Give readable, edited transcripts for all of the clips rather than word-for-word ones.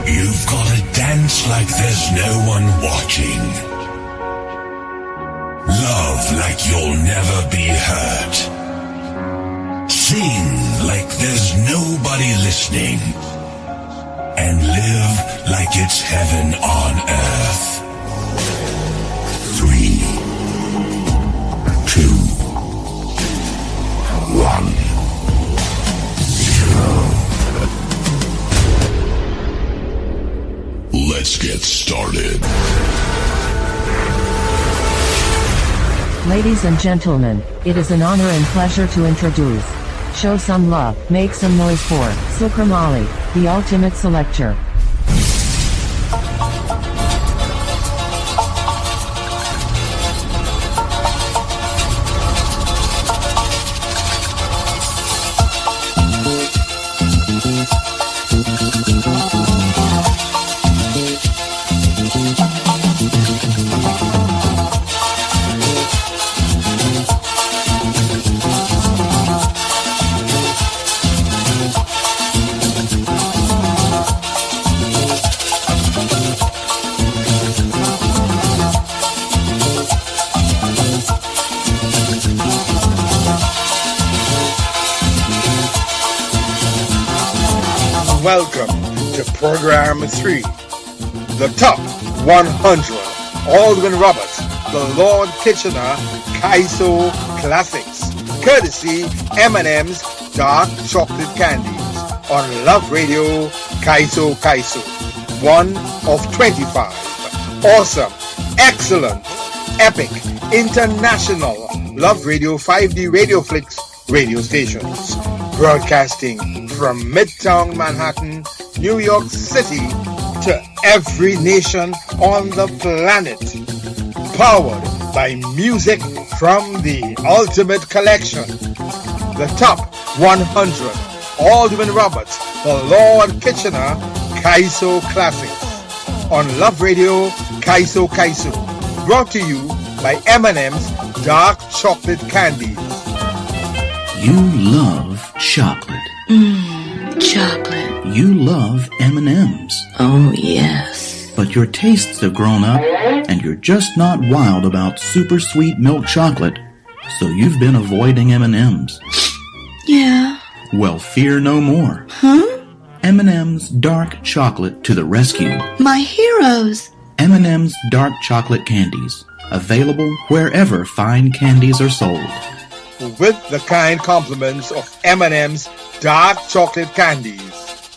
You've got to dance like there's no one watching. Love like you'll never be hurt. Sing like there's nobody listening. And live like it's heaven on earth. 3, 2, 1, 0. Let's get started. Ladies and gentlemen, it is an honor and pleasure to introduce Show Some Love, Make Some Noise for 𝗂𝐕 the ultimate selector. Welcome to Program 3, the top 100 Aldwin Roberts, the Lord Kitchener 𝐂𝐤 Classics, courtesy M&M's Dark Chocolate Candies on Love Radio 𝐂𝐤, 1 of 25. Awesome, excellent, epic, international Love Radio 5D Radio Flicks radio stations, broadcasting from Midtown Manhattan, New York City to every nation on the planet. Powered by music from the Ultimate Collection. The top 100 Aldwin Roberts, the Lord Kitchener 𝐂𝐤 Classics on Love Radio 𝐂𝐤, brought to you by M&M's Dark Chocolate Candies. You love chocolate. Chocolate. You love M&M's. Oh, yes. But your tastes have grown up, and you're just not wild about super sweet milk chocolate, so you've been avoiding M&M's. Yeah. Well, fear no more. Huh? M&M's Dark Chocolate to the rescue. My heroes. M&M's Dark Chocolate Candies. Available wherever fine candies are sold. With the kind compliments of M&M's Dark Chocolate Candies,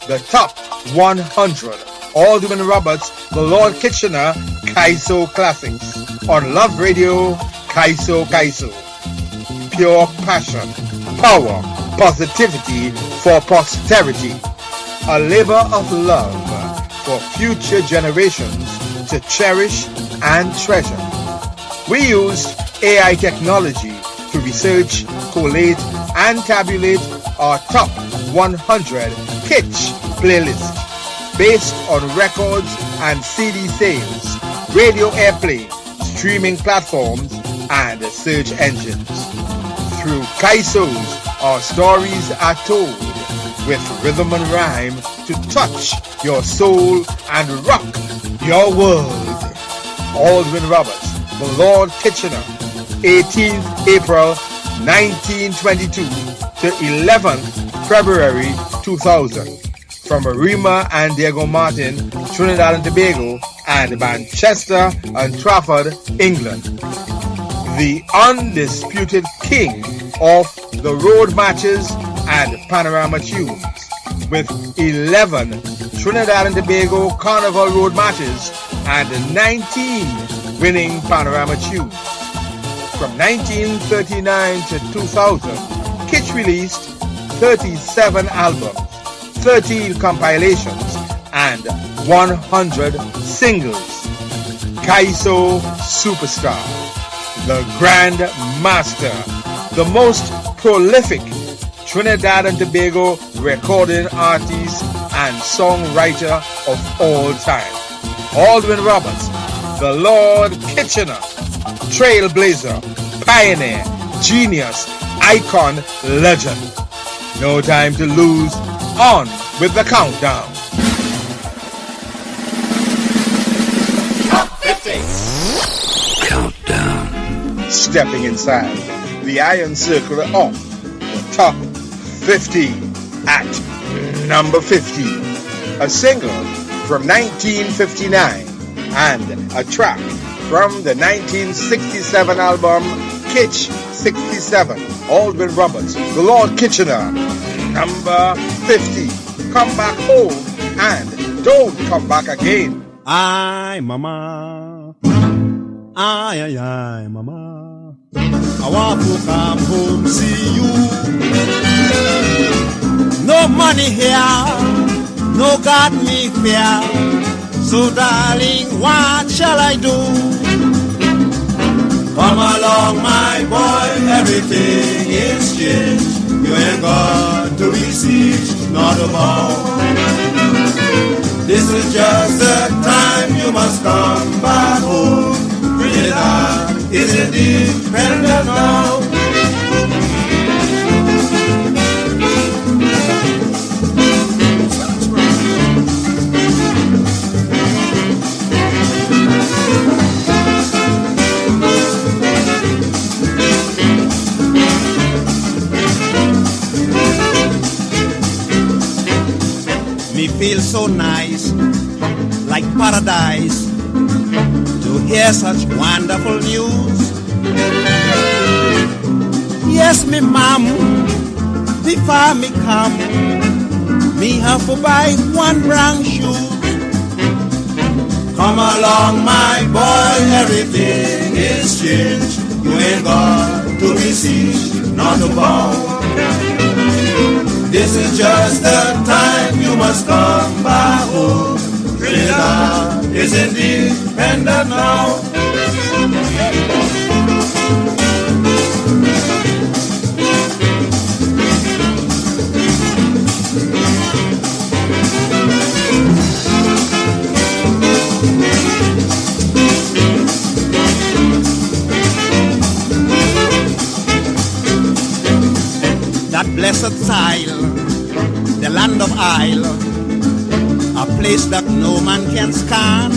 the top 100 Aldwin Roberts, the Lord Kitchener 𝐂𝐤 Classics on Love Radio 𝐂𝐤. Pure passion, power, positivity for posterity. A labor of love for future generations to cherish and treasure. We used AI technology to research, collate, and tabulate our top 100 kitsch playlist based on records and CD sales, radio airplay, streaming platforms, and search engines. Through 𝐂𝐤's, our stories are told with rhythm and rhyme to touch your soul and rock your world. Aldwin Roberts, the Lord Kitchener, 18th April 1922 to 11th February 2000. From Arima and Diego Martin, Trinidad and Tobago, and Manchester and Trafford, England. The undisputed king of the road matches and panorama tunes, with 11 Trinidad and Tobago Carnival road matches and 19 winning panorama tunes. From 1939 to 2000, Kitsch released 37 albums, 13 compilations, and 100 singles. 𝐂𝐤 Superstar, the Grand Master, the most prolific Trinidad and Tobago recording artist and songwriter of all time. Aldwin Roberts, the Lord Kitchener, trailblazer, pioneer, genius, icon, legend. No time to lose. On with the countdown. stepping inside the Iron Circle of the Top 50 at number 50. A single from 1959 and a track from the 1967 album 𝐾67, Aldwin Roberts, the Lord Kitchener, number 50. Come back home and don't come back again. Aye, mama. Aye, aye, aye, mama. I want to come home, see you. No money here, no got me fear. So darling, what shall I do? Come along, my boy, everything is changed. You ain't got to be sieged, not a ball. This is just the time you must come back home. Trinidad is independent now. Me feel so nice, like paradise, to hear such wonderful news. Yes, me mom, before me come, me have to buy one brown shoe. Come along, my boy, everything is changed. You ain't got to be sieged, not to bow. This is just the time you must come back home. Trinidad is independent now. That blessed Isle, the land of Isle, a place that no man can scan.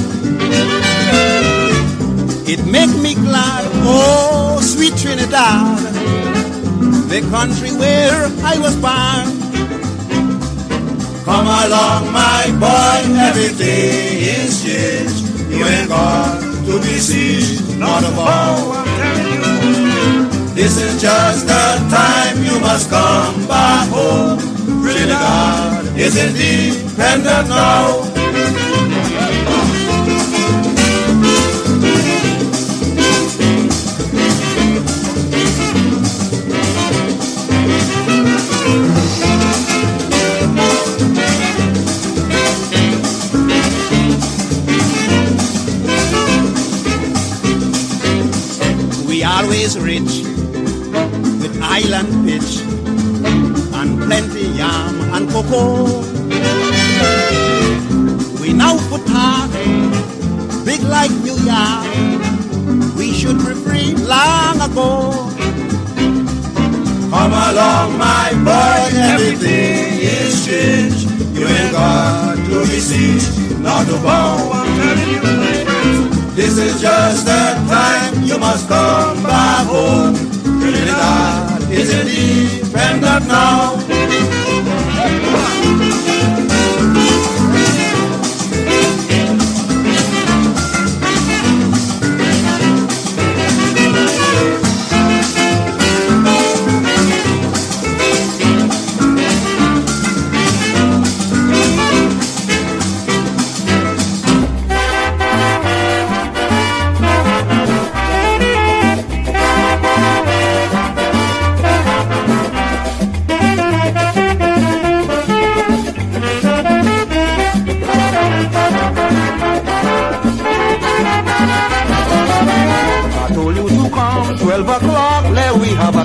It make me glad, oh sweet Trinidad, the country where I was born. Come along, my boy, everything is changed. You ain't got to be sieged, not a ball. This is just the time you must come back home. Trinidad is independent now. We always rich with island pitch and plenty yam and cocoa. We now put heart big like New York. We should be free long ago. Come along, my boy, everything is changed. You ain't got to be sieged, not to bow. I'm telling you, my friends. This is just the time you must come back home. Trinidad is independent now.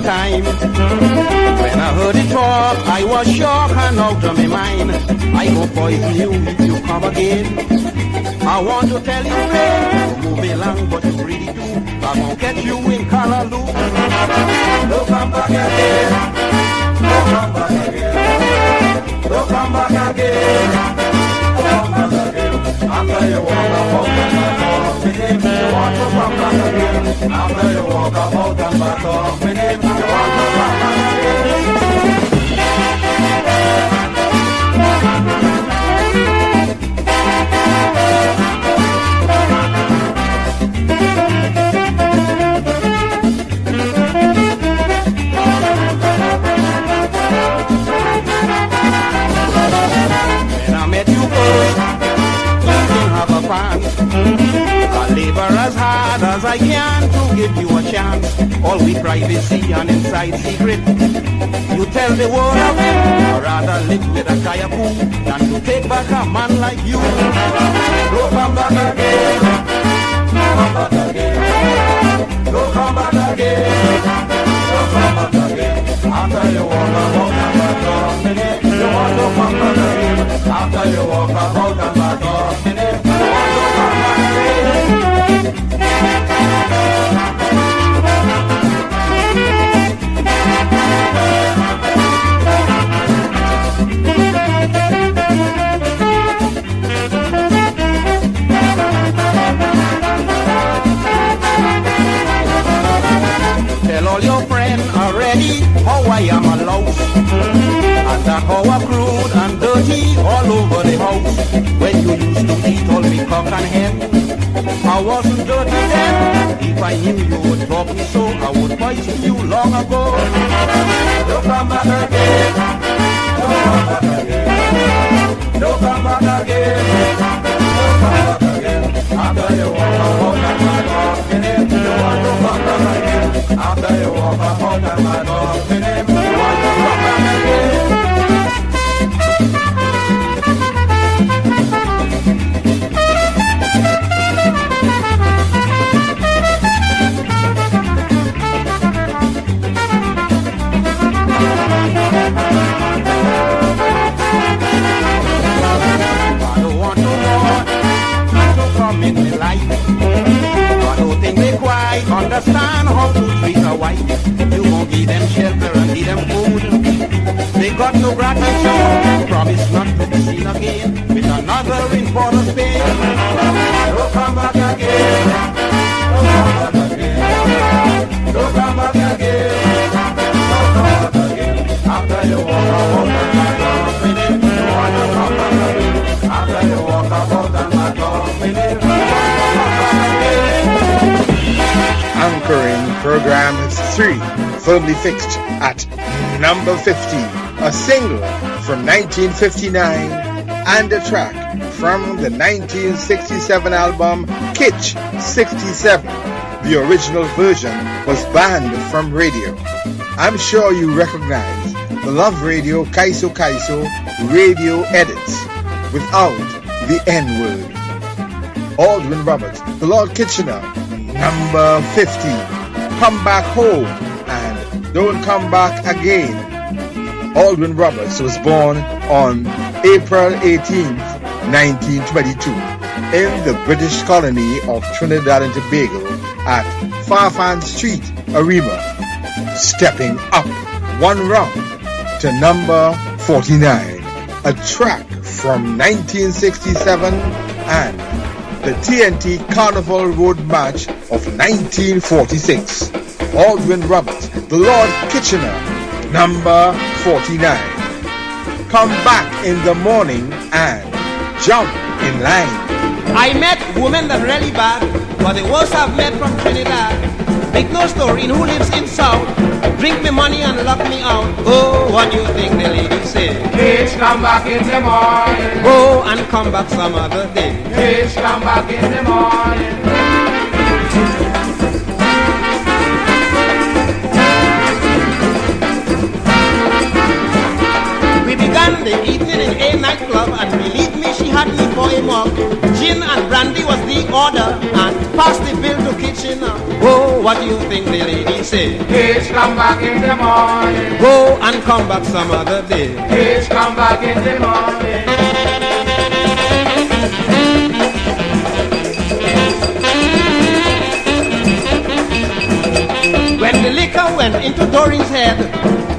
Time. When I heard it talk, I was shocked and out of my mind. I go poison you if you come again. I want to tell you, hey, move along, but you really do. I'm gonna catch you in Callaloo. Don't come back again. Don't come back again. Don't come back again. Don't come back again. After you walk up on my phone, you want to come back again. After you walk about and back off with him, you want to come back again. When I met you first, you didn't have a fan. I labor as hard as I can to give you a chance. All with privacy and inside secret. You tell the world of it, I'd rather live with a 𝐿 than to take back a man like you. Don't come back again. Come back again. Don't come back again. Don't come back again. After you walk about and back off minute, you want to come back again. After you walk about and back off minute, you want to come back again. Tell all your friends already how I am a louse, and that how I'm crude and dirty all over the house. When you used to eat all me cock and hen, I wasn't dirty then. If I knew you would talk me so, I would poison you long ago. Don't come back again. Don't come back again. Don't come back again. Don't come back again. After you walk out and back off in him, you want to come back again. After you walk out and back off in him, you want to come back again. In the life, I don't think they quite understand how to treat a wife. You won't give them shelter and give them food. They got no gratitude, promise not to be seen again with another in Port of Spain. Don't come back again. Don't come back again. Don't come back again. Don't come back again. After you walk about and back off with it, you want to come back again. After you walk about and back off with it. Anchoring program 3, firmly fixed at number 50, a single from 1959 and a track from the 1967 album 𝐾67. The original version was banned from radio. I'm sure you recognize the Love Radio 𝐿𝐶𝐕 radio edits without the N-word. Aldwin Roberts, the Lord Kitchener, number 50, Come Back Home and Don't Come Back Again. Aldwin Roberts was born on April 18th, 1922 in the British colony of Trinidad and Tobago at Farfan Street, Arima, stepping up one rung to number 49, a track from 1967 and the TNT Carnival Road Match of 1946. Aldwin Roberts, the Lord Kitchener, number 49. Come Back in the Morning and Jump in Line. I met women that really bad, but the worst I've met from Trinidad. Make no story in who lives in South. Drink me money and lock me out. Oh, what do you think the lady say? Please come back in the morning. Go and come back some other day. Please come back in the morning. We began the evening in a nightclub, and believe me, she had me for a mug. Gin and brandy was the order, and passed the bill to Kitchener. Oh, what do you think the lady say? Please come back in the morning. Go and come back some other day. Please come back in the morning. When the liquor went into Doreen's head,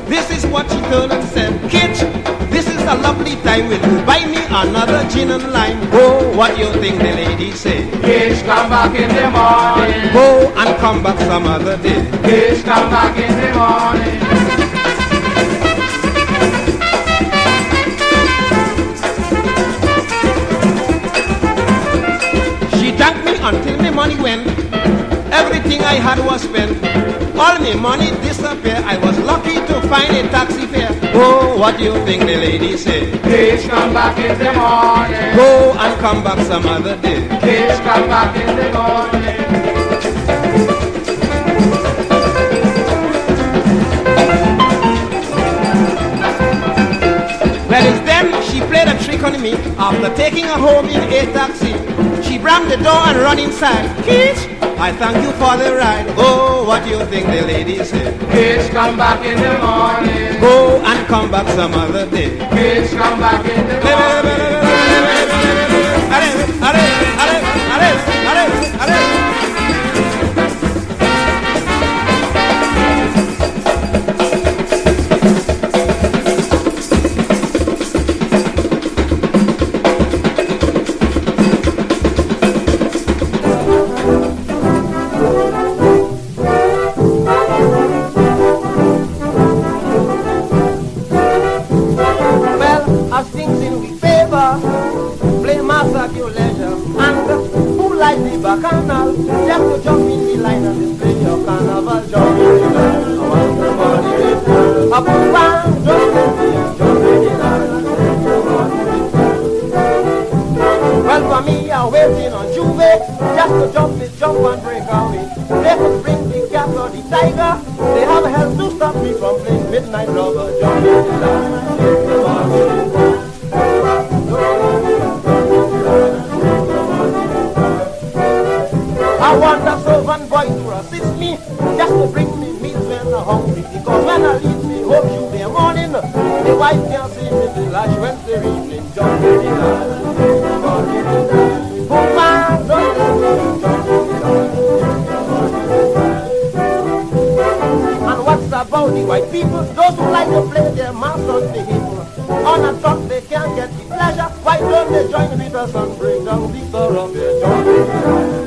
this is what she told and said. Kit, this is a lovely time time will you buy me another gin and lime? Oh, what you think the lady say? Please come back in the morning. Go and come back some other day. Please come back in the morning. She thanked me until my money went. Everything I had was spent. All my money disappeared. I was lucky to find a taxi fare. Oh, what do you think the lady said? Please come back in the morning. Go and come back some other day. Please come back in the morning. Well, it's then she played a trick on me. After taking her home in a taxi, she banged the door and run inside. Kids, I thank you for the ride. Oh, what do you think the lady said? Please come back in the morning. Go and come back some other day. Please come back in the morning. Bacchanal, just to jump in the line and display your carnival. Jump in the line, I want the body return. Up and bang, jump in the line. Well, for me, I'm waiting on J'ouvert, just to jump and break away. They could bring the cat or the tiger, they have help to stop me from playing midnight rubber. Jump in the line, shake the body. I want a servant boy to assist me, just to bring me meals when I'm hungry. Because when I leave me home Tuesday morning, the wife can't see me till Ash Wednesday evening. Jump in the line, oh man, jump in the line. And what's about the white people? Those who like to play their mass on the hill. On a truck they can't get the pleasure. Why don't they join with us and bring down the thoroughfare? Jump in the line.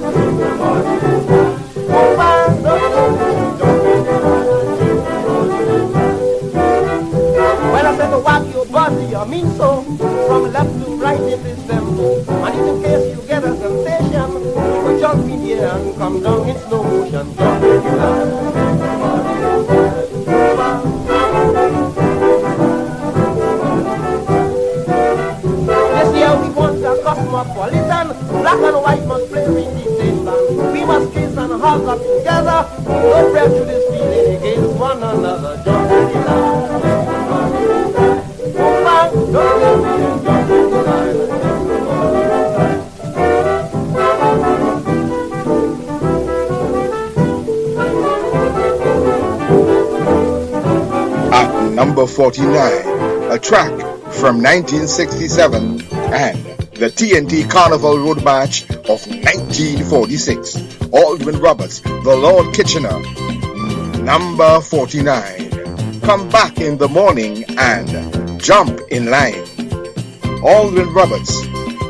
Well, I said to wag your body, I mean so, from left to right in this tempo. And in case you get a sensation, you will jump in here and come down in slow motion. Jump in the line. This year we want a cosmopolitan, black and white must play in the same band. We must kiss and hug up together, no prejudice feeling against one another. Jump in the line. Oh man, don't let me jump in the line. At number 49, a track from 1967 and the TNT Carnival Road March of 1946. Aldwin Roberts, The Lord Kitchener. Number 49, Come Back in the Morning and Jump in Line. Aldwin Roberts,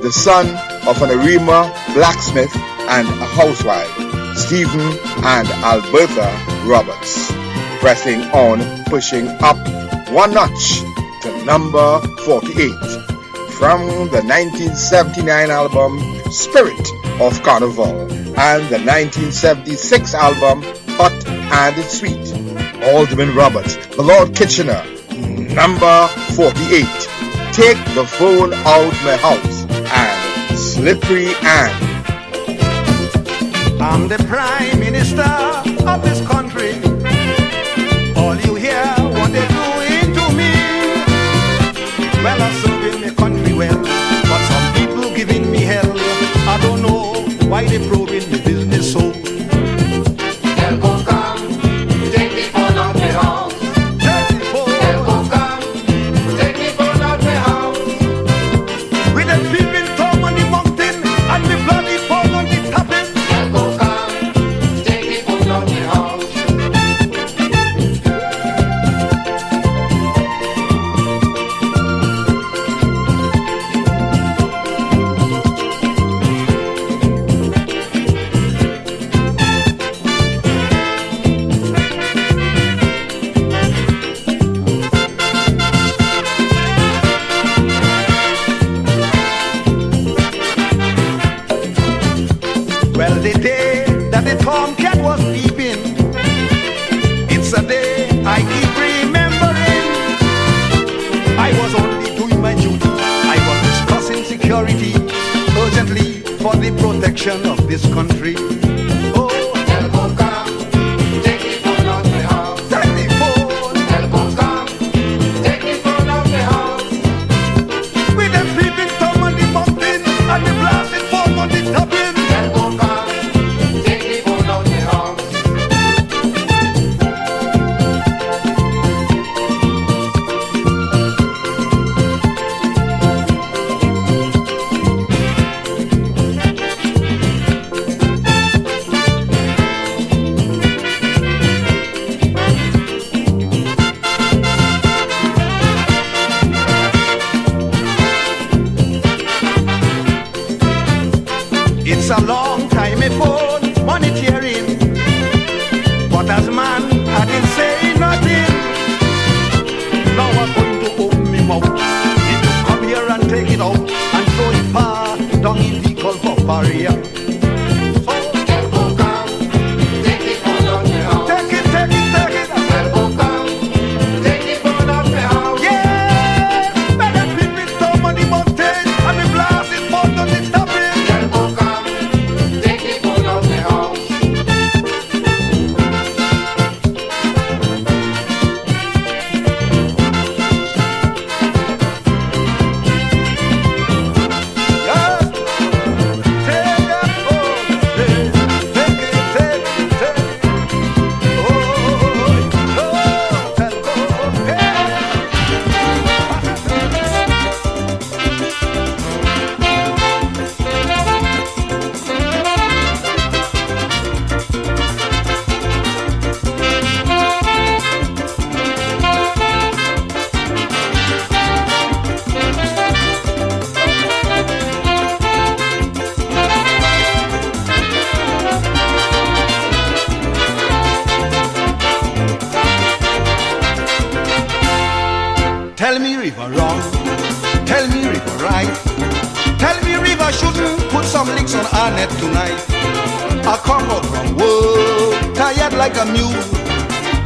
the son of an Arima blacksmith and a housewife, Stephen and Alberta Roberts. Pressing on, pushing up one notch to number 48 from the 1979 album Spirit of Carnival and the 1976 album Hot and Sweet. Aldwin Roberts, The Lord Kitchener, number 48. Take the phone out my house and Slippery Ann. I'm the Prime Minister of this country. All you hear what they doing to me. Well, I'm serving my country well, but some people giving me hell. I don't know why they probing the business so. Help us come, take the phone out my house. Help us come, take the phone out my house. With the peeping Tom on the mountain and the bloody phone on the tapping. Help us come, take the phone out my house. for the protection of this country. Oh, Telephone come, take the phone out the house. take the phone. Telephone come, take the phone out the house. With them peeping Tom on the mountain and the blasting phone on the topping. Telephone come, take the phone out the house. It's a long time before monitoring, but as man I didn't say nothing. Now I'm going to open my mouth. If you come here and take it out and throw it far down in the Gulf of Paria. Telephone come, take the phone out the house. Take it. Telephone come, take the phone out the house. Yeah, let them people storm on the mountain and the blasting phone on the topping. Telephone come, take the phone out the house. Yes, take that phone, take it. Oh, telephone, hey. Tell me river wrong, tell me river right. Tell me river shouldn't put some licks on our net tonight. I come out from work, tired like a mule.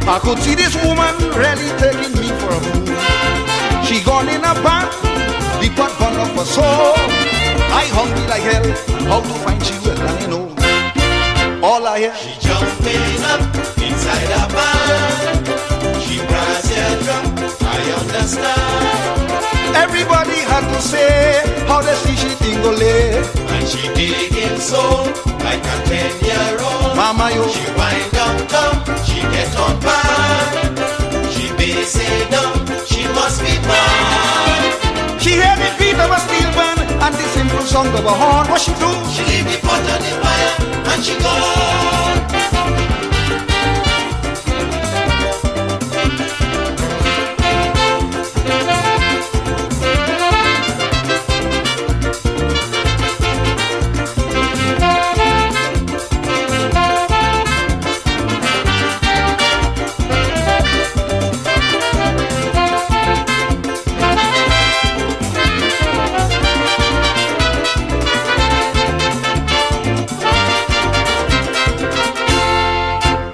I could see this woman really taking me for a fool. She gone in a bank, the pot gone up for soul. I hungry like hell, and how to find she will I know. All I hear, She jumping up inside a barn. She brass her drum, I understand. everybody had to say how the see she tingole. And she digging soul like a 10-year-old. Mama yo, She wind down, she get on bad. She bass it down, she must be mad. she hear the beat of a steel band and the simple song of a horn. What she do? She leave the pot on the fire and she gone.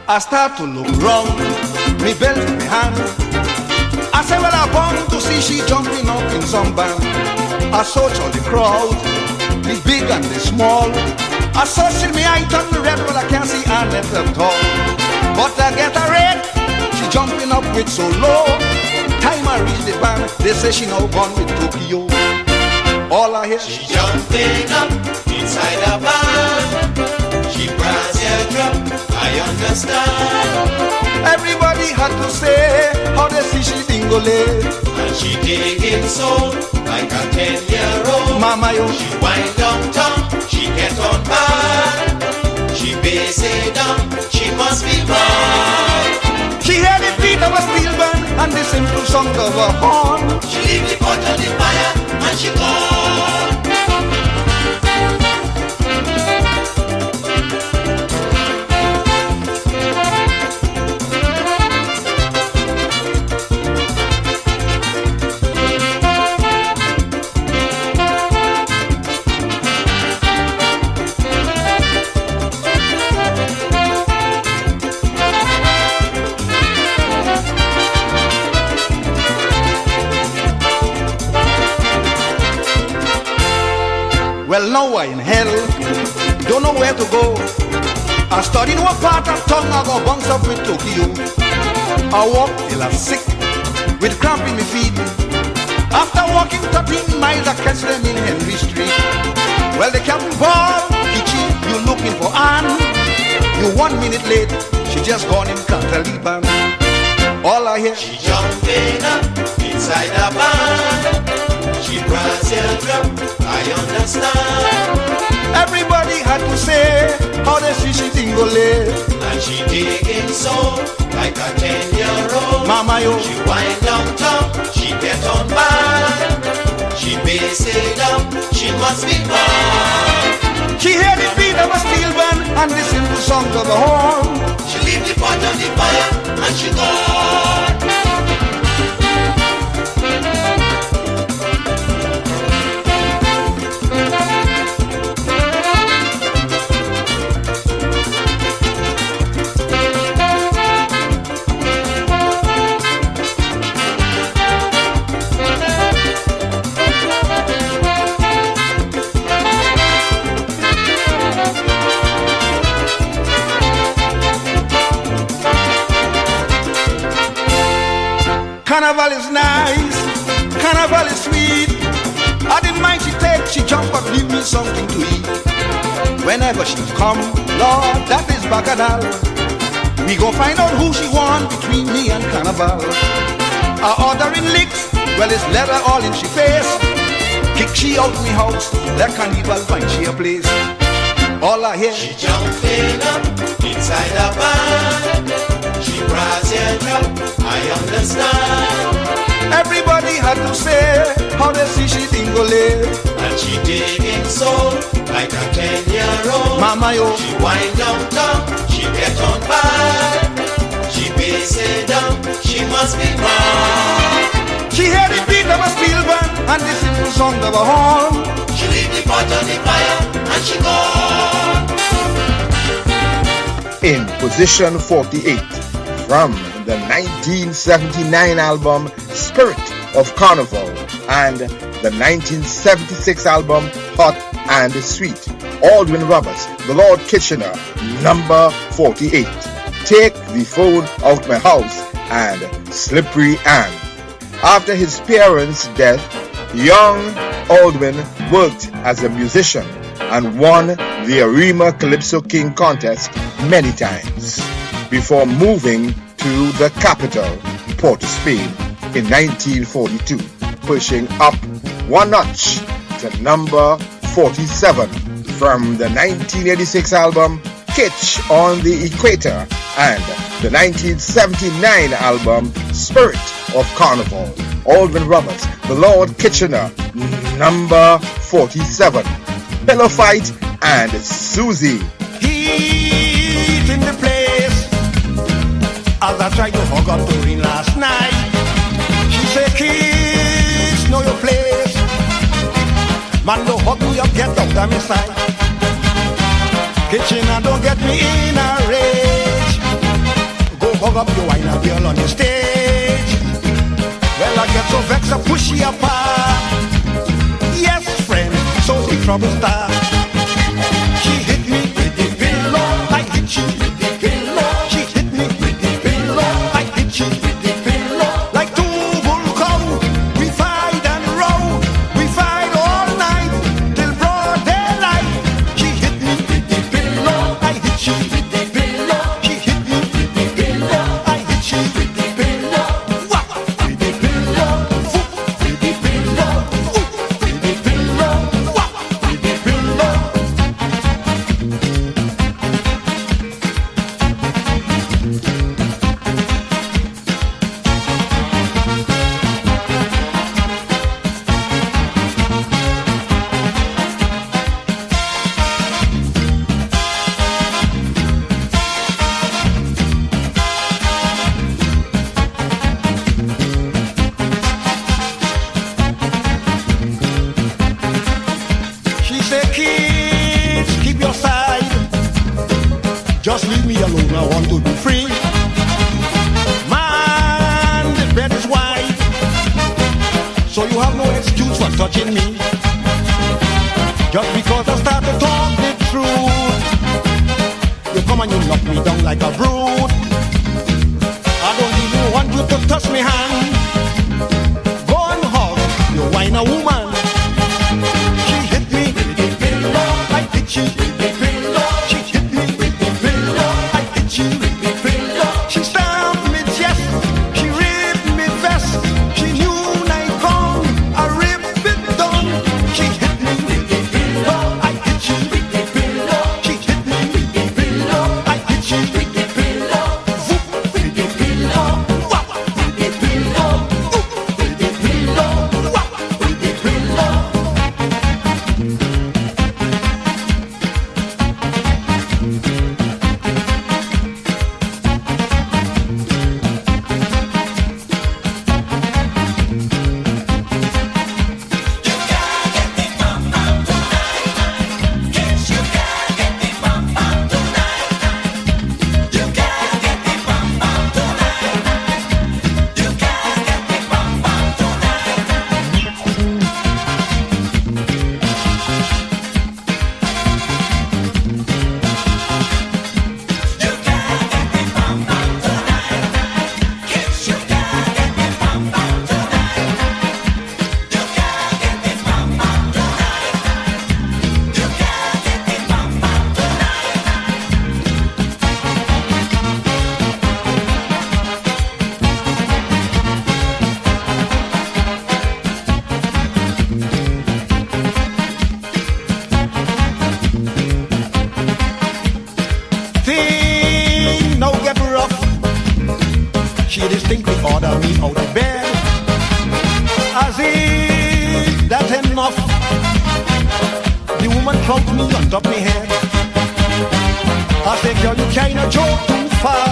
I start to look round, me belt in my hand. I say, well, I want to see she jumping up in some band. I search all the crowd, the big and the small. I search till me eye turn red, but I can't see her left at all. But I get her red, she jumping up with so low. Time I reach the band, they say she now gone with Tokyo. All I hear, She jumping up inside a barn. She brass her drum, I understand. everybody had to say how they see she tingole. And she digging soul like a 10-year-old. Mama yo, She wind down, she get on bad. She bass it down, she must be mad. she hear the beat of a steel band and the simple song of a horn. She leave the pot on the fire and she gone. Well, now I in hell, don't know where to go. I study no part of tongue, I go bounce up with Tokyo. I walk till I'm sick, with cramp in my feet. After walking 13 miles, I catch them in Henry Street. Well, the Captain Paul, Kichi, you looking for Anne. You 1 minute late, she just gone in Taliban. All I hear, she jumping up inside the band. She Brazil drum, I understand. Everybody had to say how they see she tingole. And she digging so like a 10-year-old. Mama yo, she wind down top, she get on bad. She bass it up, she must be bad. She hear the beat of a steel band and listen to songs of a horn. She leave the pot on the fire and she gone. Carnival is nice, carnival is sweet. I didn't mind she jump up, give me something to eat. Whenever she come, Lord, that is bacchanal. We go find out who she want between me and Carnival. I ordering licks, well it's leather all in she face. Kick she out me house, let Carnival find she a place. All I hear, she jumping up inside the band. She Brazil drum, I understand. Everybody had to say how they see she tingole. And she digging soul like a 10-year-old. Mama yo, she wind down top, she get on bad. She bass it down, she must be mad. She hear the beat of a steel band and the simple song of a horn. She leave the pot on the fire and she gone. In position 48 from the 1979 album Spirit of Carnival and the 1976 album Hot and Sweet, Aldwin Roberts, The Lord Kitchener, number 48, Take the Phone Out My House, and Slippery Ann. After his parents' death, young Aldwin worked as a musician and won the Arima Calypso King contest many times before moving to the capital, Port of Spain, in 1942, pushing up one notch to number 47 from the 1986 album Kitsch on the Equator and the 1979 album Spirit of Carnival. Aldwin Roberts, The Lord Kitchener, number 47. Pillow Fight and Susie. Heat in the place. As I tried to hug up Doreen last night, she said, kids, know your place. Man, don't hug me up, get out of my sight. Kitchener, don't get me in a rage. Go hug up your wine and girl on the stage. Well, I get so vexed, I push you apart. Yes, friend, so the trouble start. She hit me with the pillow, I hit you with the pillow. She hit me with the pillow, I hit you with the pillow. Like two bull cow, we fight and row. We fight all night till broad daylight. She hit me with the pillow, I hit you with the pillow. She hit me with the pillow, I hit you with the pillow. Wah! With the pillow, whoop! With the pillow, whoop! With the pillow, wah! With the pillow. She said, kids, keep your side. Just leave me alone, I want to be free. Man, the bed is wide, so you have no excuse for touching me. Just because I start to talk the truth, you come and you knock me down like a brute. I don't even want you to touch me hand. Go and hug, you whine a woman. She hit me with the pillow, I hit you with the pillow. She hit me with the pillow, I hit you with the pillow. She stamped me chest, she ripped me vest. She knew I come, I ripped it down. She hit me with the pillow, I hit you with the pillow. She hit me with the pillow, I hit you with the pillow. Zoop with the pillow, wop with the pillow, oop with the pillow, wop with the pillow. Thing now get rough. She distinctly ordered me out of bed, as if that's enough. The woman crouched me on top of my head. I said, girl, you kinda joke too far.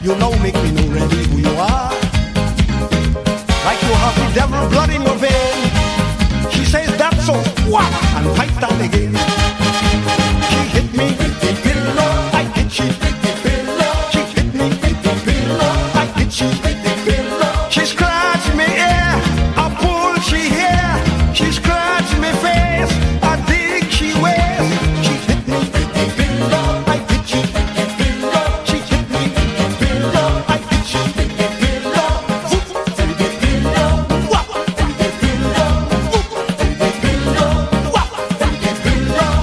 You now make me know really who you are. Like you have the devil blood in your vein. She says that's so, what? And piped down again. She hit me with the pillow, I hit you with the pillow. She hit me with the pillow, I hit you with the pillow. She scratched me ear, I pulled she hair. She scratched me face, I dig she wears. She hit me with the pillow, I hit you with the pillow. She hit me with the pillow, I hit you with the pillow. Whoop with the pillow, whop with the pillow, whoop with the pillow, whop with the pillow.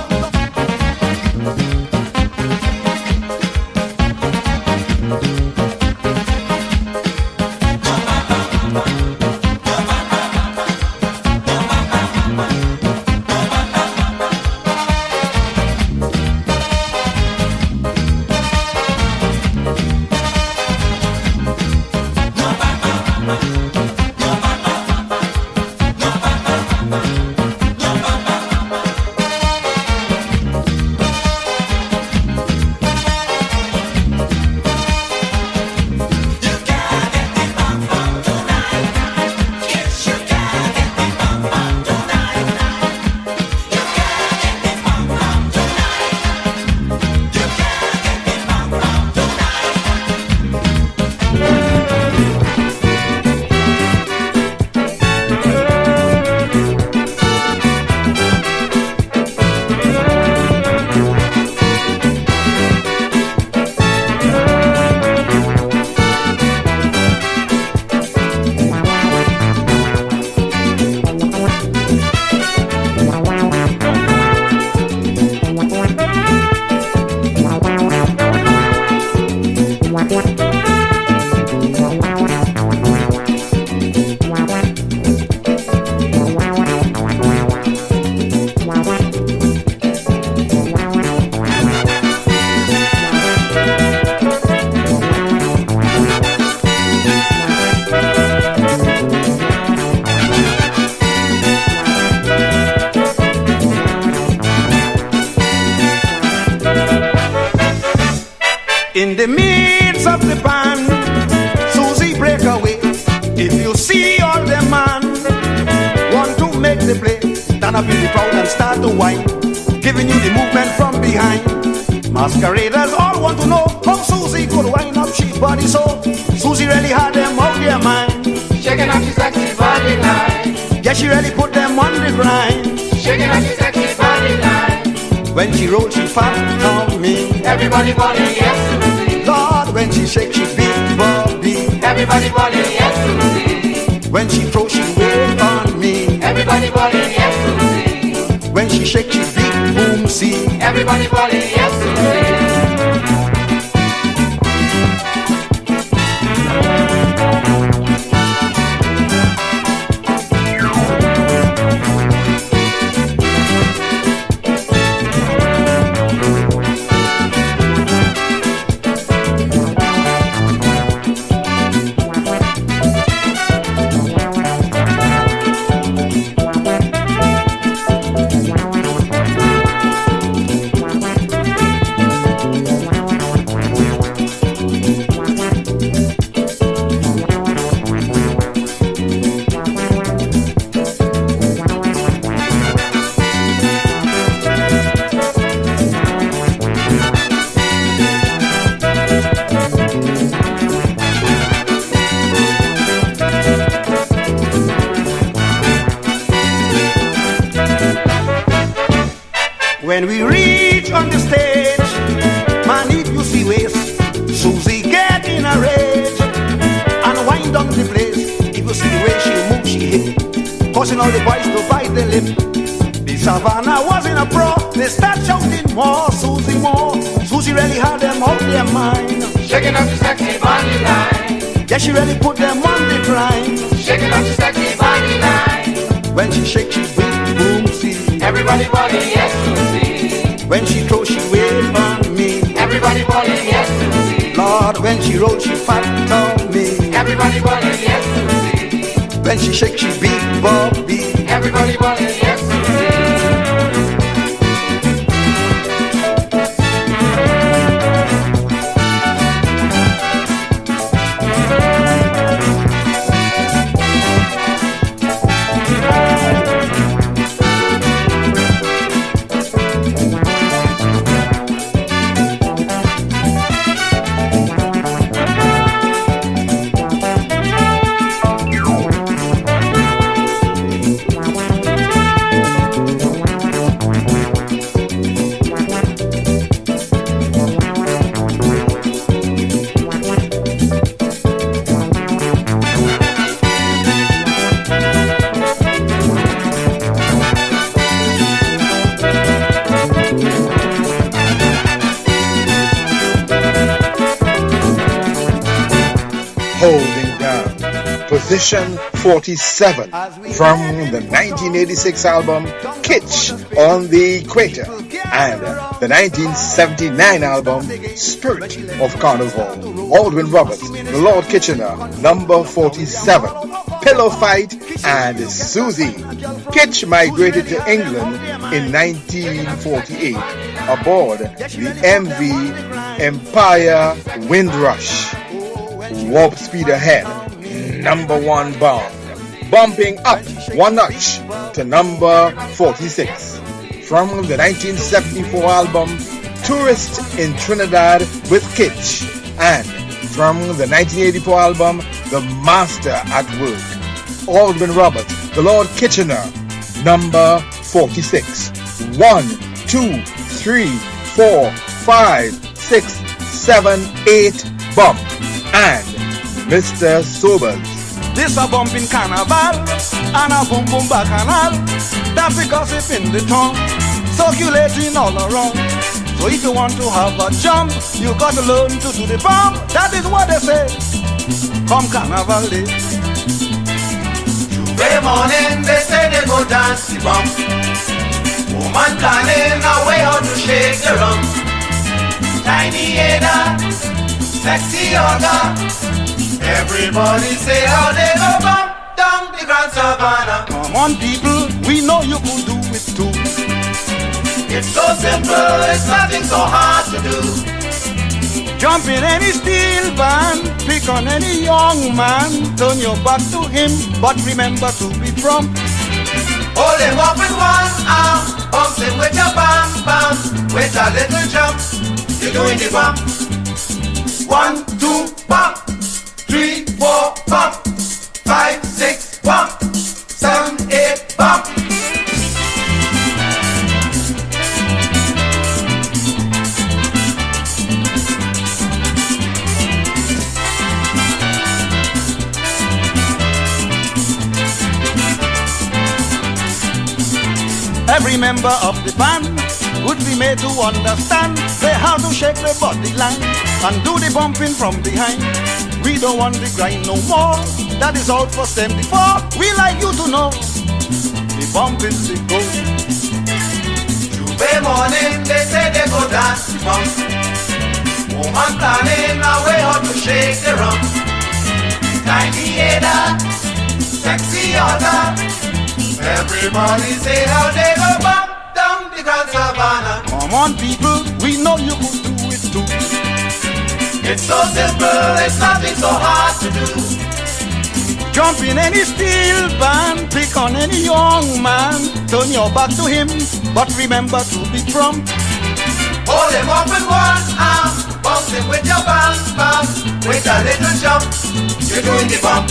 In the midst of the band, Susie break away. If you see all the man want to make the play, stand up in the crowd and start to whine, giving you the movement from behind. Masqueraders all want to know how Susie could wind up she body so. Susie really had them out their mind, Shaking up his sexy body line. yeah, she really put them on the grind. shaking up the sexy body line. When she roll, she fat on me. Everybody body, yes, Susie. Lord, when she shake, she big body. Everybody body, yes, Susie. When she throw, she wave on me. Everybody body, yes, Susie. When she shake, she big boom see. Everybody body, yes, Susie. When we reach on the stage, man, if you see waist, Susie get in a rage and wind down the place. If you see the way she move, she hit, causing all the boys to bite their lip. The Savannah wasn't a pro, they start shouting more, Susie more. Susie really had them off their mind. Shaking up the sexy body line. Yeah, she really put them on the blind. Shaking up the sexy body line. When she shake, she big boom see. Everybody body, yes, Susie. When she throw, she wave on me. Everybody body, yes, Susie. Lord, when she roll, she fat on me. Everybody body, yes, Susie. When she shake, she big bobby. Everybody body, yes, Susie. Holding down position 47 from the 1986 album Kitsch on the Equator and the 1979 album Spirit of Carnival. Aldwin Roberts, the Lord Kitchener, number 47. Pillow Fight and Susie. Kitsch migrated to England in 1948 aboard the MV Empire Windrush. Warp Speed Ahead, number 1 bound, bumping up 1 notch to number 46. From the 1974 album Tourist in Trinidad with Kitsch, and from the 1984 album The Master at Work, Aldwin Roberts, the Lord Kitchener, number 46. 1, 2, 3, 4, 5, 6, 7, 8 bump, and Mr. Sobers. This a bumping carnival and a boom boom bacchanal. That's the gossip in the town, circulating all around. So if you want to have a jump, you got to learn to do the bump. That is what they say. Come carnival day. Tuesday morning they say they go dance the bump. Woman planning a way how to shake the rump. Tiny Ada, sexy Olga. Everybody say how they go bump down the Grand Savannah. Come on people, we know you could do it too. It's so simple, it's nothing so hard to do. Jump in any steel band, pick on any young man, turn your back to him, but remember to be prompt. Hold him up with one arm, bump him with your bam bam, with a little jump, you're doing the bump. 1, 2, bump. 3, 4, bump. 5, 6, bump. 7, 8, bump. member of the band would be made to understand they how to shake the body line and do the bumping from behind. We don't want the grind no more. That is out for 74. We like you to know the bump is the go. Tuesday morning they say they go dance the bump. Woman planning a way how to shake the rump. Tiny header, sexy order. Everybody say how they go bump down the Grand Savannah. Come on people, we know you could do it too. It's so simple, it's nothing so hard to do. Jump in any steel band, pick on any young man. Turn your back to him, but remember to be prompt. Hold him up with one arm, bounce him with your bam bam. With a little jump, you're doing the bump.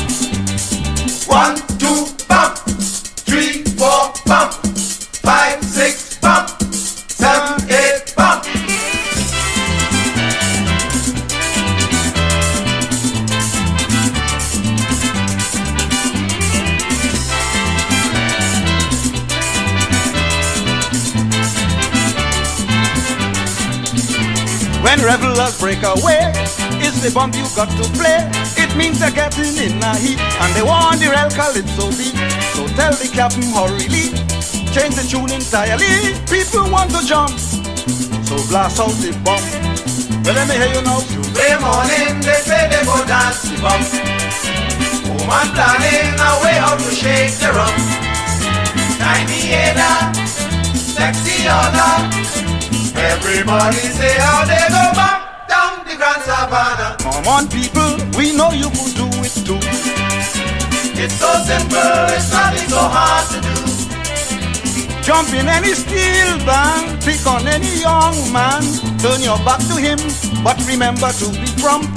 1, 2, bump. 3, 4, bump. 5, 6, bump. 7, 8, bump. When revelers break away, it's the bump you got to play. It means they're getting in a heat and they want the real calypso beat. So tell the captain hurriedly, change the tune entirely. People want to jump, so blast out the bump. Well, let me hear you now. Tuesday morning they say they go dance the bump. Woman planning a way how to shake the rump. Tiny header, sexy order. Everybody say how they go bump down the Grand Savannah. Come on people, we know you could do it too. It's so simple, it's nothing so hard to do. Jump in any steel band, pick on any young man. Turn your back to him, but remember to be prompt.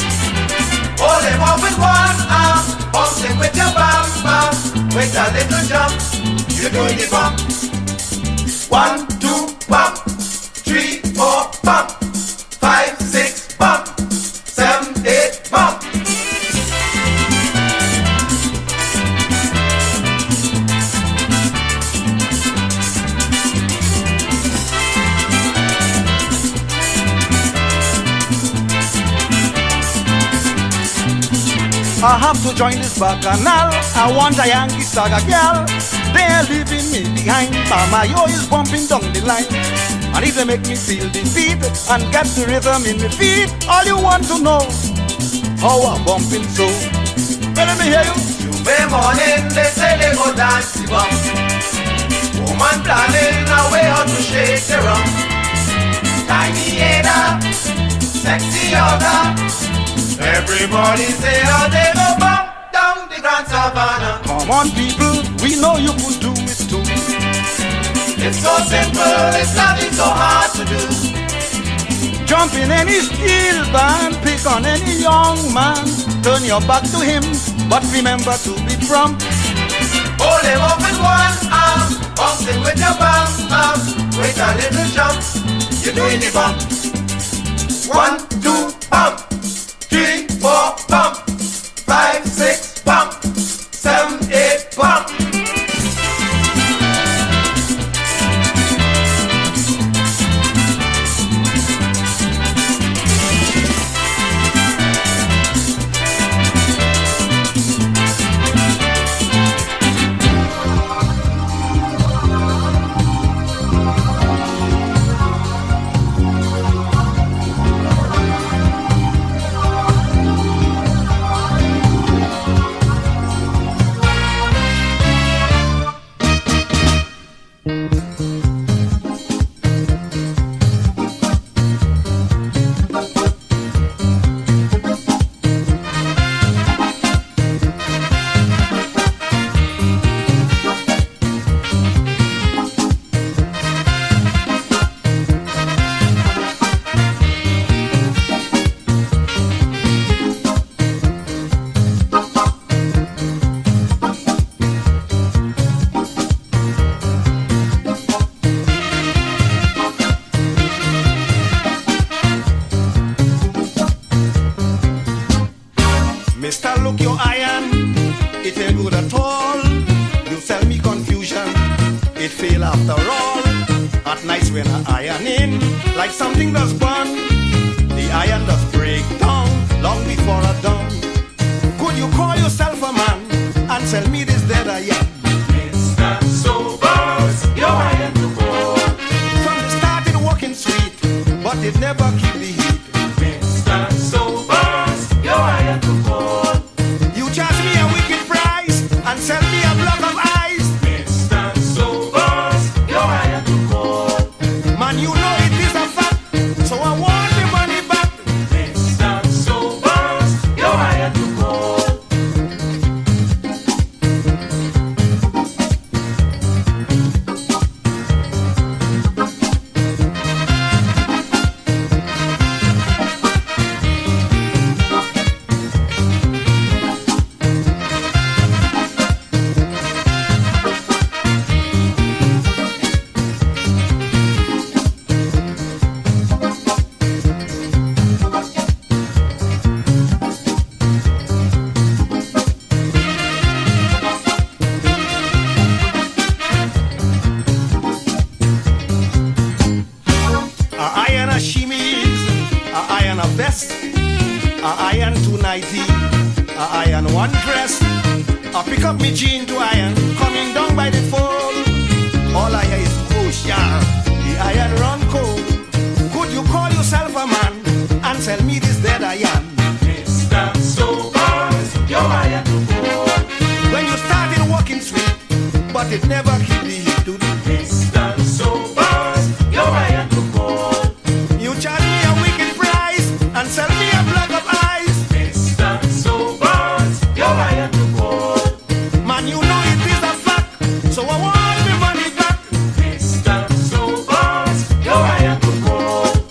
Hold him up with one arm, bounce him with your bam bam. With a little jump, you're doing the bump. 1, 2, bump. 3, 4, bump. 5, 6, bump. 7, 8, bump. I have to join this bacchanal. I want a Yankee saga girl. They're leaving me behind. Mamayo is bumping down the line. And if they make me feel the beat and get the rhythm in the feet, all you want to know, how I'm bumping so. Well, let me hear you. Tuesday morning they say they go dance the bump. Woman planning a way how to shake the rump. Tiny header, sexy order. Everybody say how they go bump down the Grand Savannah. Come on people, we know you could do it too. It's so simple, it's nothing so hard to do. Jump in any steel band, pick on any young man. Turn your back to him, but remember to be prompt. Hold him up with one arm, bounce him with your bam bam. With a little jump, you're doing the bump. 1, 2, bump. 3, 4, bump. 5, 6, bump. 7, 8, bump. when I iron in, like something does burn. The iron does break down long before I done. Could you call yourself a man and tell me this dead iron? Mr. Sobers, your iron to cold. From the start it working sweet, but it never keep the heat. Mr. Sobers, your iron to cold. You charge me a wicked price and sell me a block of ice. Mr. Sobers, your iron to cold. Man, you know it is a fact, so I want the money back. Mr. Sobers, your iron to cold. I iron a chemise, I iron a vest, I iron 290, I iron one dress. I pick up me jean to iron, coming down by the fold. All I hear is push, yeah, the iron run cold. Could you call yourself a man and tell me this dead iron? Mr. Sobers, your iron to cold. When you started walking sweet, but it never keep the heat to the Mr. Sobers, your iron to cold. You charge me a wicked price and sell me a block of ice. Mr. Sobers, your iron to cold. Man, you know it is a fact, so I want my money back. Mr. Sobers, your iron to cold.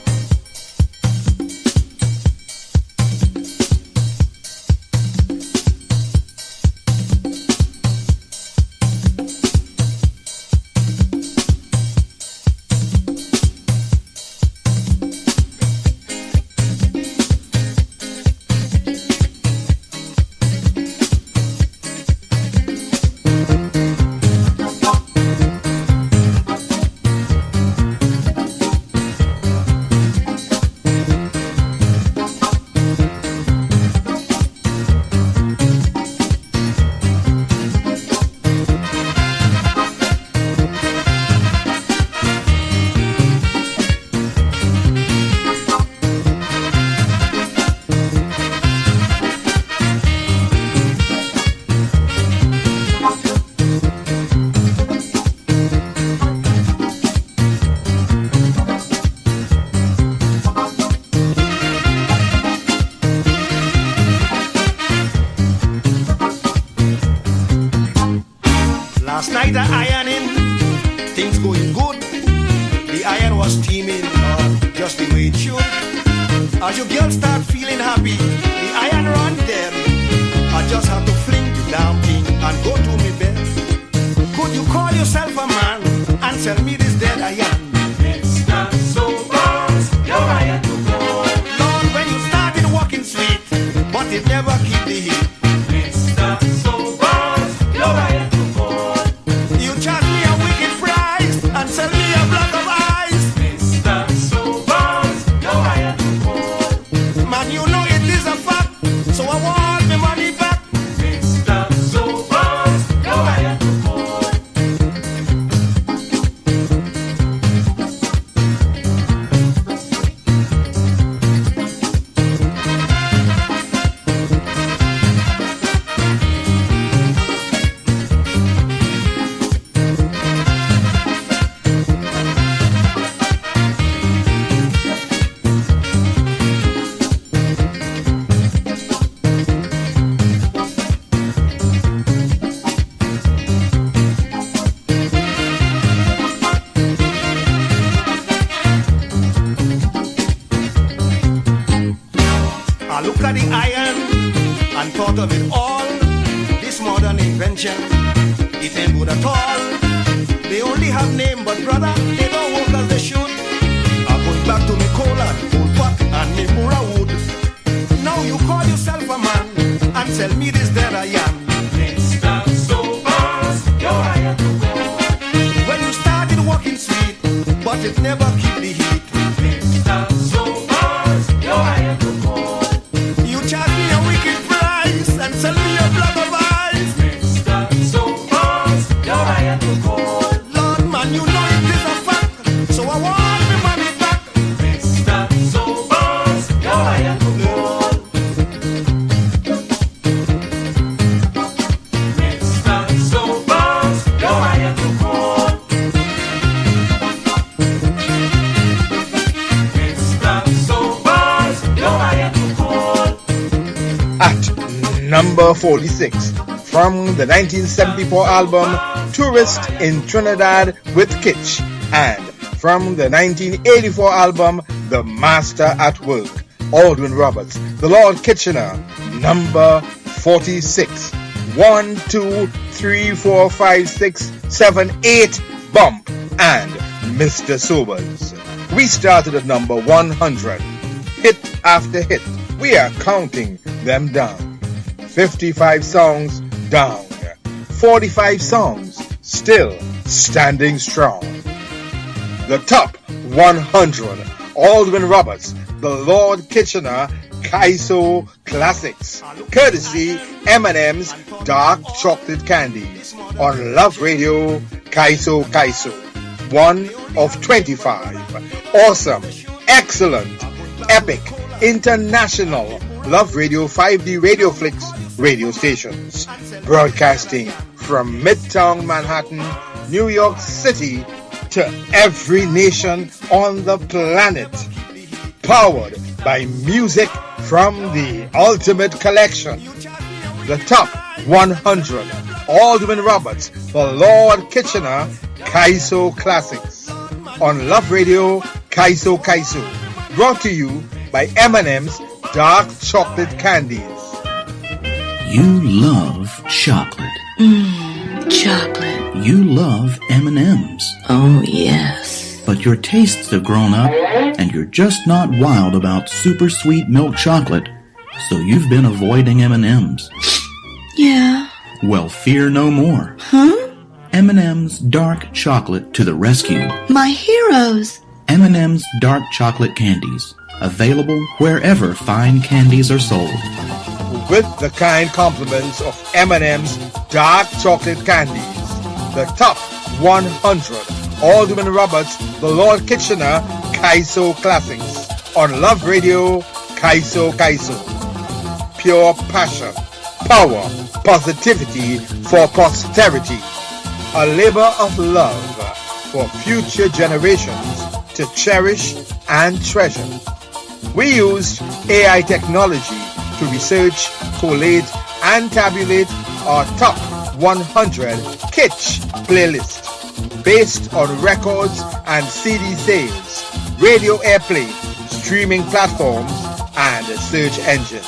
Last night I ironing, things going good. The iron was steaming, just the way it should. As your girl start feeling happy, the iron run dead. I just have to fling the damn thing and go to me bed. Could you call yourself a man and tell me this dead iron? Mr. Sobers, your iron to cold. Lord, when you started walking sweet, but it never keep the heat. Mr. Sobers, your iron to cold. You charge me a wicked price and sell me a block of ice. Mr. Sobers, your iron to cold. Man, you know it is a fact, so I want my money back. Mr. Sobers, your iron to cold. I look at the iron and thought of it all. This modern invention, it ain't good at all. They only have name, but brother, they don't work as they should. I go back to me cola, old pot, and me mura wood. Now you call yourself a man and tell me this there I am. Mr. Sobers, your iron to cold. When you started walking sweet, but but it never keep the heat. Mr. Sobers, you're higher to call. You charge me a wicked price and sell me a block of ice. Mr. Sobers, you're higher to call. Lord man, you know it is a fact, so I want the money back. Mr. Sobers, you're higher to call. Mr. Sobers, you're higher to call. Mr. Sobers, you're higher to call. At number 46, from the 1974 album Tourist in Trinidad with 𝐾𝐲, and from the 1984 album The Master at Work, Aldwin Roberts, the Lord Kitchener, number 46. 1, 2, 3, 4, 5, 6, 7, 8 bump, and Mr. Sobers. We started at number 100. Hit after hit, we are counting them down. 55 songs down. 45 songs still standing strong. The top 100, Aldwin Roberts, the Lord Kitchener 𝐂𝐤 Classics, courtesy M&M's Dark Chocolate Candies, on Love Radio 𝐂𝐤. 1 of 25. Awesome, excellent, epic, international Love Radio 5D Radio Flicks radio stations, broadcasting from Midtown Manhattan, New York City, to every nation on the planet. Powered by music from the Ultimate Collection. The top 100, Aldwin Roberts, the Lord Kitchener 𝐂𝐤 Classics, on Love Radio 𝐂𝐤. Brought to you by M&M's Dark Chocolate Candies. You love chocolate. Chocolate. You love M&Ms. Oh, yes. But your tastes have grown up, and you're just not wild about super sweet milk chocolate, so you've been avoiding M&Ms. Yeah. Well, fear no more. Huh? M&M's Dark Chocolate to the rescue. My heroes. M&M's Dark Chocolate Candies, available wherever fine candies are sold. With the kind compliments of M&M's Dark Chocolate Candies, the top 100, Aldwin Roberts, the Lord Kitchener 𝐂𝐤 Classics, on Love Radio 𝐂𝐤. Pure passion, power, positivity for posterity. A labor of love for future generations to cherish and treasure. We used AI technology to research, collate, and tabulate our top 100 𝐾𝐲 playlist based on records and CD sales, radio airplay, streaming platforms, and search engines.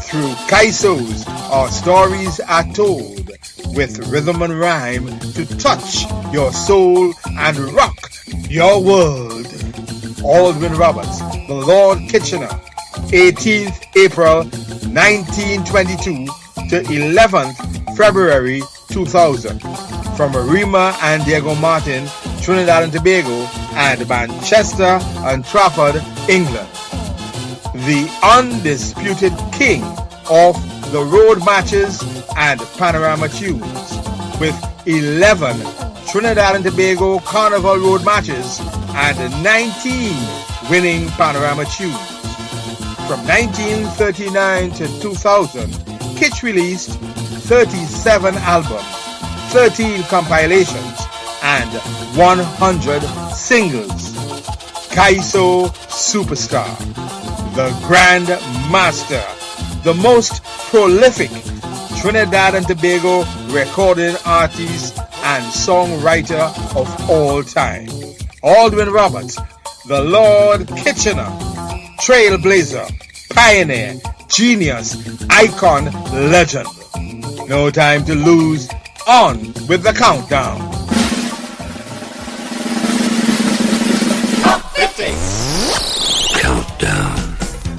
Through 𝐂𝐤's, our stories are told with rhythm and rhyme to touch your soul and rock your world. Aldwin Roberts, the Lord Kitchener, 18th April 1922 to 11th February 2000, from Arima and Diego Martin, Trinidad and Tobago, and Manchester and Trafford, England. The undisputed king of the road matches and panorama tunes, with 11 Trinidad and Tobago Carnival road matches and 19 winning panorama tunes. From 1939 to 2000, 𝐾𝐲 released 37 albums, 13 compilations, and 100 singles. 𝐂𝐤 Superstar, the Grand Master, the most prolific Trinidad and Tobago recording artist and songwriter of all time. Aldwin Roberts, the Lord Kitchener, trailblazer, pioneer, genius, icon, legend. No time to lose. On with the countdown. Top 50. Countdown.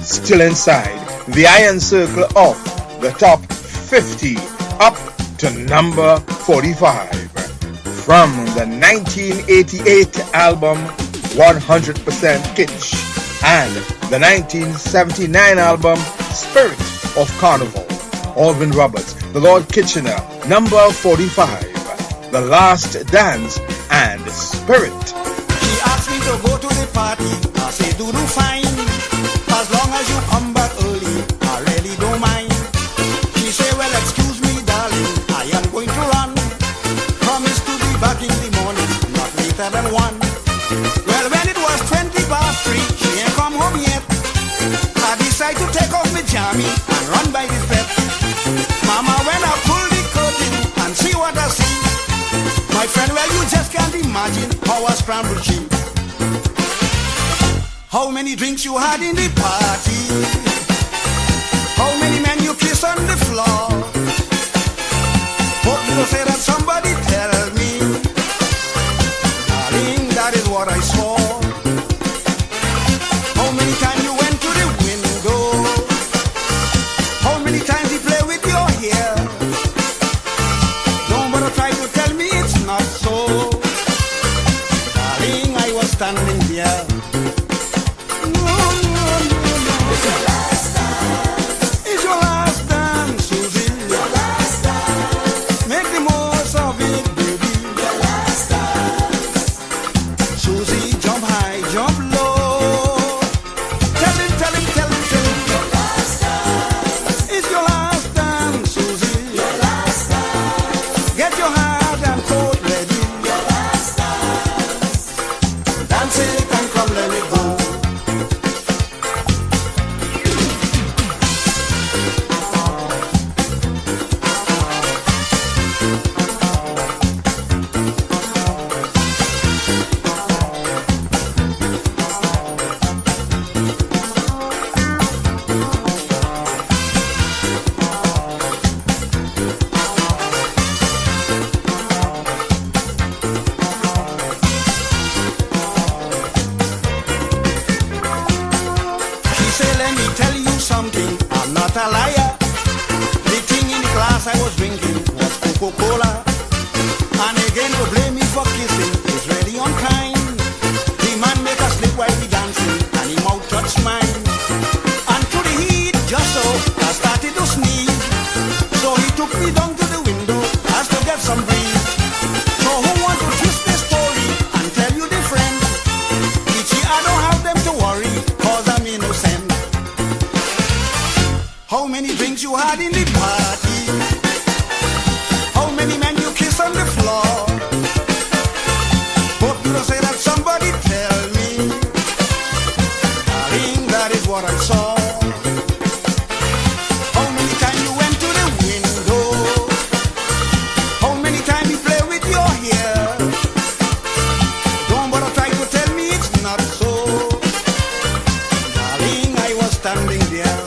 Still inside the iron circle of the top 50, up to number 45. from the 1988 album 100% Kitsch and the 1979 album Spirit of Carnival. Alvin Roberts, The Lord Kitchener, number 45, The Last Dance and Spirit. She asked me to go to the party. I say, do fine. As long as you come back early, I really don't mind. She say, well, excuse me, darling, I am going to run. Promise to be back in the morning, not later than 1. Well, when it was 20 past 3, she ain't come home yet. I decide to take off my jammy and run by the step. Mama, when I pull the curtain and see what I see, my friend, well, you just can't imagine how I scrambled she. How many drinks you had in the party? How many men you kissed on the floor? Hope you say that somebody tell me. Darling, that is what I saw. How many times you went to the window? How many times you play with your hair? Don't bother try to tell me it's not so. Darling, I was standing there. Coca-Cola, and again to blame me for kissing is really unkind. The man make us slip while we dancing, and him mouth touch mine. And to the heat, just so I started to sneeze. So he took me down to the window, as to get some breeze. So who want to twist this story and tell you the friend? Itchy, I don't have them to worry, cause I'm innocent. How many drinks you had in the party? How many men you kiss on the floor? Hope you don't say that somebody tell me. Darling, that is what I saw. How many times you went to the window? How many times you play with your hair? Don't bother try to tell me it's not so. Darling, I was standing there.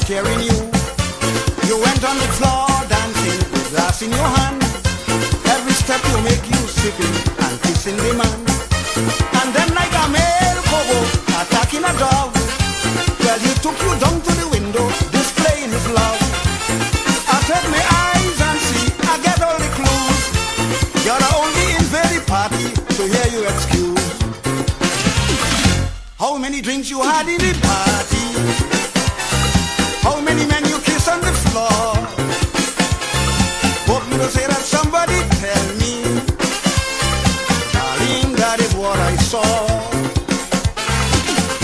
scaring you. You went on the floor dancing with glass in your hand. Every step you make you sipping and kissing the man. And then like a male hobo attacking a dog, well, he took you down to the window displaying his love. I take my eyes and see, I get all the clues. You're the only invaded party, so here you excuse. How many drinks you had in the party? How many men you kiss on the floor? Hope me to say that somebody tell me. Darling, that is what I saw.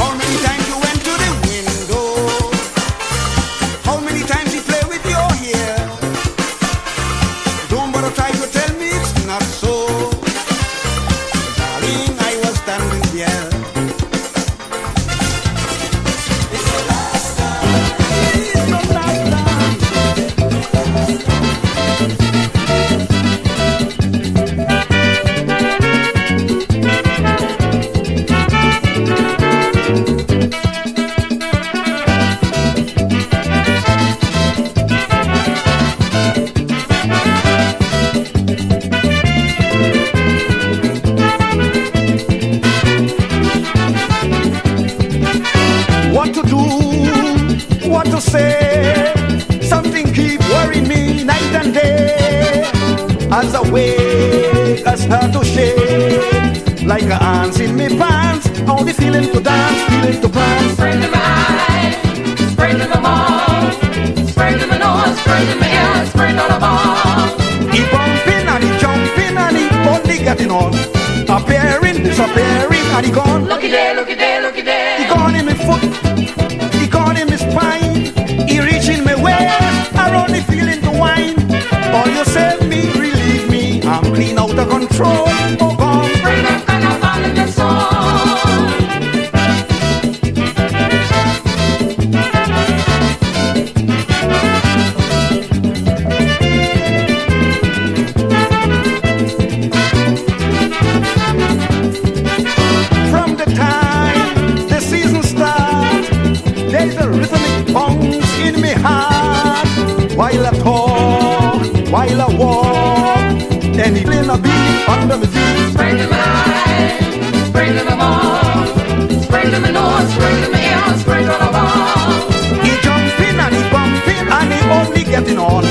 How many times you went to the window? How many times you play with your hair? Don't bother try to tell me it's not so. Darling, I was standing there. What to do, what to say, something keep worrying me night and day. As I wake, I start to shake, like a ants in me pants, only feeling to dance, feeling to prance. Spring in my eye, spring in my mouth, spring in my nose, spring in my ear, spring on the ball. He bumping and he jumping and he only getting on, appearing, disappearing and he gone. Looky there, looky there, looky there. He gone in my foot, he gone in my spine, he reaching my waist, I only feeling the wine. All you save me, relieve me, I'm clean out of control. Oh God, Spring up and I'm all in the song. from the time the season starts, there's a rhythmic bounce in my heart. While I talk, while I walk, then he playing a beat under my feet. Spring in my eye, spring in my mouth, spring in my nose, spring in my ear, spring on the ball. He jumping and he bumping and he only getting on,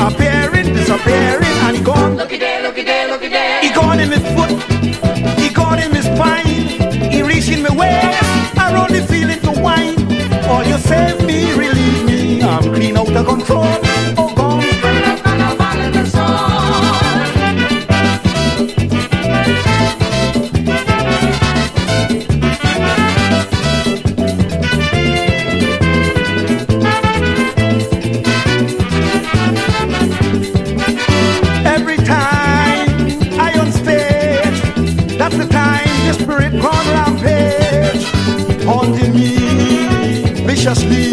appearing, disappearing and he gone. Looky there, looky there, looky there. He gone in my foot, he gone in my spine, he reaching my waist, I only feeling the wine. All you save me, relieve me, I'm clean out of control. Oh God, Spring up and I'm all in the song. every time I on stage, that's the time the spirit gone rampage, haunting me viciously.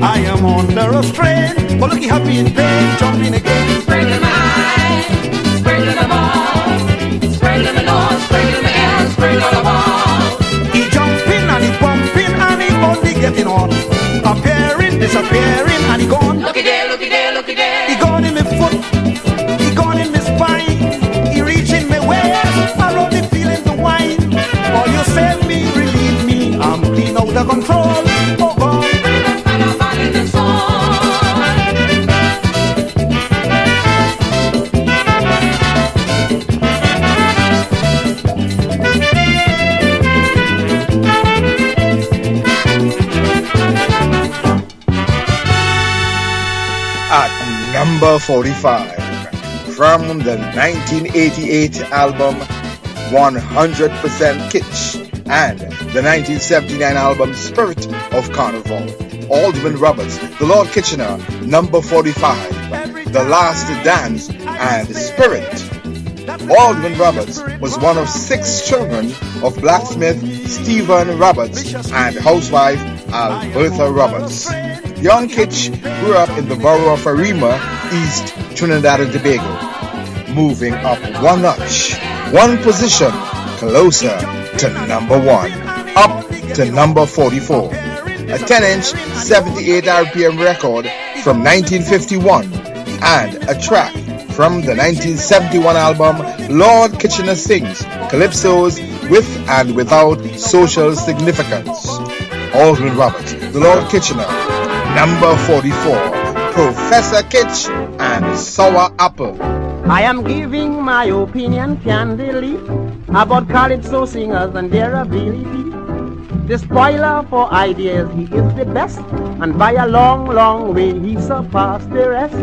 I am under a strain, but looky happy in pain, jumping again. Spring in my eye, spring in my mouth, spring in my nose, spring in my ear, spring on the ball. He jumping and he bumping and he only getting on, appearing, disappearing and he gone. Looky there, looky there, looky there. He gone in my foot, he gone in my spine, he reaching my waist, I only feeling the wine. All you save me, relieve me, I'm clean out of control. Oh God, Spring up and I'm all in the song. At number 45, from the 1988 album 100% Kitsch and the 1979 album Spirit of Carnival, Alderman Roberts, The Lord Kitchener, number 45, The Last Dance and Spirit. Alderman Roberts was one of 6 children of blacksmith Stephen Roberts and housewife Alberta Roberts. Young Kitsch grew up in the borough of Arima, East Trinidad and Tobago, moving up one notch, one position closer to number 1, up to number 44. a 10-inch 78 RPM record from 1951, and a track from the 1971 album Lord Kitchener Sings Calypsos with and Without Social Significance. Alderman Robert, the Lord Kitchener, number 44, Professor Kitch and Sour Apple. I am giving my opinion candidly about calypso singers and their ability. The spoiler for ideas, he is the best, and by a long, long way he surpassed the rest.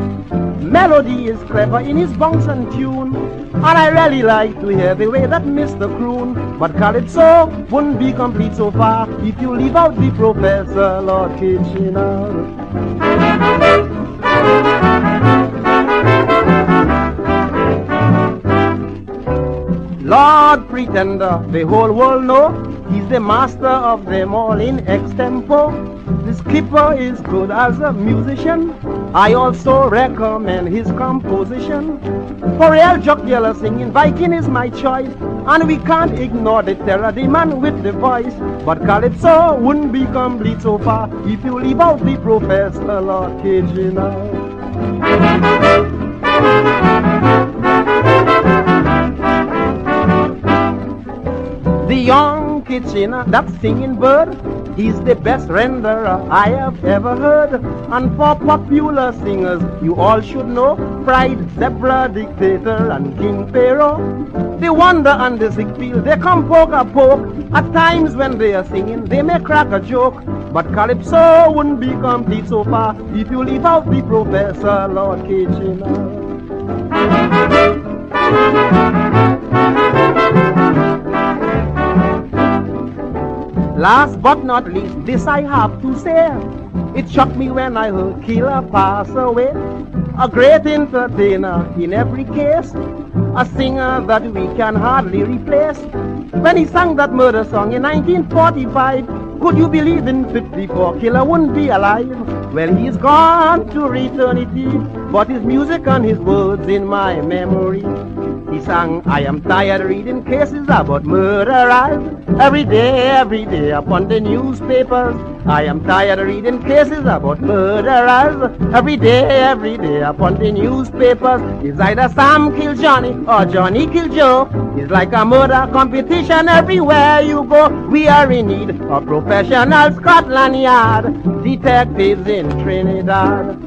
Melody is clever in his bounce and tune, and I really like to hear the way that Mr. Croon. But calypso wouldn't be complete so far if you leave out the Professor Lord Kitchener. Lord Pretender, the whole world know, he's the master of them all in extempo. The skipper is good as a musician. I also recommend his composition. For real jocular singing, Viking is my choice, and we can't ignore the terror, the man with the voice. But calypso wouldn't be complete so far if you leave out the Professor Lord Kitchener. The young Kitchener, that singing bird, he's the best renderer I have ever heard. And for popular singers, you all should know Pride, Zebra, Dictator, and King Pharaoh. The wonder and the sick feel, they come poke a poke. At times when they are singing, they may crack a joke. But calypso wouldn't be complete so far if you leave out the Professor Lord Kitchener. Last but not least, this I have to say. It shocked me when I heard Killer pass away. A great entertainer in every case, a singer that we can hardly replace. When he sang that murder song in 1945, could you believe in 54 Killer wouldn't be alive? Well, he's gone to eternity, but his music and his words in my memory. He sang, I am tired reading cases about murderers every day upon the newspapers. I am tired reading cases about murderers every day upon the newspapers. It's either Sam kill Johnny or Johnny kill Joe. It's like a murder competition everywhere you go. We are in need of professional Scotland Yard detectives in Trinidad.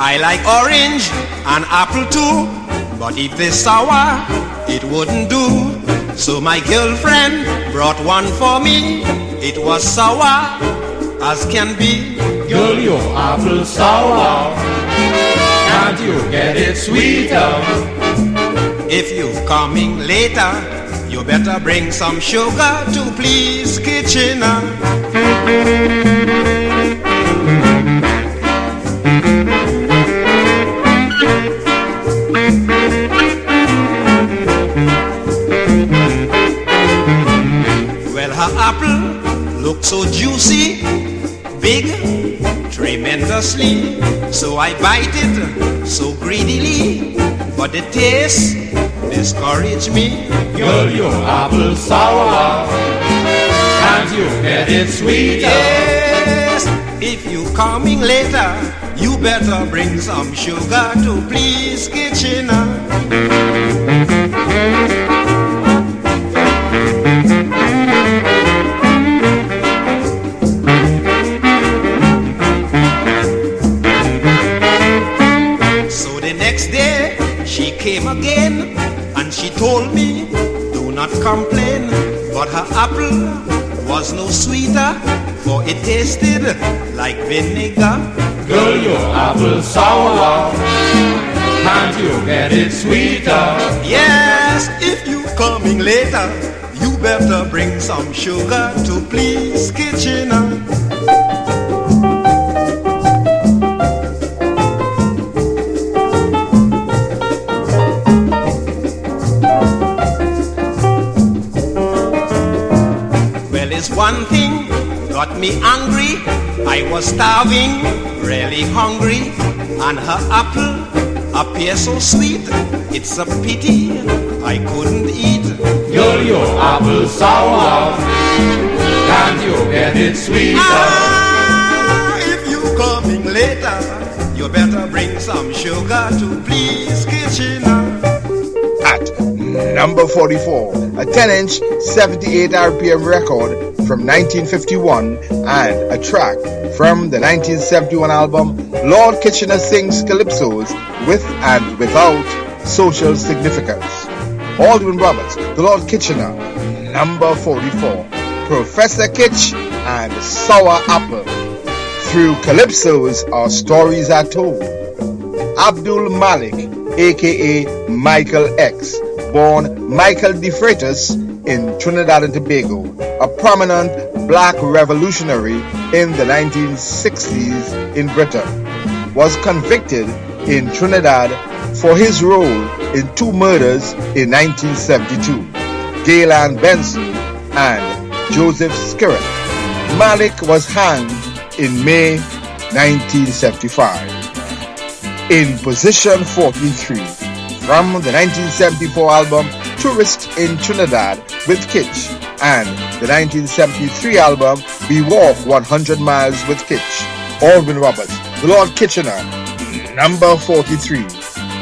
I like orange and apple too, but if they're sour, it wouldn't do. So my girlfriend brought one for me. It was sour as can be. Girl, your apple sour, can't you get it sweeter? If you're coming later, you better bring some sugar to please Kitchener. Apple looked so juicy, big, tremendously. So I bite it so greedily, but the taste discouraged me. Girl, your apple sour, can't you get it sweeter? Yes, if you coming later, you better bring some sugar to please Kitchener. Came again and she told me, do not complain, but her apple was no sweeter, for it tasted like vinegar. Girl, your apple sour, can't you get it sweeter? Yes, if you coming later, you better bring some sugar to please Kitchener. got me angry. I was starving, really hungry, and her apple appears so sweet. It's a pity I couldn't eat. Your apple sour, can't you get it sweeter? If you coming later, you better bring some sugar to please kitchen. At number 44, a 10-inch 78 RPM record from 1951 and a track from the 1971 album Lord Kitchener Sings Calypsos with and Without Social Significance. Aldwin Roberts, the Lord Kitchener, number 44, Professor Kitch and Sour Apple. Through Calypsos, our stories are told. Abdul Malik, aka Michael X, born Michael De Freitas in Trinidad and Tobago, a prominent black revolutionary in the 1960s in Britain, was convicted in Trinidad for his role in 2 murders in 1972, Gaylan Benson and Joseph Skerritt. Malik was hanged in May 1975. In position 43 from the 1974 album Tourist in Trinidad with Kitch and the 1973 album We Walk 100 Miles with Kitch. Aldwin Roberts, the Lord Kitchener, number 43.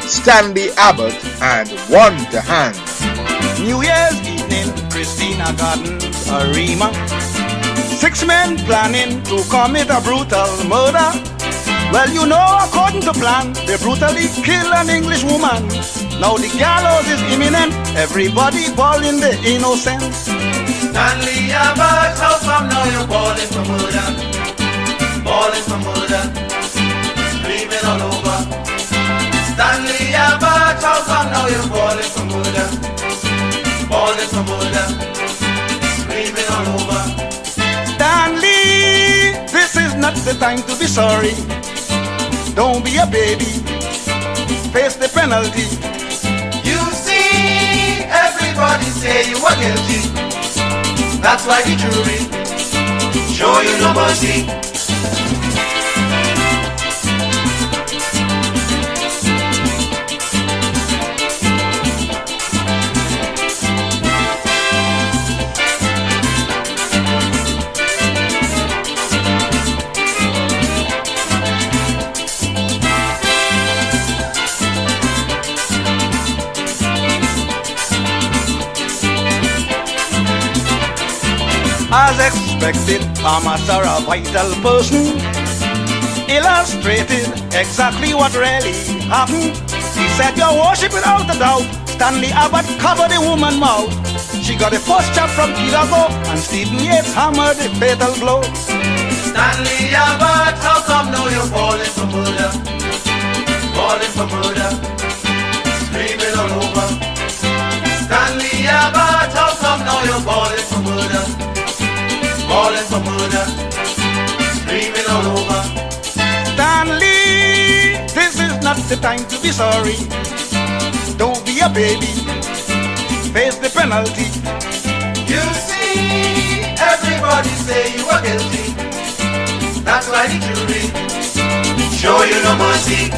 Stanley Abbott and One to Hand. New Year's evening, Christina Gardens Arima. 6 men planning to commit a brutal murder. Well, you know, according to plan, they brutally kill an English woman. Now the gallows is imminent, everybody balling the innocence. Stanley Abbott, how come now you're balling for murder? Balling for murder, screaming all over. Stanley Abbott, how come now you're balling for murder? Balling for murder, screaming all over. Stanley, this is not the time to be sorry. Don't be a baby, face the penalty. You see, everybody say you are guilty. That's why the jury show you no mercy. As expected, farmers are a vital person. Illustrated exactly what really happened. He said, your worship without a doubt. Stanley Abbott covered the woman's mouth. She got the first shot from Kirago, and Stephen Yates hammered the fatal blow. Stanley Abbott, how come now you're falling for murder? Falling for murder, screaming all over. Stanley Abbott, how come now you're falling for murder? Falling for murder, screaming all over. Stanley, this is not the time to be sorry. Don't be a baby, face the penalty. You see, everybody say you are guilty. That's why the jury show you no mercy.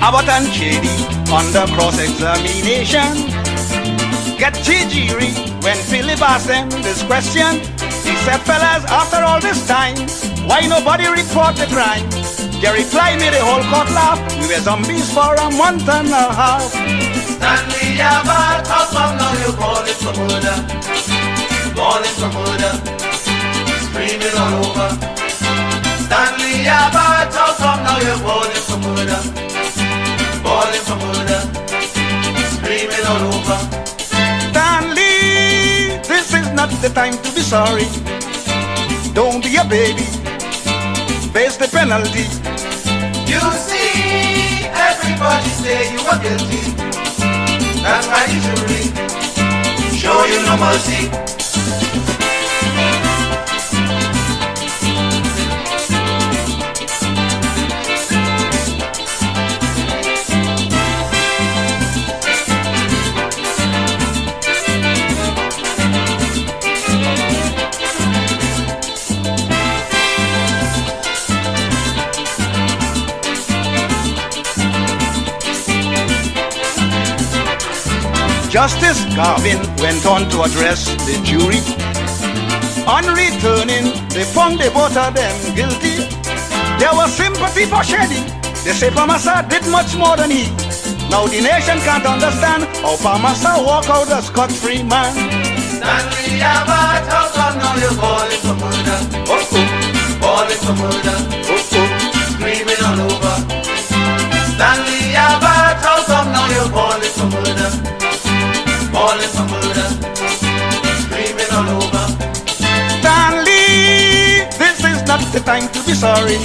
Abbott and Chady under cross-examination get jiggery when Philip asked them this question. He said, fellas, after all this time, why nobody report the crime? Their reply made the whole court laugh. We were zombies for a month and a half. Stanley Abbott, how come now you calling for murder? Calling for murder, screaming all over. Stanley Abbott, how come now you calling for murder? Calling for murder, screaming all over. Stanley, this is not the time to be sorry. Don't be a baby, face the penalty. You see, everybody say you are guilty. That's why the jury show you no mercy. Justice 𝗏𝐕 went on to address the jury. On returning, they found the both of them guilty. There was sympathy for Shady. They say 𝗏𝗏 did much more than he. Now the nation can't understand how 𝗏𝗏 walk out a scot-free man. Stanley Abbott, how come now you're calling for murder? Calling for murder. Screaming all over. Stanley Abbott, how come now you're calling for murder? Calling for murder, screaming all over. Stanley, this is not the time to be sorry.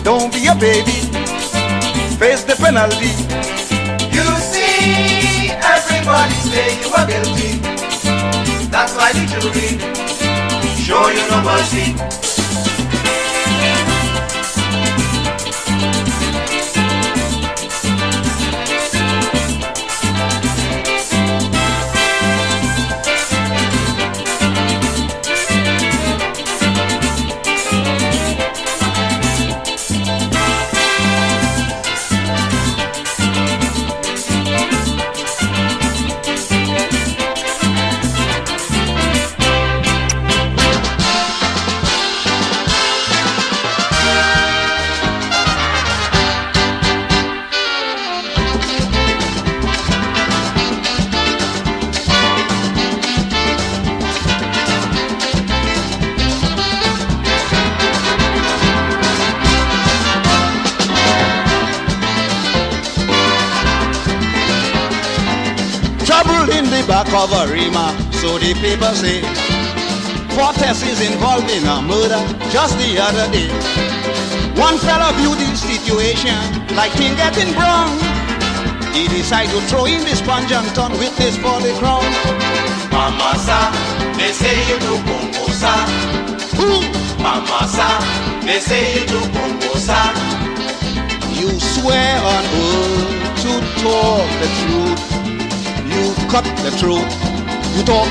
Don't be a baby, face the penalty. You see, everybody say you are guilty. That's why the jury show you no mercy. In the back of a rima, so the paper say. 4 Tessies involved in a murder just the other day. One fella viewed the situation like thing getting brown. He decided to throw in the sponge and turn witness for the crown. Mama sa, they say you do Congo sa. Mama sa, they say you do Congo sa. You swear on oath to talk the truth. You cut the truth. You talk,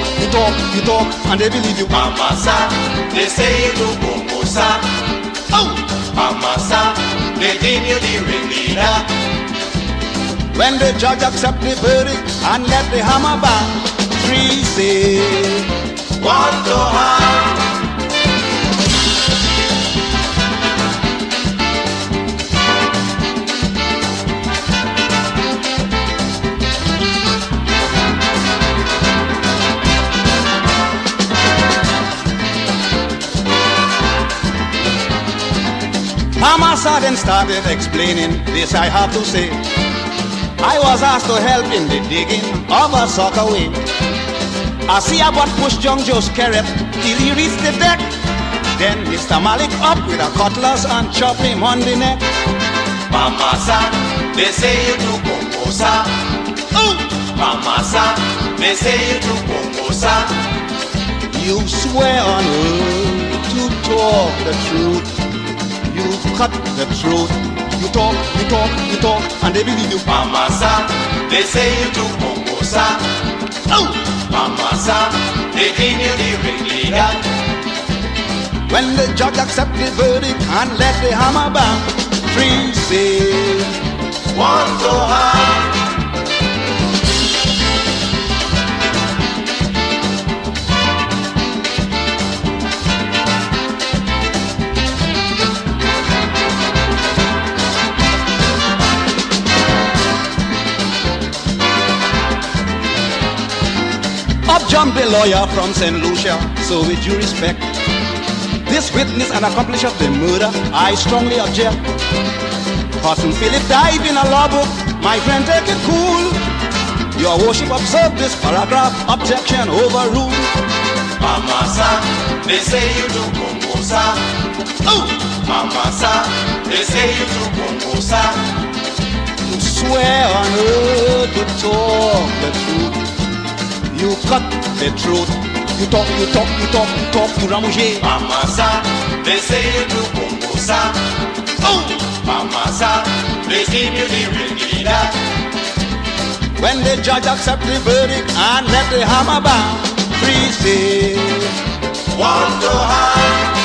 and they believe you. Mama sa, they say you do Congo sa. Mama sa, they deem you the ringleader. When the judge accept the verdict and let the hammer bang, 3 say, 1 to harm. 𝗏𝗏 then started explaining this I have to say. I was asked to help in the digging of a soccer way. I see about push young Joe's carrot till he reached the deck. Then Mr. Malik up with a cutlass and chop him on the neck. Mama sa, they say you do Congo sa. Mama sa, they say you do Congo sa. You swear on oath to talk the truth. You cut the truth. You talk, and they believe you. Mama sa, they say you do Congo sa. Mama sa, they deem you the ringleader. When the judge accept the verdict and let the hammer bang, 3 say, 1 to harm. Up jumped the lawyer from St. Lucia, so with due respect, this witness and accomplice of the murder, I strongly object. Cousin Philip died in a law book, my friend take it cool. Your worship observe this paragraph, objection overruled. Mama sa, they say you do Congo sa. Mamasa, they say you to Bongosa. You swear on earth to talk the truth. You cut the truth. You talk, you ramouche. Mamasa, they say you to Bongosa. Oh, Mamasa, they say you the real leader. When the judge accept the verdict and let the hammer bang, free say, want to have.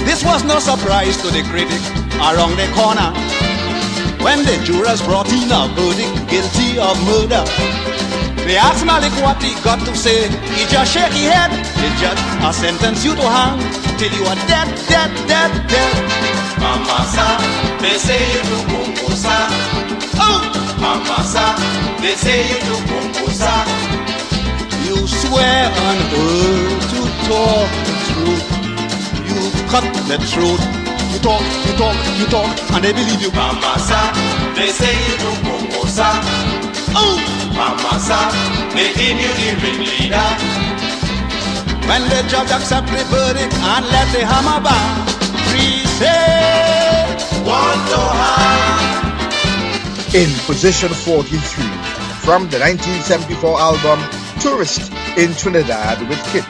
This was no surprise to the critic around the corner when the jurors brought in a verdict guilty of murder. They asked Malik what he got to say. He just shake his head. The judge, I sentence you to hang till you are dead, dead, dead, dead. Mamasa, they say you to Bongosa. Oh, Mamasa, they say you to Bongosa. You swear on earth to talk the truth. You cut the truth. You talk, and they believe you. Mamasa, they say you to Bongosa. Oh, Mamasa, they give you the ring leader. When the judge accept the verdict and let the hammer bang, free say, want to have. In position 43 from the 1974 album Tourist in Trinidad with 𝐾𝐲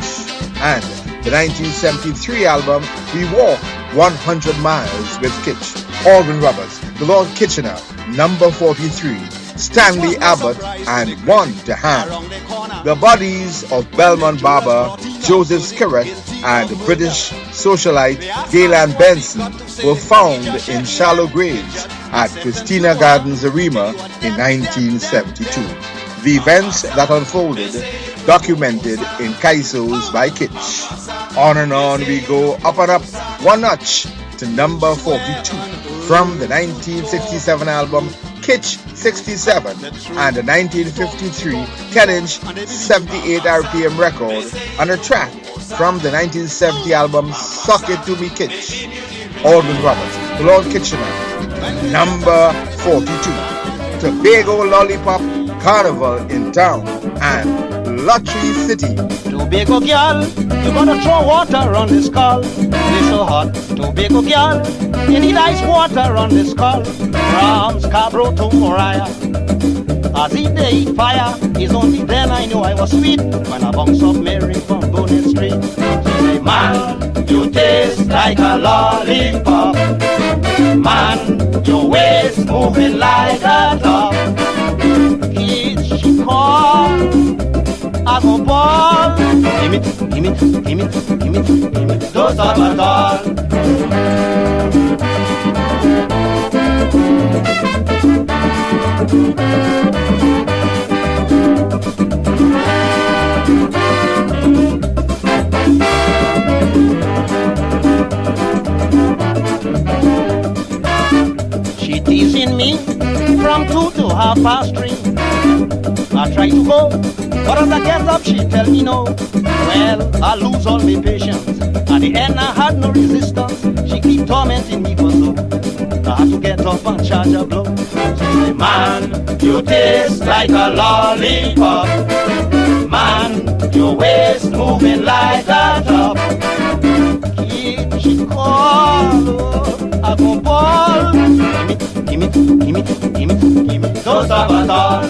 and the 1973 album We Walk 100 Miles with 𝐾𝐲. Organ rubbers, the Lord Kitchener, number 43, Stanley Abbott, and One to Hand. The bodies of Belmont barber Joseph Skerritt and British socialite Gaylan Benson were found in shallow graves at Christina Gardens Arima in 1972. The events that unfolded documented in Kaisos by 𝐾𝐲. On and on we go, up and up, one notch to number 42 from the 1967 album 𝐾𝐲 67 and the 1953 10-inch 78 RPM record and a track from the 1970 album Suck It To Me 𝐾𝐲. Organ Roberts, the Lord Kitchener, number 42. Tobago Lollipop Carnival in Town and Lottery City. Tobago girl, you gonna throw water on the skull. It's so hot. Tobago girl, you need ice water on the skull. From Scarborough to Moriah, as if they eat fire. It's only then I knew I was sweet when I bounced off Mary from Bonnet Street. She say, man, you taste like a lollipop. Man, your waist moving like a top. She called, I go ball. Gimme, don't stop at all. She teasing me from 2 to 3:30. I try to go, but as I get up, she tell me no. Well, I lose all my patience. At the end, I had no resistance. She keep tormenting me for so. I had to get up and charge a blow. She say, man, you taste like a lollipop. Man, your waist moving like a top. She call, I go ball. Gimme, don't stop at all.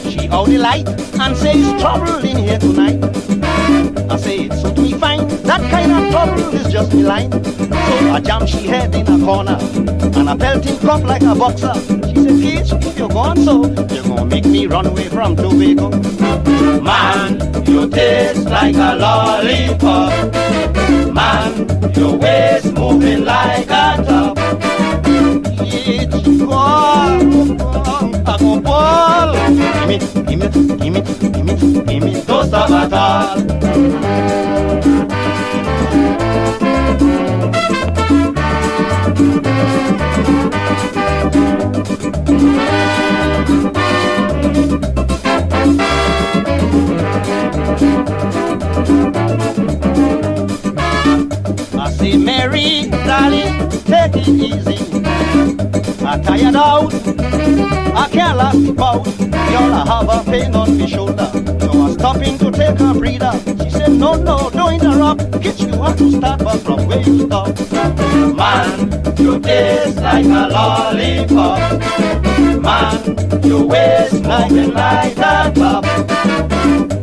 She out the light and say it's trouble in here tonight. I say it suit me fine. That kind of trouble is just me line. So I jam she head in a corner and I pelt him cup like a boxer. She said, 𝐾𝐲, if you're gone so, you're gonna make me run away from Tobago. Man, you taste like a lollipop. Man, your waist moving like a top. 𝐾𝐲, I go ball. Gimme, don't stop at all. Mary, darling, take it easy. I'm tired out, I can't last the bout. Y'all have a pain on my shoulder, so I'm stopping to take a breather. She said, no, don't interrupt. Kids, you have to start back from where you stop. Man, you taste like a lollipop. Man, your waist moving like a pop.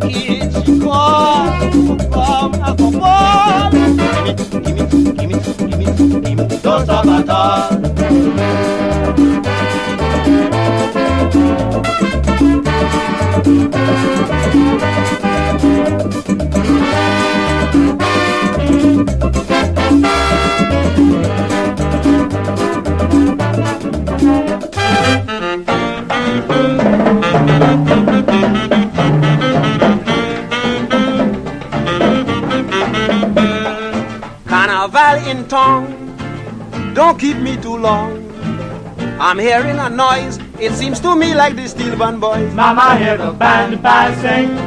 Kids, you come, come on. Give me, don't stop at all. Carnival in town, don't keep me too long. I'm hearing a noise, it seems to me like the Steel Band Boys. Mama, hear the band sing.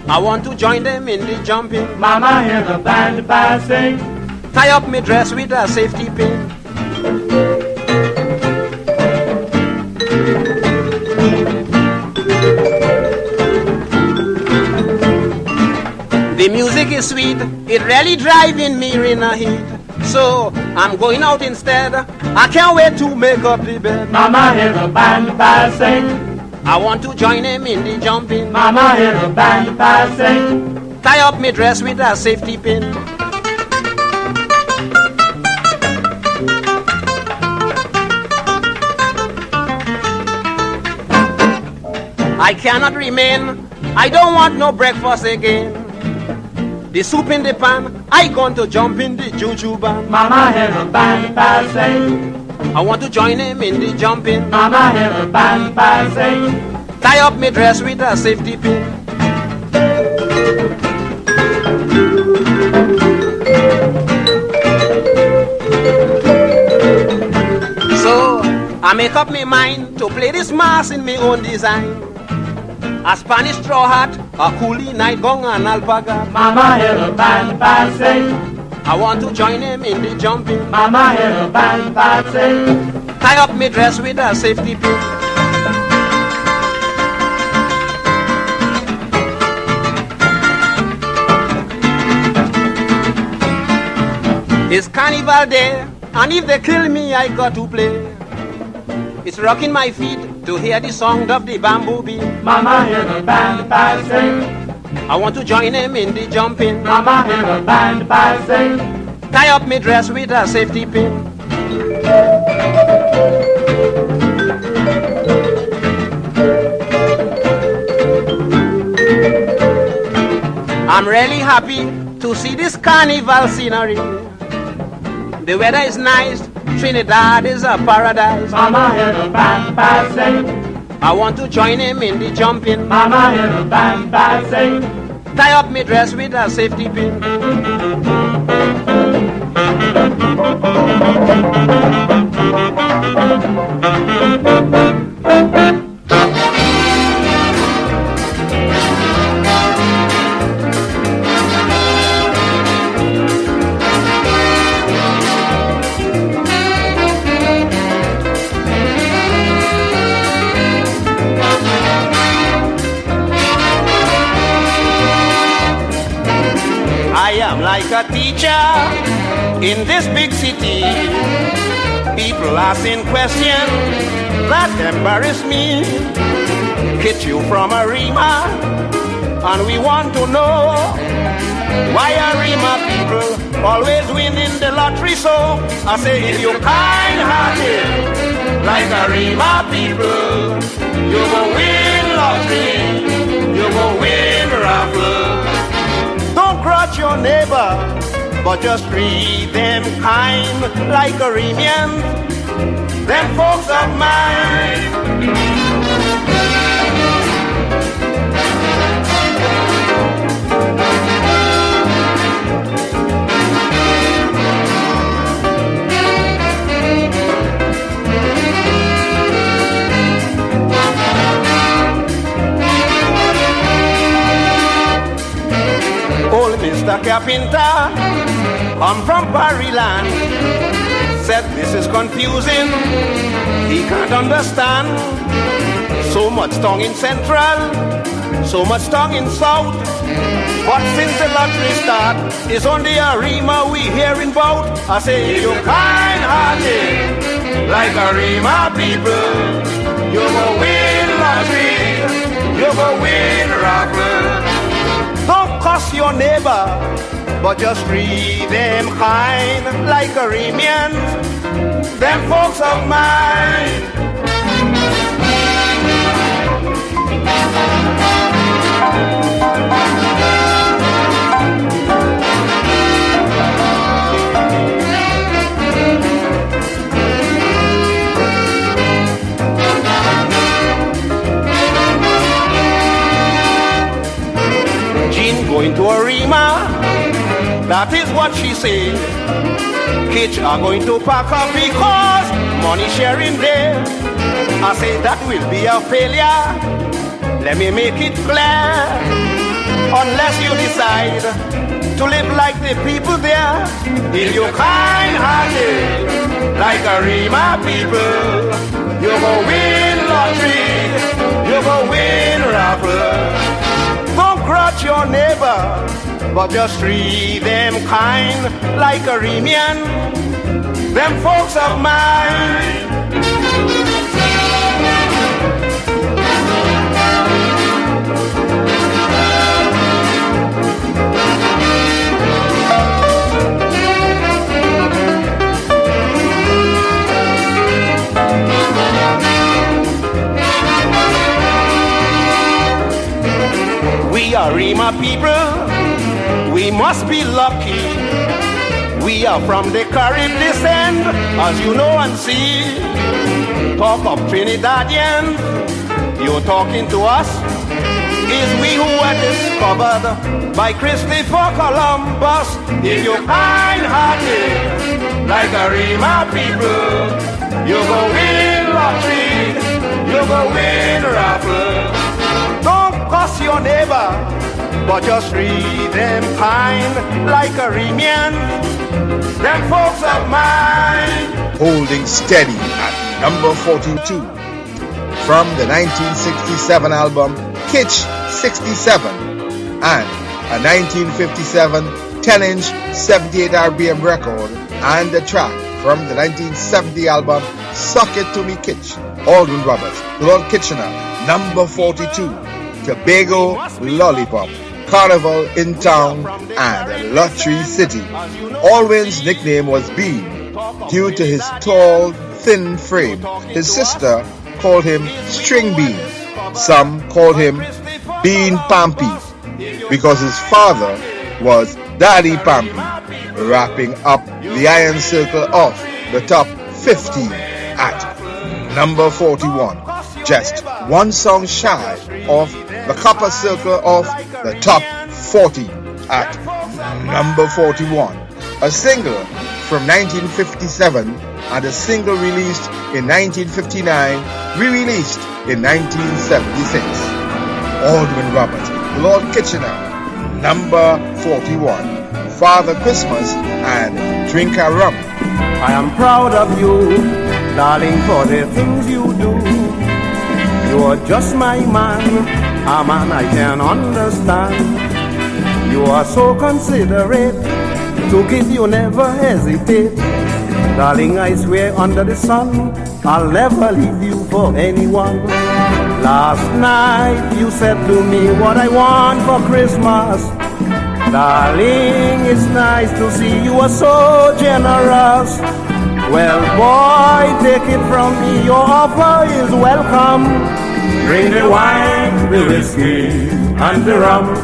I want to join them in the jumping. Mama, hear the band sing. Tie up my dress with a safety pin. The music is sweet, it really driving me in a heat. So I'm going out instead, I can't wait to make up the bed. Mama, hear the band sing. I want to join him in the jumping. Mama, hear the band sing. Tie up my dress with a safety pin. I cannot remain, I don't want no breakfast again. The soup in the pan, I going to jump in the juju band. Mama, hear the band sing. I want to join him in the jumping. Mama, hear the band sing. Tie up my dress with a safety pin. So I make up my mind to play this mass in my own design. A Spanish straw hat, a coolie nightgown and alpaca. Mama, hear the band sing. I want to join him in the jumping. Mama, hear the band sing. Tie up my dress with a safety pin. It's Carnival Day, and if they kill me, I got to play. It's rocking my feet to hear the sound of the bamboo beat. Mama, hear the band sing. I want to join him in the jumping. Mama, hear the band sing. Tie up my dress with a safety pin. I'm really happy to see this carnival scenery. The weather is nice, Trinidad is a paradise. Mama, hear the band sing. I want to join him in the jumping. Mama, hear the band sing. Tie up my dress with a safety pin. I am like a teacher in this big city. People asking questions that embarrass me. Hit you from a Rima, and we want to know why a Rima people always win in the lottery. So I say, if you're kind-hearted like a Rima people, you will win lottery, you will win raffle. Don't grudge your neighbor, but just treat them kind like a Remian, them folks of mine. Old Mr. Carpenter I'm from Paris-land. Said this is confusing, he can't understand. So much tongue in Central, so much tongue in South. But since the lottery start, it's only a rima we hearing about. I say you kind-hearted, like a rima people. You go win lottery, you go win raffle. Don't cuss your neighbor, but just treat them kind, like a Remians, them folks of mine. Jean going to a Rima, that is what she say. Kids are going to pack up because money sharing there. I say that will be a failure. Let me make it clear. Unless you decide to live like the people there. If you're kind-hearted, like a Rima people, you go win lottery, you go win raffle. Don't grudge your neighbor, but just treat them kind, like a Remian, them folks of mine. We are Rima people, we must be lucky. We are from the Caribbean descent, as you know and see. Talk of Trinidadians, you're talking to us. Is we who were discovered by Christopher Columbus. If you're kind-hearted, like a Rima people, you go win lottery, you go win raffle. Don't cuss your neighbor, but just treat them kind, like a Remian, them folks of mine. Holding steady at number 42 from the 1967 album Kitsch 67 and a 1957 10-inch 78 RPM record, and the track from the 1970 album Suck It To Me Kitsch, Aldwin Roberts, Lord Kitchener, number 42, Tobago Lollipop, Carnival in Town, and Lottery City. Aldwin's nickname was Bean due to his tall, thin frame. His sister called him String Bean. Some called him Bean Pampy because his father was Daddy Pampy. Wrapping up the Iron Circle of the top 50 at number 41. Just one song shy of the Copper Circle of the top 40 at number 41. A single from 1957 and a single released in 1959, re-released in 1976. Aldwin Roberts, Lord Kitchener, number 41. Father Christmas and Drink a Rum. I am proud of you, darling, for the things you do. You are just my man, a man I can understand. You are so considerate, to give you never hesitate. Darling, I swear under the sun, I'll never leave you for anyone. Last night you said to me what I want for Christmas. Darling, it's nice to see you are so generous. Well, boy, take it from me, your offer is welcome. Bring the wine, the whiskey, and the rum.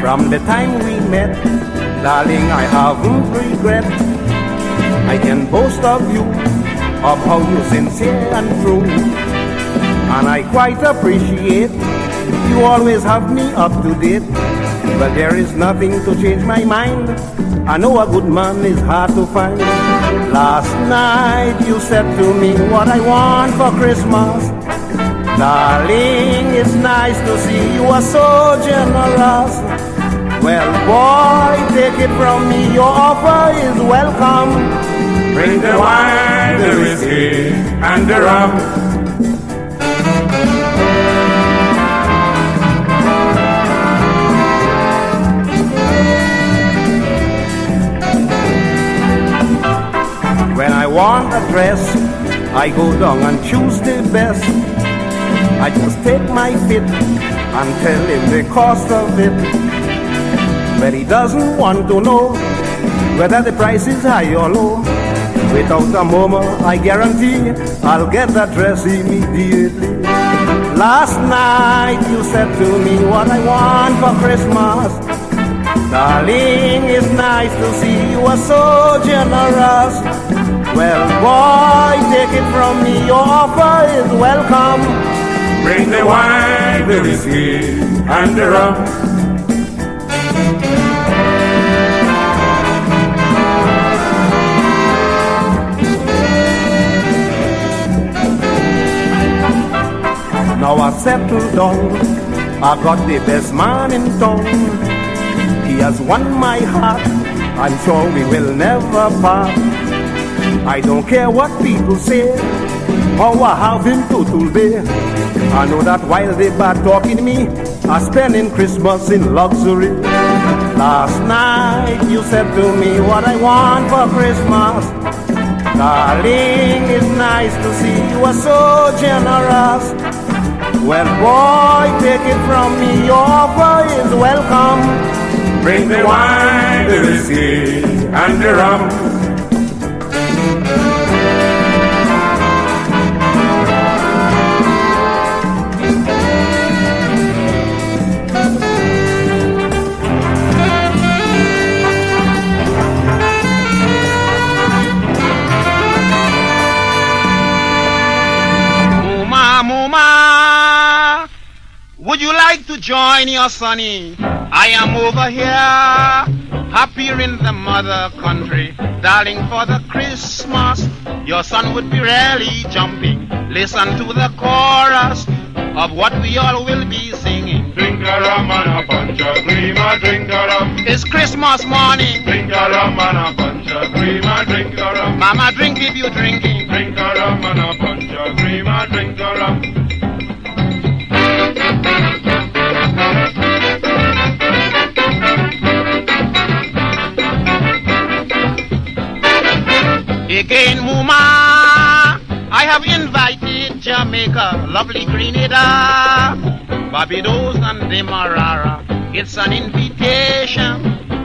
From the time we met, darling, I haven't regret. I can boast of you, of how you're sincere and true. And I quite appreciate you always have me up to date. Well, there is nothing to change my mind. I know a good man is hard to find. Last night you said to me what I want for Christmas. Darling, it's nice to see you are so generous. Well, boy, take it from me, your offer is welcome. Bring the wine, the whiskey, and the rum. When I want a dress, I go down and choose the best. I just take my fit and tell him the cost of it. But he doesn't want to know whether the price is high or low. Without a moment, I guarantee I'll get that dress immediately. Last night you said to me what I want for Christmas. Darling, it's nice to see you are so generous. Well, boy, take it from me, your offer is welcome. Bring the wine, the whiskey, and the rum. Now I settled down, I got the best man in town. He has won my heart, I'm sure we will never part. I don't care what people say, how I have him total day. I know that while they bad talking me, I spending Christmas in luxury. Last night you said to me what I want for Christmas. Darling, it's nice to see you are so generous. Well, boy, take it from me, your offer is welcome. Bring the wine, the whiskey, and the rum. Mama, would you like to join your sonny? I am over here, happier in the mother country. Darling, for the Christmas, your son would be really jumping. Listen to the chorus of what we all will be singing. Drink a rum and a punch of cream, a drink a rum. It's Christmas morning. Drink a rum and a punch of cream, a drink a rum. Mama, drink if you drinking. Drink a rum and a punch of cream, a drink a rum. Again, Muma, I have invited Jamaica, lovely Grenada, Barbados and Demerara. It's an invitation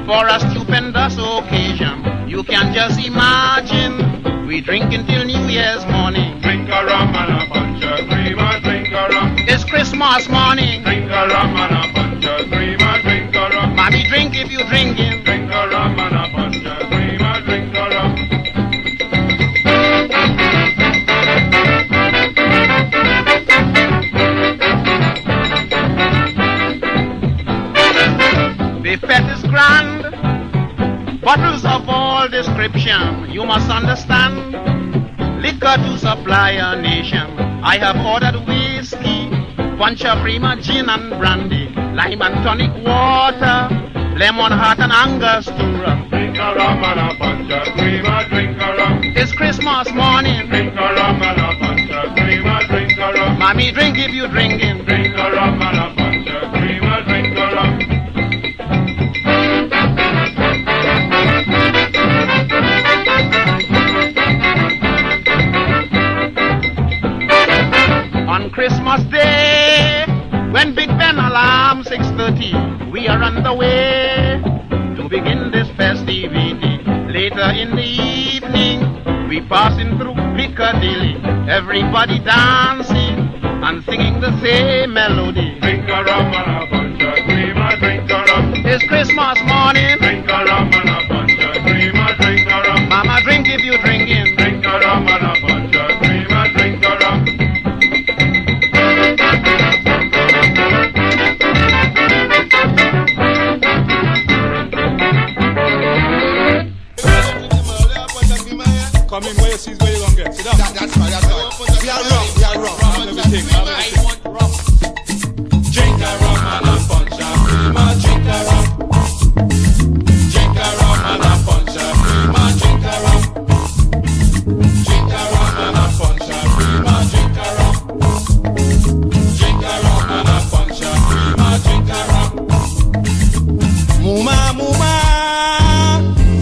for a stupendous occasion. You can just imagine, we drink until New Year's morning. Drink a rum and a punch of cream, a drink a rum. It's Christmas morning. Drink a rum and a punch of cream, a drink a rum. Mommy, drink if you drinking. Drink a rum and a punch of cream, a drink a rum. The fete is grand, bottles of all description, you must understand. Liquor to supply a nation. I have ordered whiskey, punch of prima, gin and brandy, lime and tonic water, lemon heart and Angostura. Drink a rum and a punch of cream, a drink a rum. It's Christmas morning. Drink a rum and a punch of cream, a drink a rum. Mommy, drink if you drinking. Drink a rum and a punch of cream, a drink a rum. On Christmas Day, when Big Ben alarm 6:30, we are on the way to begin this festivity. Later in the evening, we passing through Piccadilly, everybody dancing and singing the same melody. Drink a rum and a punch of cream, a drink a rum. It's Christmas morning. Drink a rum and a punch of cream, a drink a rum. Mama, drink if you drinking. Drink a rum and a punch of cream, a drink a rum. thing. I want rum. Drink a rum and a punch of cream. Drink a rum. Drink a rum and a punch of cream. Drink a rum. Drink a rum and a punch of cream. Drink a rum. Drink a rum and a punch of cream. Drink a rum. Muma, Muma,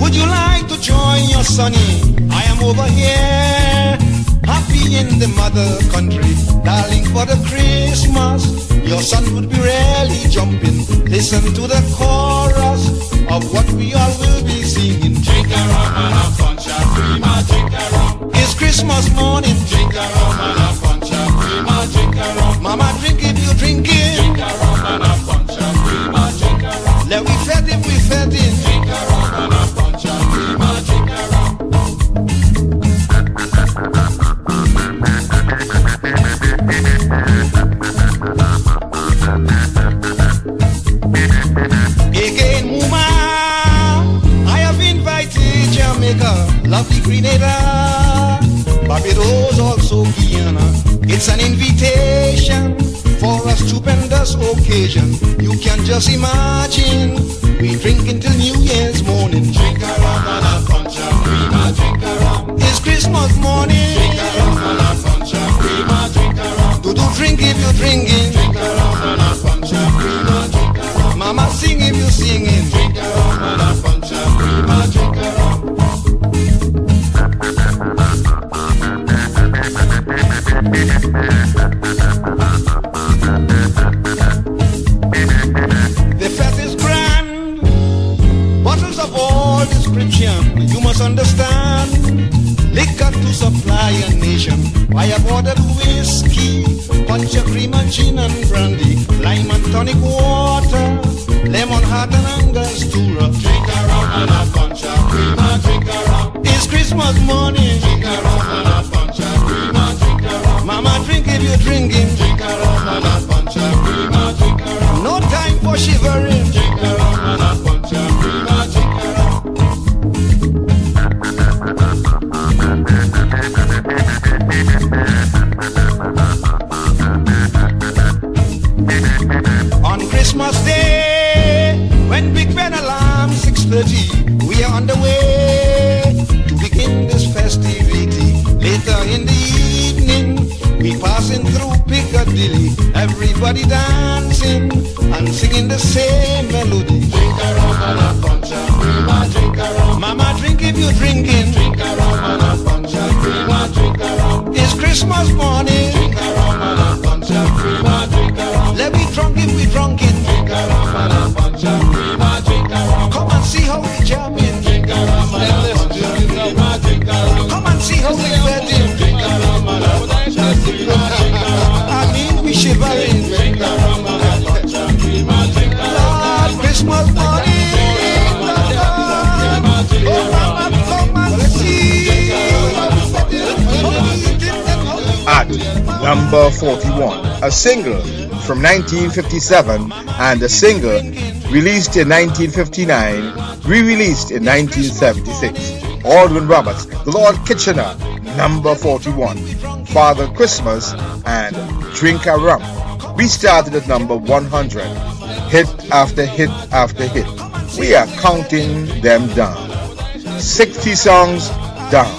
would you like to join your sonny? I am over here, happy in the mother country. Darling, for the Christmas, your son would be really jumping. Listen to the chorus of what we all will be singing. Drink a rum and a punch of cream. Drink a rum. It's Christmas morning. Drink a rum and a punch of cream. Drink a rum. Mama, drink if you drinking. Drink a rum and a punch of cream. Drink a rum. Let we fed him, we fed him. Drink a rum and a punch of cream. Drink a rum. Again, Muma, I have invited Jamaica, lovely Grenada, Barbados, also Guyana. It's an invitation for a stupendous occasion. You can just imagine, we drink until New Year's morning. Drink a rum and a punch of cream. Drink a rum. It's Christmas morning. Drink a rum and a punch of cream. Drink a rum. Do drink if you're drinking. Drink a rum and a punch of cream. Drink a rum. Mama, sing if you're singing. Drink a rum and a punch of cream. Drink a rum. The fete is grand, bottles of all description. You must understand, liquor to supply a nation. I have ordered whiskey, punch of cream and gin and brandy, lime and tonic water, lemon heart and angostura. Drink a rum and a punch of cream. Drink a rum. It's Christmas morning. Drink a rum and a punch of cream. Drink a rum. Mama, drink if you're drinking. Drink a rum and a punch of cream. Drink a rum. No time for shivering. Drink a rum and a punch of cream. Drink a rum. On Christmas Day, when Big Ben alarm 6:30, we are on the way to begin this festivity. Later in the evening, we passing through Piccadilly, everybody dancing and singing the same melody. Drink a rum and a punch of cream. Drink a rum. Mama, drink if you're drinking. Drink a rum and a punch of cream. Drink a rum. It's Christmas morning. Drink a rum and a punch of cream. Drink a rum. Let me drunk if we drunken. Drink a rum and a punch of cream. Drink a rum. Come and see how we jamming. Drink a rum and a punch of cream. Drink a rum. Come and see how we betting. Drink a rum and a punch of cream. Drink a rum. I mean we shivering. Drink a rum and a punch of cream. Drink a rum. Lord, Christmas morning. Oh, Mama, come and see. At number 41, a single from 1957 and a single released in 1959, re-released in 1976. Aldwin Roberts, The Lord Kitchener, number 41, Father Christmas, and Drink a Rum. We started at number 100, hit after hit after hit. We are counting them down. 60 songs down,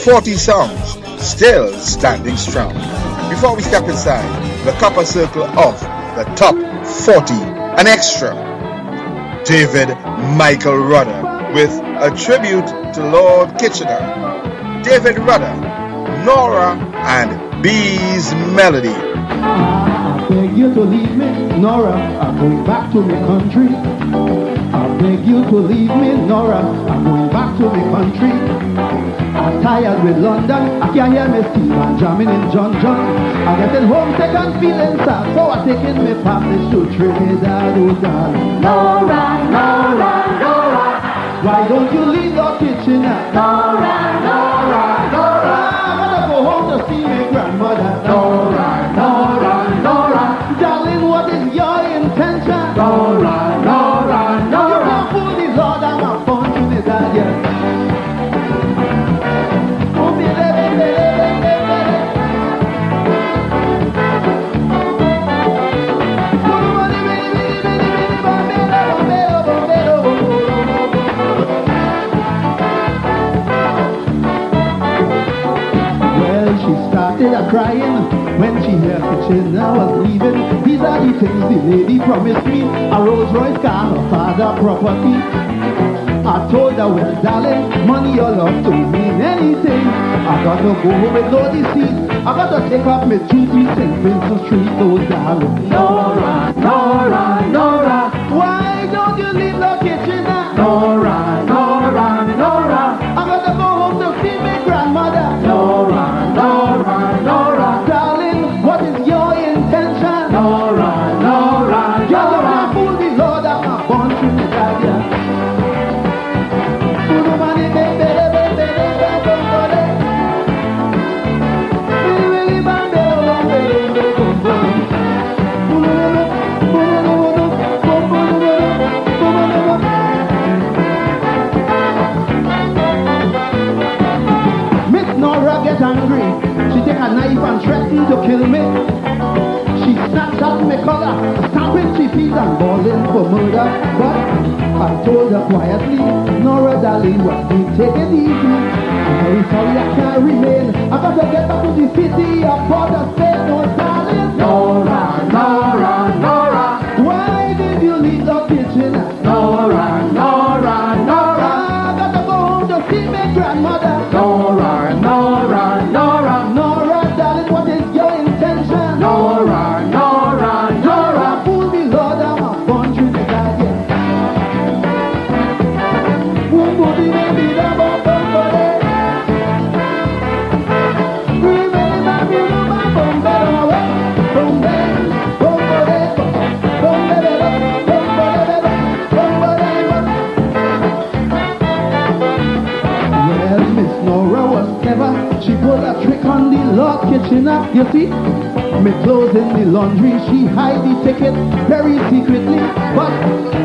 40 songs still standing strong. Before we step inside the copper circle of the top 40, an extra, David Michael Rudder with a tribute to Lord Kitchener. David Rudder, Nora and B's Melody. I beg you to leave me, Nora, I'm going back to my country. I beg you to leave me, Nora, I'm going back to my country. I'm tired with London, I can't hear me Steve and jamming in John John. I'm getting homesick and feeling sad, so I'm taking me passage to Trinidad, oh darling. Nora, Nora, Nora, why don't you leave your kitchen now? Nora, Nora, Nora, I'm gonna go home to see my grandmother. Nora, Nora, Nora, darling, what is your intention? Nora, Nora, Nora, you can't fool the Lord, I'm a born Trinidad, yes. her kitchen, I was leaving. These are the things the lady promised me. A Rolls Royce car, her father property. I told her, well, darling, money or love don't mean anything. I got to go home with no deceit. I got to take up my duty, St. Vincent Street, oh darling. Nora, Nora, Nora, why don't you leave the kitchen now? Nora, Nora, Nora, I got to go home to see my grandmother. Nora, Nora, Nora, darling, what is your intention? Nora, Nora, you're gonna fool the Lord, I'm not born to the God. Angry, she take a knife and threatened to kill me. She snatched at my collar, stamping 3 feet and bawling for murder. But I told her quietly, Nora darling, what do take it easy? I'm very sorry I can't remain. I got to get back to the city of Port of Spain, oh darling. Nora, Nora, Nora, why did you leave the kitchen? Nora, Nora, Nora, I got to go home to see my grandmother. Nora, Nora, Nora, Nora, darling, what is your intention? Nora, Nora, Nora, fool me, Lord, I'm a born to the God, yeah. Boom, booty, baby, da, bum, bum, body. Bring me, baby, bum, bum, bum, bum, bum, bum, well, Miss Nora was clever. She pulled a trick on the Lord Kitchener. You see, me clothes in the laundry. She hide the ticket very secretly. But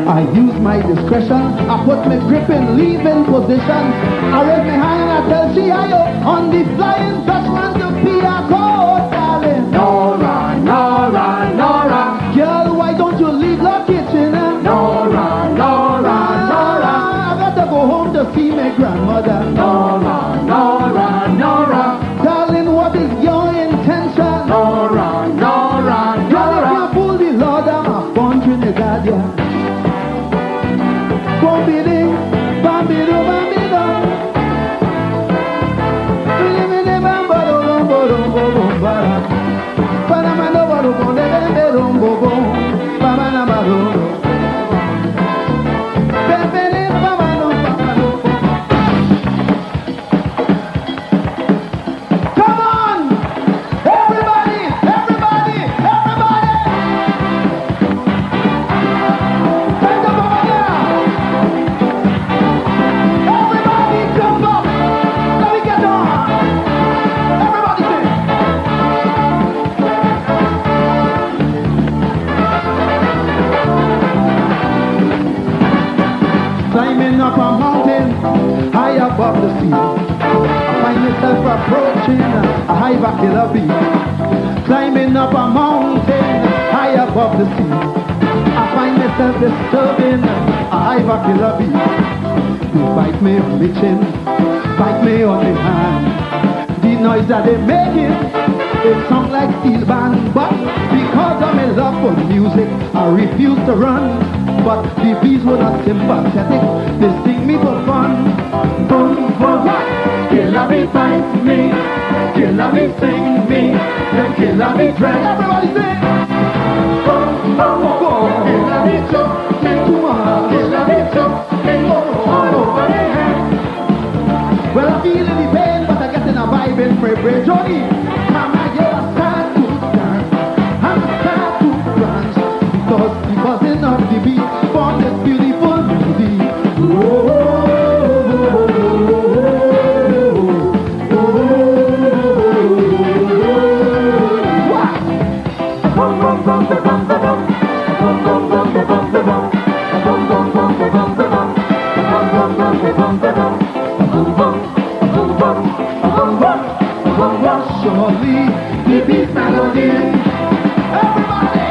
I use my discretion. I put my grip in leaving position. I raise my hand and I tell she ayo on the flying Dutchman to Pia code, darling. Nora, Nora, Nora, girl, why don't you leave the Kitchener? Nora, Nora, Nora, I got to go home to see my grandmother. Nora, Nora, Nora, darling, what is your intention? Nora, Nora, Nora, if you fool the Lord, I'm a born Trinidad, yeah. Bombiding, bambido, bambido. Bimini, bambado, rombo, rombo, bombara. Panamano, baro, bonde, bembe, rombo, bom. Bamana, baro. Bembele, bamano, bamano. Come on! Everybody! Everybody! Everybody! Take the ball now! Everybody jump up! Let me get on! Everybody sing! Climbing up a mountain high above the sea, I find myself approaching a 𝐼𝐵. Climbing up a mountain high above the sea, I find myself disturbing a 𝐼𝐵. They bite me on the chin, bite me on the hand. The noise that they making, it sounds like steel band. But because of my love for music, I refuse to run. But the bees were not sympathetic, they sting me for fun. Boom, boom, 𝐾𝐤 fight me, 𝐾𝐤 sing me, then 𝐾𝐤 dress. Everybody sing! Boom, boom, boom, 𝐾𝐤 choke, too much, 𝐾𝐤 choke, all over the head. Well, I'm feeling the pain, but I'm getting a vibe in my brain. Johnny, come on, you're sad to dance, I'm sad to dance, because the buzzing of the beat for this beautiful melody. Surely the beat melody. Everybody!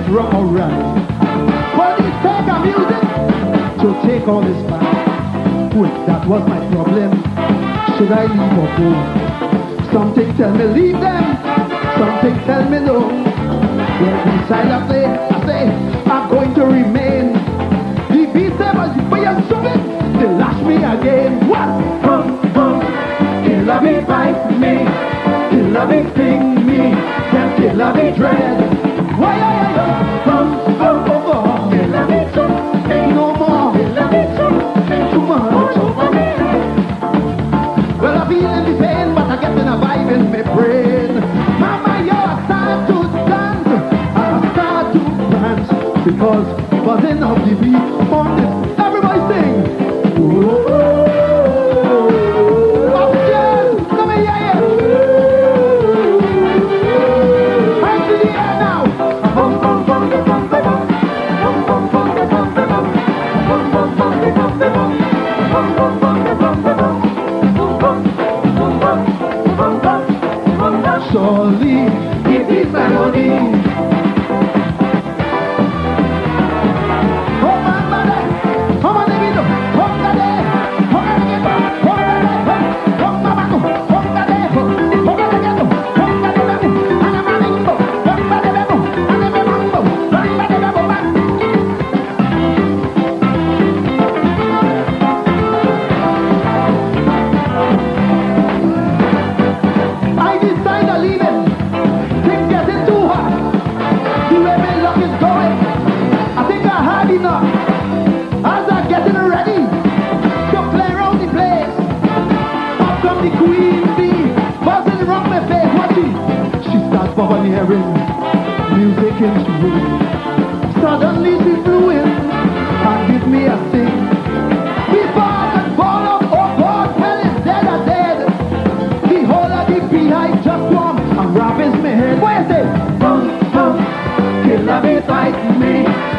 is wrong or right. Well, this take a music to take all this back. Wait, that was my problem. Should I leave or go? Something tell me leave them, something tell me no. Well, beside I say, I'm going to remain. The beat them as you are stupid, they lash me again. What? Killer me bite me, killer me sting me, then killer me dread. Why killer me something, no more, killer me something, too much. Well, I feel in the pain, but I get in a vibe in my brain. Mama, yo, I start to dance, and I start to dance, because buzzing of the beat on this, everybody sing. Upstairs, let me hear you. Hands in the air now. Surely, it is my money. Music in room. Suddenly she flew in and give me a sing. We bark and ball up, oh God, hell is dead or dead. The whole of the beehive just warm and rap is my head. What is it? Killer me bite me,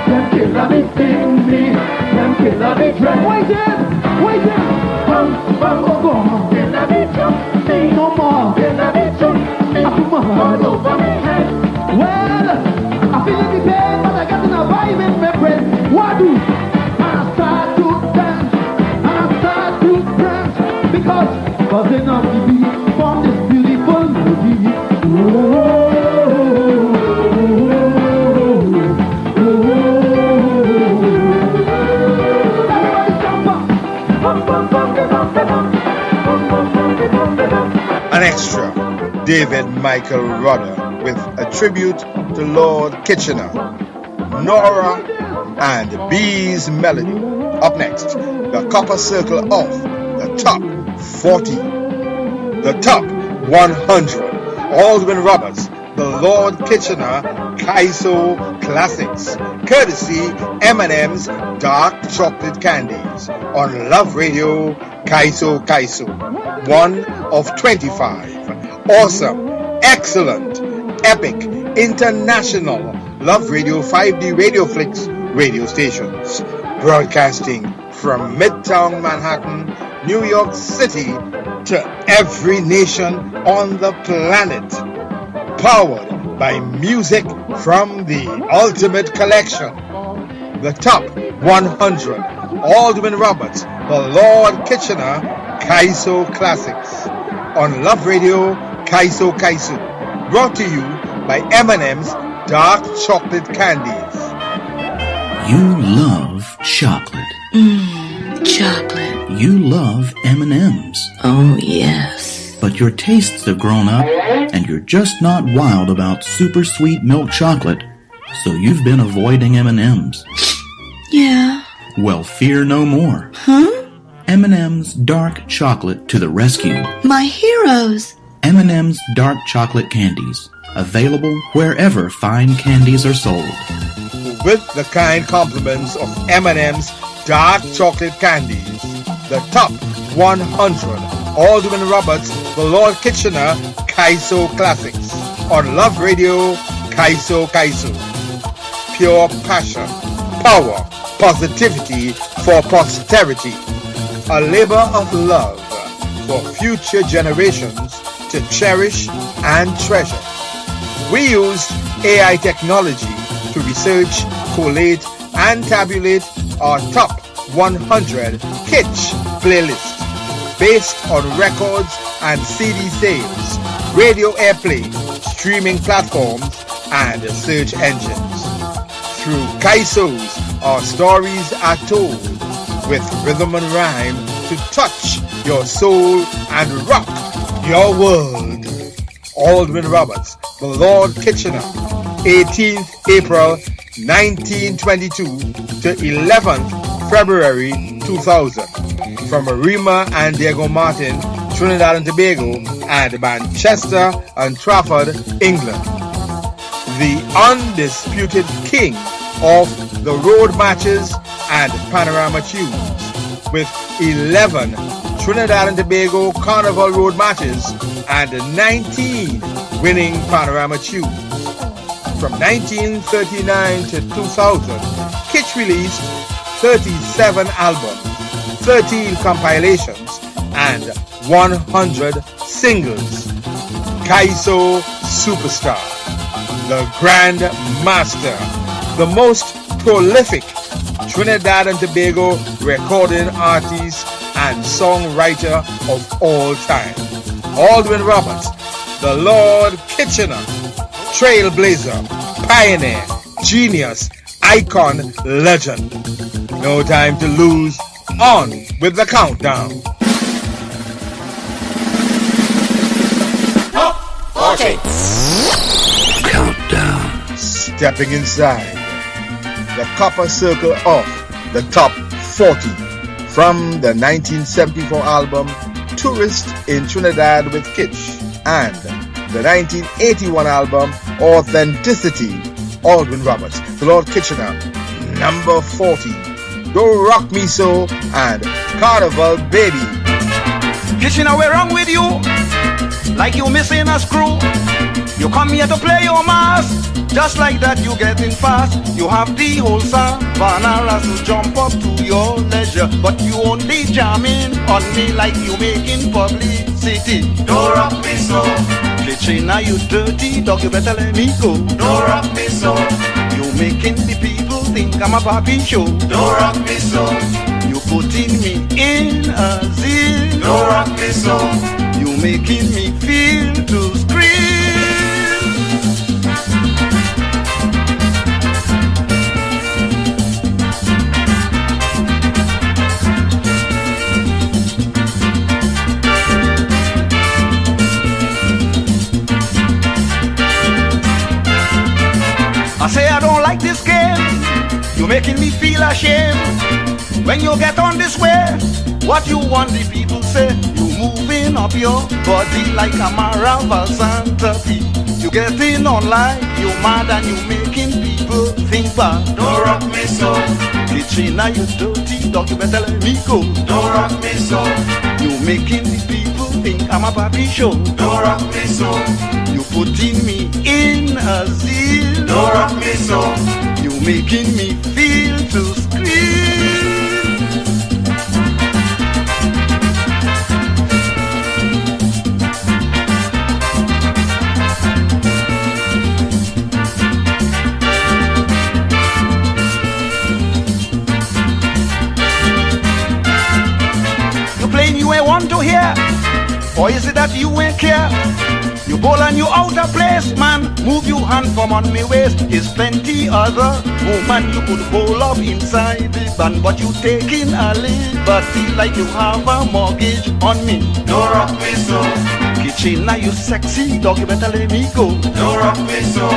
them killer me sting me, them killer me dread. Wait it, oh God, killer me something, no more, killer me something, all over me head. Well, I feel in the pain, but I get in a vibe in my brain. What do? And I start to dance, because buzzing off the beat from this beautiful melody. Everybody jump up. An extra, David Michael Rudder, with a tribute to Lord Kitchener, Nora and B's Melody. Up next, the copper circle of the top 40, the top 100, Aldwin Roberts, the Lord Kitchener 𝐾𝐲 Classics, courtesy M&M's Dark Chocolate Candies on Love Radio 𝐾𝐲, one of 25. Awesome, excellent, epic, international Love Radio 5D Radio Flicks radio stations, broadcasting from Midtown Manhattan, New York City to every nation on the planet, powered by music from the Ultimate Collection, the top 100 Aldwin Roberts, the Lord Kitchener 𝐾𝐲 Classics on Love Radio 𝐾𝐲, brought to you by M&M's Dark Chocolate Candies. You love chocolate. Chocolate. You love M&M's. Oh, yes. But your tastes have grown up, and you're just not wild about super sweet milk chocolate, so you've been avoiding M&M's. Yeah. Well, fear no more. Huh? M&M's Dark Chocolate to the rescue. My heroes. M&M's Dark Chocolate Candies, available wherever fine candies are sold. With the kind compliments of M&M's Dark Chocolate Candies, the top 100 Aldwin Roberts, the Lord Kitchener 𝐾𝐲 Classics on Love Radio 𝐾𝐲. Pure passion, power, positivity for posterity. A labor of love for future generations to cherish and treasure. We use AI technology to to research, collate, and tabulate our top 100 Kitsch playlists based on records and CD sales, radio airplay, streaming platforms, and search engines. Through Kaisos, our stories are told with rhythm and rhyme to touch your soul and rock your world. Aldwin Roberts, the Lord Kitchener, 18th April 1922 to 11th February 2000. From Arima and Diego Martin, Trinidad and Tobago, and Manchester and Trafford, England. The undisputed king of the road matches and panorama tunes, with 11 Trinidad and Tobago Carnival road matches and 19 winning panorama tunes. From 1939 to 2000, Kitsch released 37 albums, 13 compilations, and 100 singles. Kaiso Superstar, the Grand Master, the most prolific Trinidad and Tobago recording artist and songwriter of all time. Aldwin Roberts, the Lord Kitchener, trailblazer, pioneer, genius, icon, legend. No time to lose. On with the countdown. Top 40. Countdown. Stepping inside the copper circle of the top 40 from the 1974 album Tourist in Trinidad with Kitsch and the 1981 album Authenticity, Aldwin Roberts, the Lord Kitchener, number 40. Don't Rock Me So and Carnival Baby. Kitchener, what's wrong with you? Like you missing a screw. You come here to play your mass. Just like that you getting fast. You have the whole savannah to jump up to your leisure. But you only jamming on me like you making publicity. Don't rock me so. Kitchener, you dirty dog, you better let me go. Don't rock me so. You making the people think I'm a papi show. Don't rock me so. You putting me in a zeal. Don't rock me so. You making me feel to scream. I say I don't like this game. You're making me feel ashamed. When you get on this way, what you want the people say? You moving up your body like a Maraval Santa Fe. You getting on like you mad and you making people think bad. Don't rock me so. Kitchener, you dirty dog, you better let me go. Don't rock me so. You making the people think I'm a papi show. Don't rock me so. You putting me in a zeal. Don't rock me so. You making me feel to scream. You playing you ain't want to hear, or is it that you ain't care? You bowl and you out of place, man. Move your hand from on me waist. Is plenty other woman you could bowl up inside the band, but you taking a liberty like you have a mortgage on me. Don't rock me so. Kitchener, you sexy dog, you better let me go. Don't rock me so.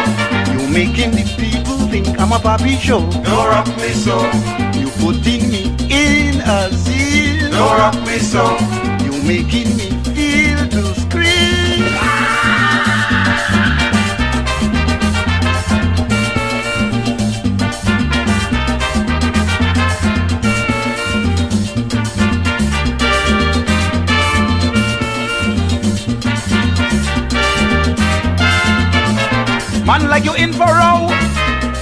You making the people think I'm a papi show. Don't rock me so. You putting me in a zeal. Don't rock me so. You making me feel to scream. Man, like you in for a row.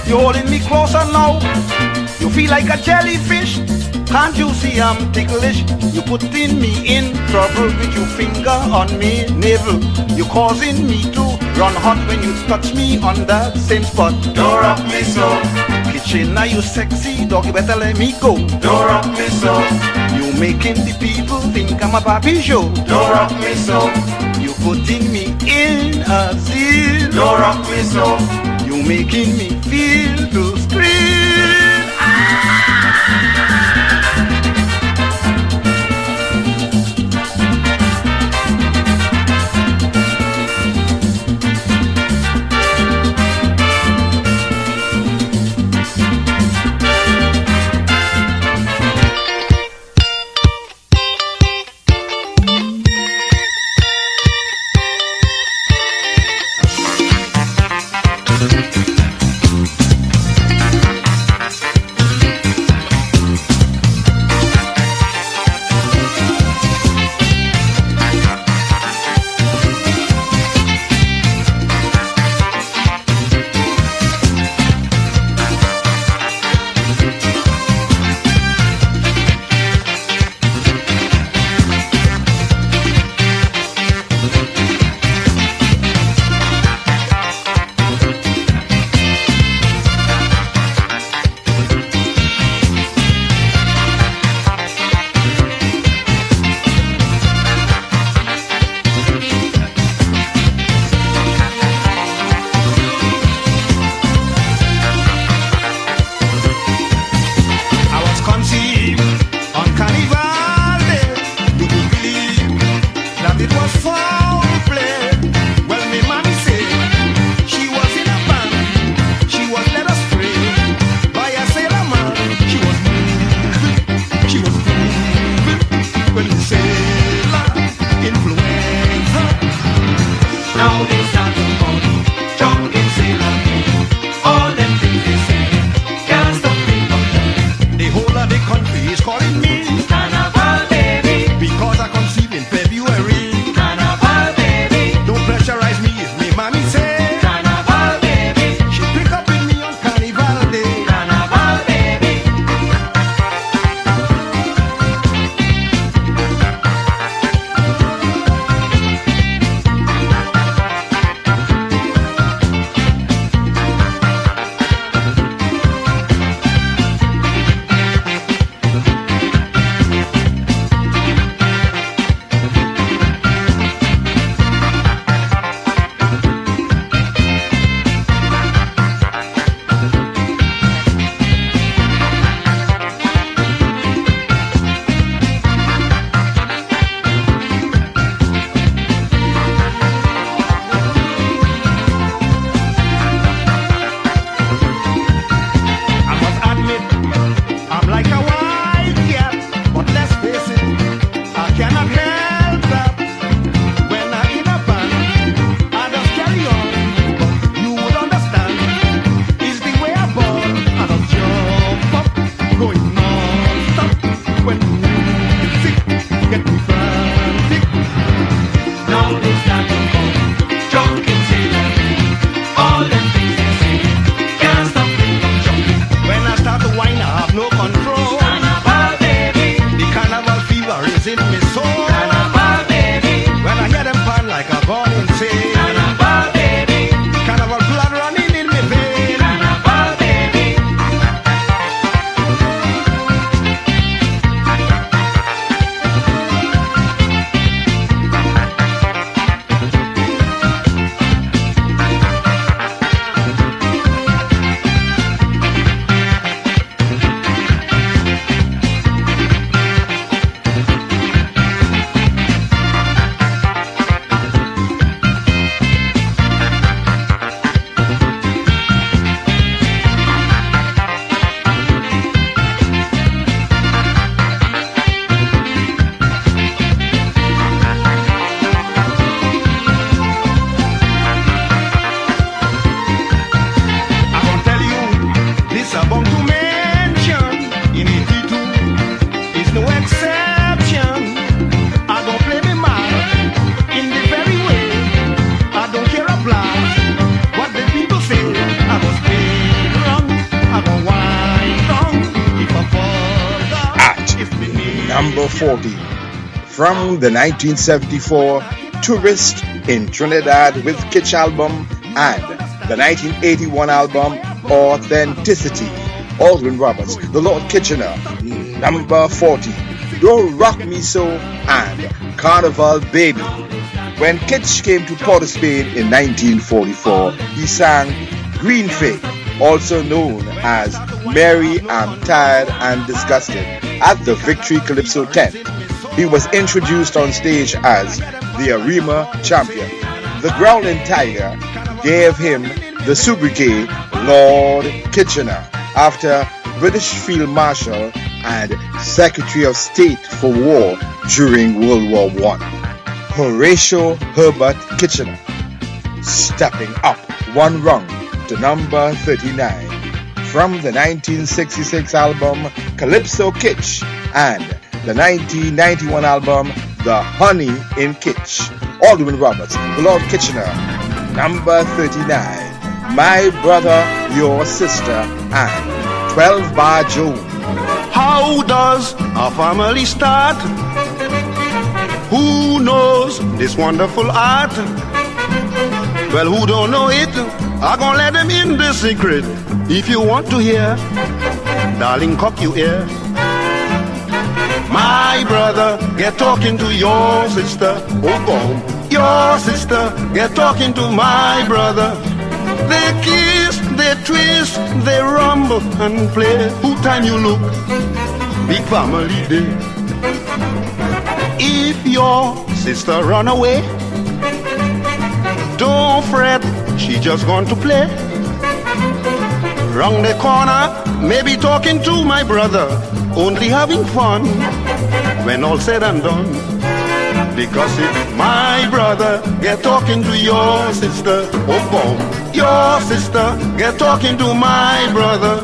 You holding me closer now. You feel like a jellyfish. Can't you see I'm ticklish? You putting me in trouble with your finger on me navel. You causing me to run hot when you touch me on that same spot. Don't rock me so. Kitchen, now you sexy, dog, you better let me go. Don't rock me so. You making the people think I'm a papi show. Don't rock me so. You putting me in a seal. Don't rock me so. You making me feel to scream. Number 40 from the 1974 tourist in Trinidad with 𝐾𝐲 album and the 1981 album Authenticity. Aldrin Roberts, The Lord Kitchener, number 40. Don't Rock Me So and Carnival Baby. When 𝐾𝐲 came to Port of Spain in 1944, he sang Green Fig, also known as Mary I'm Tired and Disgusted, at the Victory Calypso tent. He was introduced on stage as the Arima champion. The Growling Tiger gave him the sobriquet Lord Kitchener after British Field Marshal and Secretary of State for War during World War I, Horatio Herbert Kitchener, stepping up one rung to number 39 from the 1966 album Calypso 𝐾𝐲 and the 1991 album The Honey in 𝐾𝐲. Aldrin Roberts, The Lord Kitchener, number 39. My Brother, Your Sister, and 12 Bar Joe. How does a family start? Who knows this wonderful art? Well, who don't know it? I'm gonna let them in the secret. If you want to hear, darling, cock your ear. My brother, get talking to your sister. Oh, boom. Your sister, get talking to my brother. They kiss, they twist, they rumble and play. Who time you look? Big family day. If your sister run away, don't fret, she just gone to play. Round the corner, maybe talking to my brother, only having fun when all said and done. Because if my brother get talking to your sister, oh boom, your sister get talking to my brother,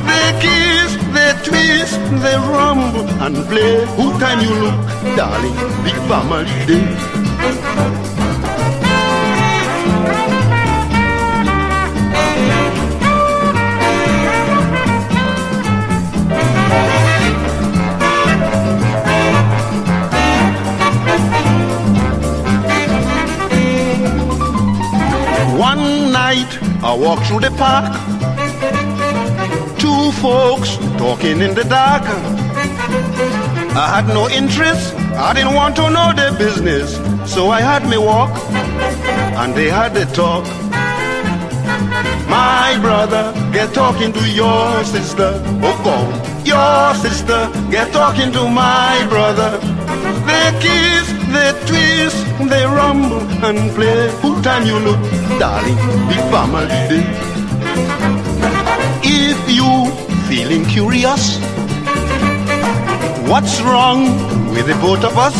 they kiss, they twist, they rumble and play. Who time you look, darling, big family day. One night I walked through the park, two folks talking in the dark. I had no interest, I didn't want to know their business, so I had me walk, and they had the talk. My brother, get talking to your sister. Oh, God, your sister, get talking to my brother. They kiss, they twist, they rumble and play. Who time you look, darling, big family day. If you feeling curious, what's wrong with the both of us?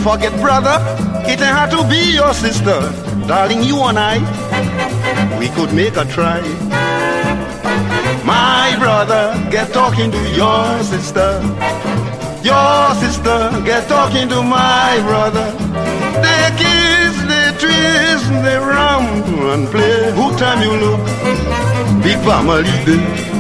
Forget brother, it ain't had to be your sister. Darling, you and I, we could make a try. My brother, get talking to your sister. Your sister, get talking to my brother. They kiss, they twist, they rumble and play. Who time you look, big family day.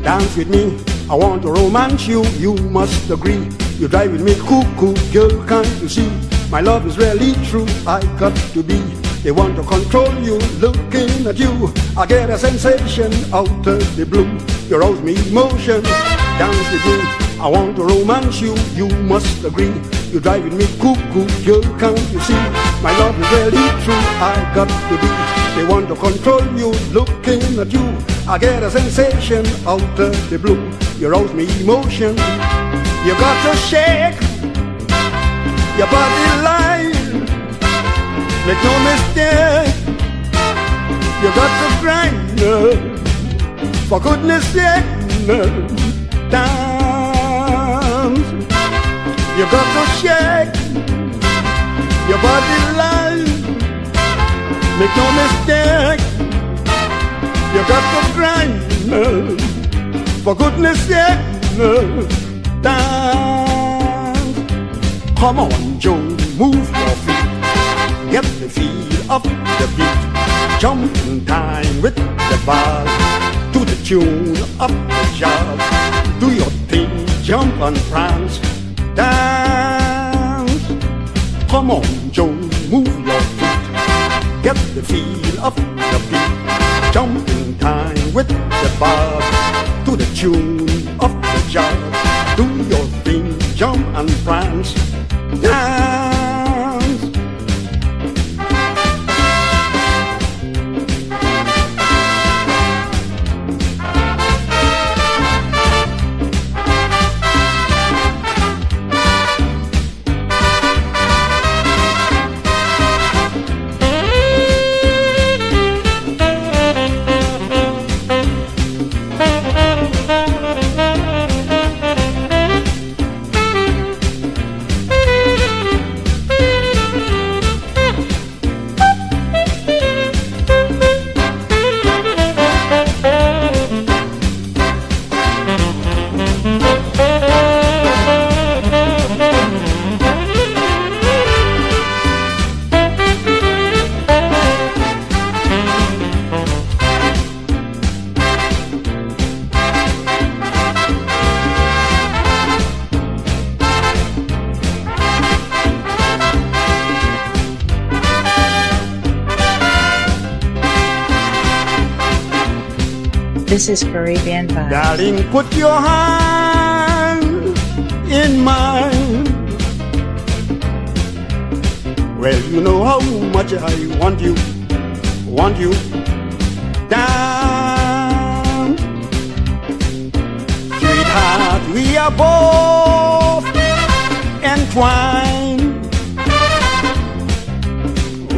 Dance with me, I want to romance you, you must agree. You drive with me cuckoo, girl, can't you see? My love is really true, I got to be. They want to control you, looking at you. I get a sensation out of the blue. You rouse me emotion, dance with me. I want to romance you, you must agree. You drive with me cuckoo, girl, can't you see? My love is really true, I got to be. They want to control you, looking at you. I get a sensation out of the blue. You rouse me emotion. You got to shake your body line. Make no mistake, For goodness sake, dance. You got to shake your body light. Make no mistake, you got to grind. For goodness sake, dance. Come on, Joe, move your feet. Get the feel of the beat. Jump in time with the ball to the tune of the jazz. Do your thing, jump and prance, dance. Come on, Joe, move your feet. Get the feel of the beat. Jump in time with the ball to the tune of the jazz. Do your thing, jump and prance, dance. This is Caribbean Vibes. Darling, put your hand in mine. Well, you know how much I want you, down. Sweetheart, we are both entwined.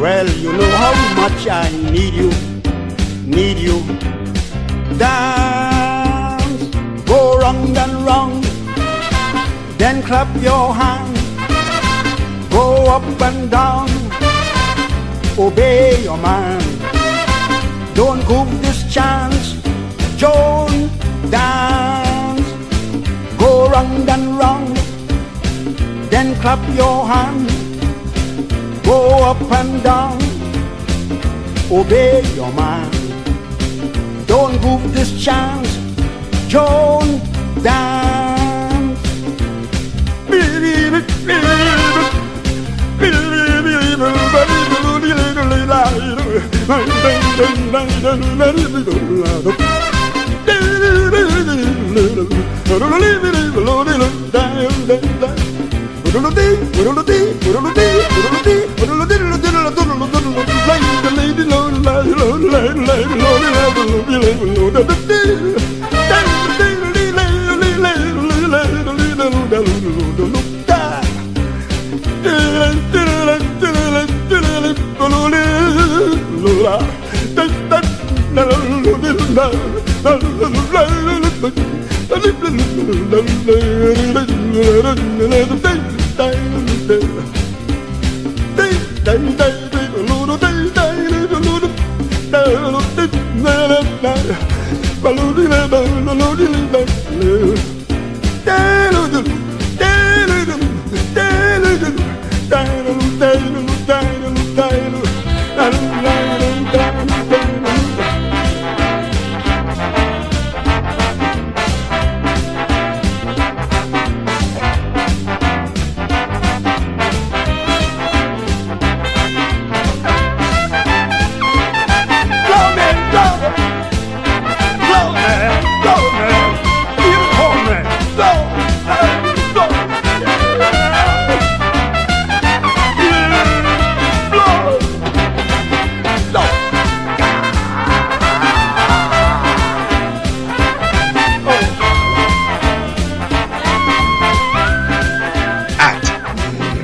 Well, you know how much I need you, dance. Go round and round, then clap your hands. Go up and down, obey your man. Don't give this chance, Joan, dance. Go round and round, then clap your hands. Go up and down, obey your man. Don't give this chance, Joan, dance.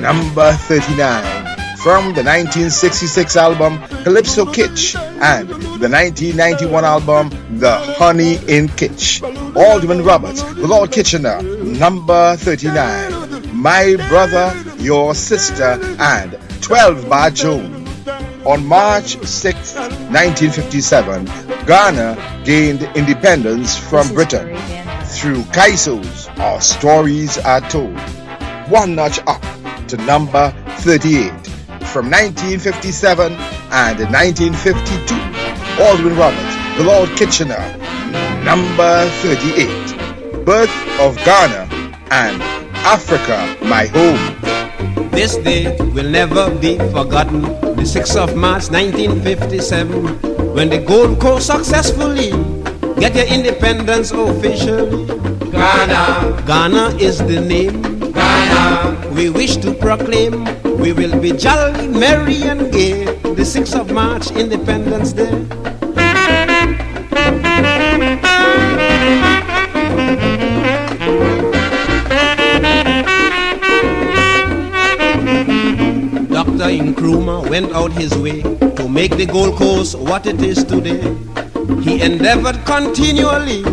Number 39, from the 1966 album Calypso Kitsch and the 1991 album The Honey in Kitsch. Alderman Roberts, the Lord Kitchener, number 39. My Brother, Your Sister, and 12 by June. On March 6, 1957, Ghana gained independence from Britain through Kaisos, Our Stories Are Told. One notch up to number 38. From 1957 and 1952, Alderman Roberts, the Lord Kitchener, number 38. Birth of Ghana and Africa, my home. This day will never be forgotten. The 6th of March 1957, when the Gold Coast successfully get their independence officially. Ghana is the name. Ghana, we wish to proclaim. We will be jolly, merry and gay. The 6th of March, Independence Day. Dr. Nkrumah went out his way to make the Gold Coast what it is today. He endeavored continually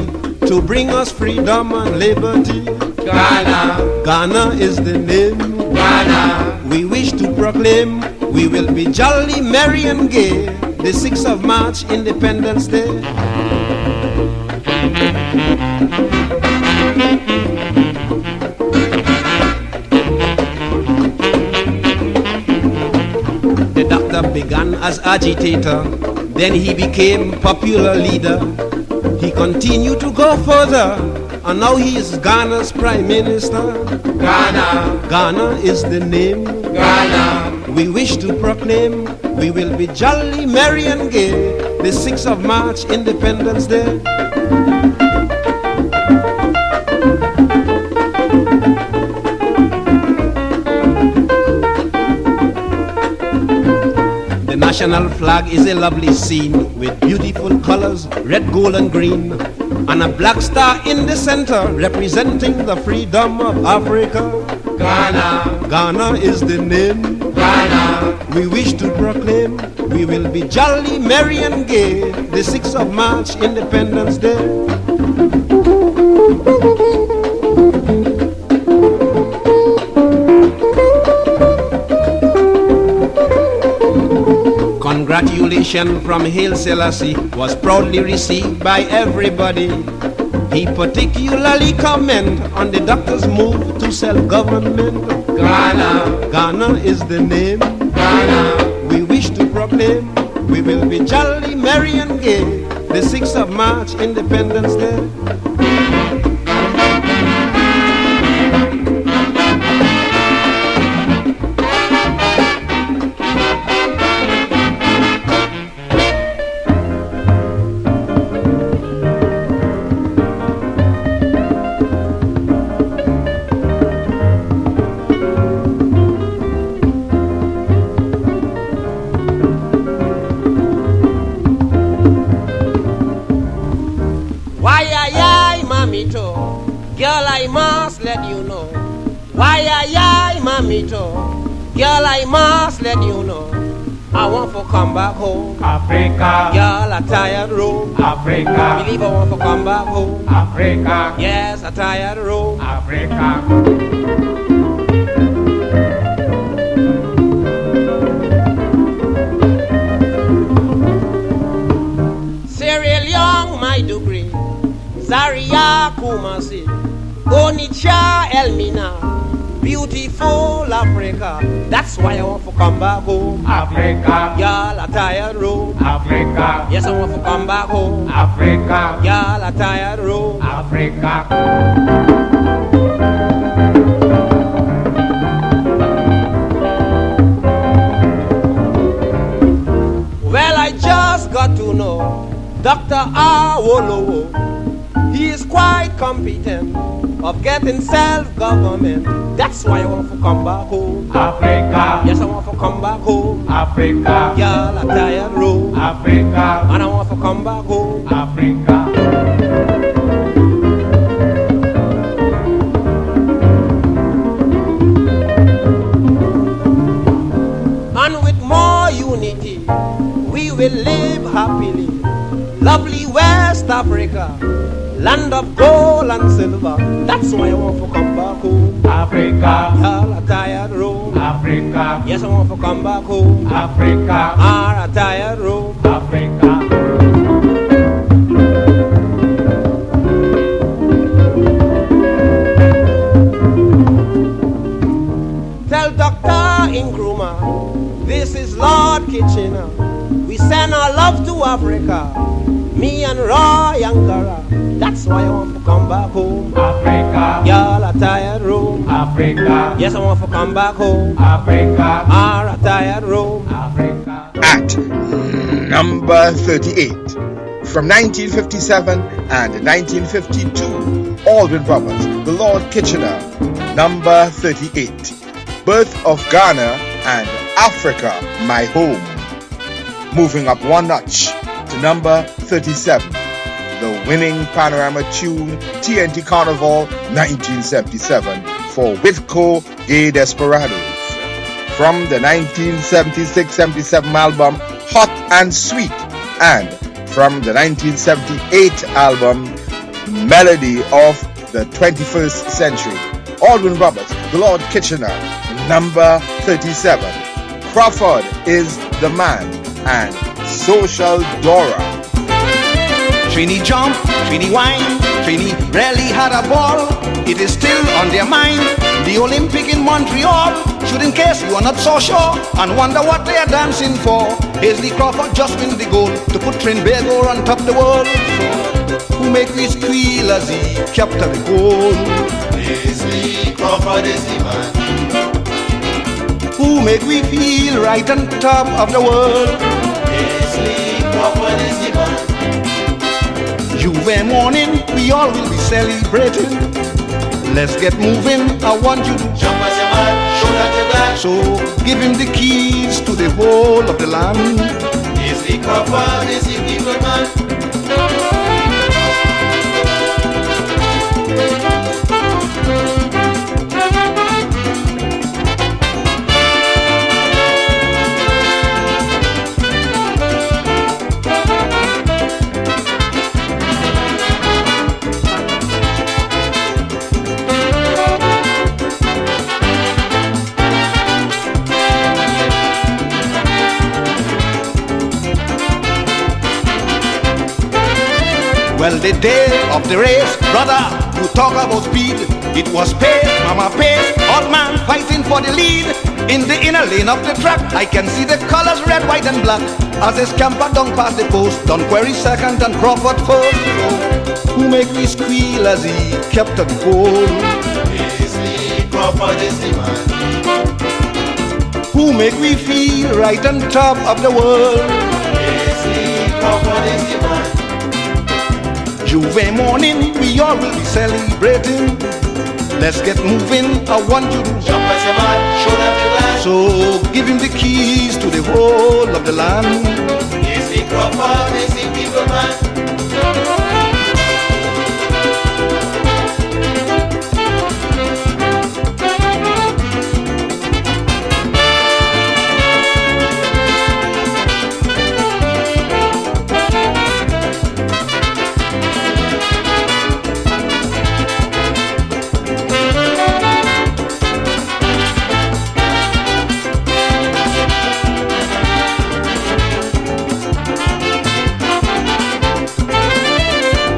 to bring us freedom and liberty. Ghana is the name. Ghana, we wish to proclaim. We will be jolly, merry and gay. The 6th of March, Independence Day. The doctor began as agitator, then he became popular leader. He continued to go further, and now he is Ghana's Prime Minister. Ghana is the name. Ghana, we wish to proclaim. We will be jolly, merry and gay. The 6th of March, Independence Day. The national flag is a lovely scene with beautiful colors, red, gold and green, and a black star in the center representing the freedom of Africa. Ghana is the name. Ghana, we wish to proclaim. We will be jolly, merry and gay. The 6th of March, Independence Day. Congratulations from Haile Selassie was proudly received by everybody. He particularly comment on the doctor's move to self-government. Ghana is the name. Ghana, we wish to proclaim. We will be jolly, merry and gay. The 6th of March, Independence Day. Girl, I must let you know. Why, mamito. Girl, I must let you know. I want to come back home. Africa. Girl, I tired road. Africa. Believe I want to come back home. Africa. Yes, I tired road. Africa. Sierra Leone, my degree. Zaria, Kumasi. Onitsha, Elmina. Beautiful Africa. That's why I want to come back home. Africa. Y'all are tired road. Africa. Yes, I want to come back home. Africa. Y'all are tired road. Africa. Well, I just got to know Dr. Awolowo. He is quite competent of getting self-government. That's why I want to come back home. Africa. Yes, I want to come back home. Africa. Y'all are tired road. Africa. And I want to come back home. Africa. live happily. Lovely West Africa, land of gold and silver. That's why I want to come back home. Africa, Y'all are tired road. Africa, Yes, I want to come back home. Africa, Are a tired road. Africa. Tell Dr. Nkrumah, this is Lord Kitchener. We send our love to Africa, me and Roy Ankara. That's why I want to come back home. Africa, Y'all are tired road. Africa, Yes, I want to come back home. Africa, Are a tired road. Africa. At number 38, from 1957 and 1952, Alvin Roberts, the Lord Kitchener. Number 38, Birth of Ghana and Africa, My Home. Moving up one notch to number 37, the winning Panorama tune TNT Carnival 1977 for 𝗏𝗏𝐽𝐼 Desperados. From the 1976-77 album Hot and Sweet, and from the 1978 album Melody of the 21st Century. Alvin Roberts, the Lord Kitchener. Number 37, Crawford is the Man and Social Dora. Trini jump, Trini wine, Trini rarely had a ball. It is still on their mind. The Olympic in Montreal. Should in case you are not so sure and wonder what they are dancing for. Hley Crawford just win the goal to put Trinbago on top the world. Who make me squeal as he capture the goal? Hley Crawford is the man. Who make we feel right on top of the world? Hley Crawford is the man. Juve morning, we all will be celebrating. Let's get moving, I want you to jump as a man, show that you got. So give him the keys to the whole of the land. Hley Crawford is the people man. Well, the day of the race, brother, you talk about speed. It was pace, mama pace, old man fighting for the lead. In the inner lane of the track, I can see the colors red, white and black. As they scamper down past the post, Don Query second and Crawford first. Who make me squeal as he kept the pole? Hley Crawford is the man. Who make me feel right on top of the world? Hley Crawford is the man. Juve morning, we all will be celebrating. Let's get moving, I want you to jump as a man, show that you got. So give him the keys to the whole of the land. Hley Crawford is the people man.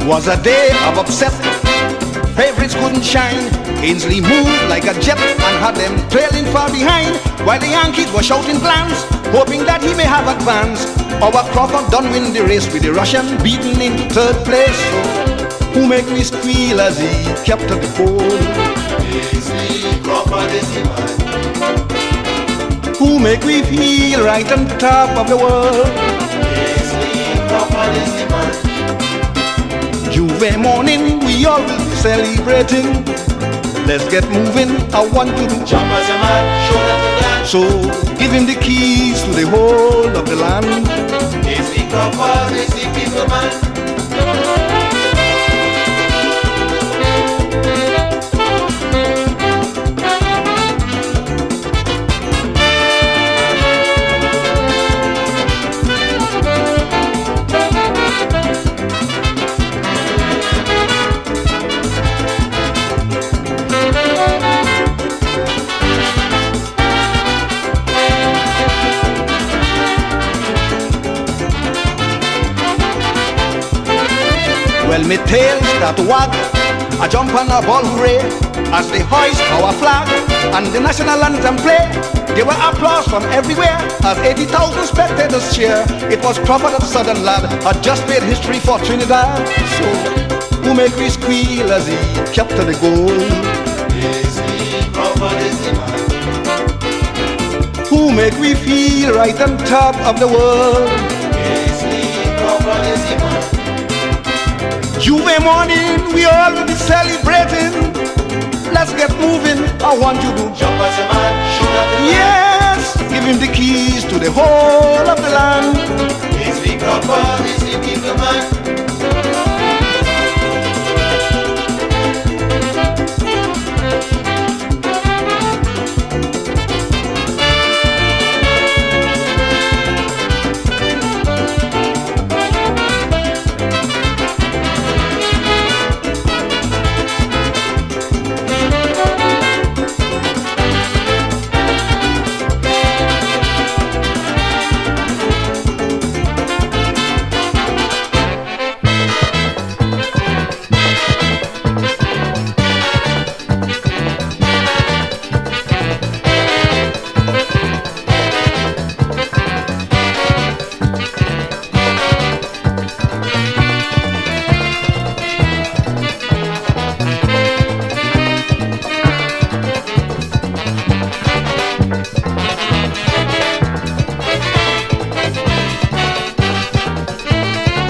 Was a day of upset, favorites couldn't shine. Ainsley moved like a jet and had them trailing far behind, while the Yankees were shouting plans, hoping that he may have advance. Our Crawford done win the race with the Russian beaten into third place. Who make me squeal as he kept at the pole? Hley Crawford is the man. Who make me feel right on top of the world? Hley Crawford is the man. Juve morning, we all will be celebrating. Let's get moving, I want you to jump as a man, show that you got. So give him the keys to the whole of the land. Hley Crawford is the people man. Well, me tail start to wag. I jump on a ball hooray as they hoist our flag and the national anthem play. There were applause from everywhere as 80,000 spectators cheer. It was Crawford, the southern lad, had just made history for Trinidad. So, who make me squeal as he kept to the goal? Is he Crawford, is the man? Who make me feel right on top of the world? Is he Crawford, is the man? Juve morning, we all will be celebrating. Let's get moving, I want you to jump as a man, shoot at the yes, give him the keys to the whole of the land. Is he Crawford, is he the man?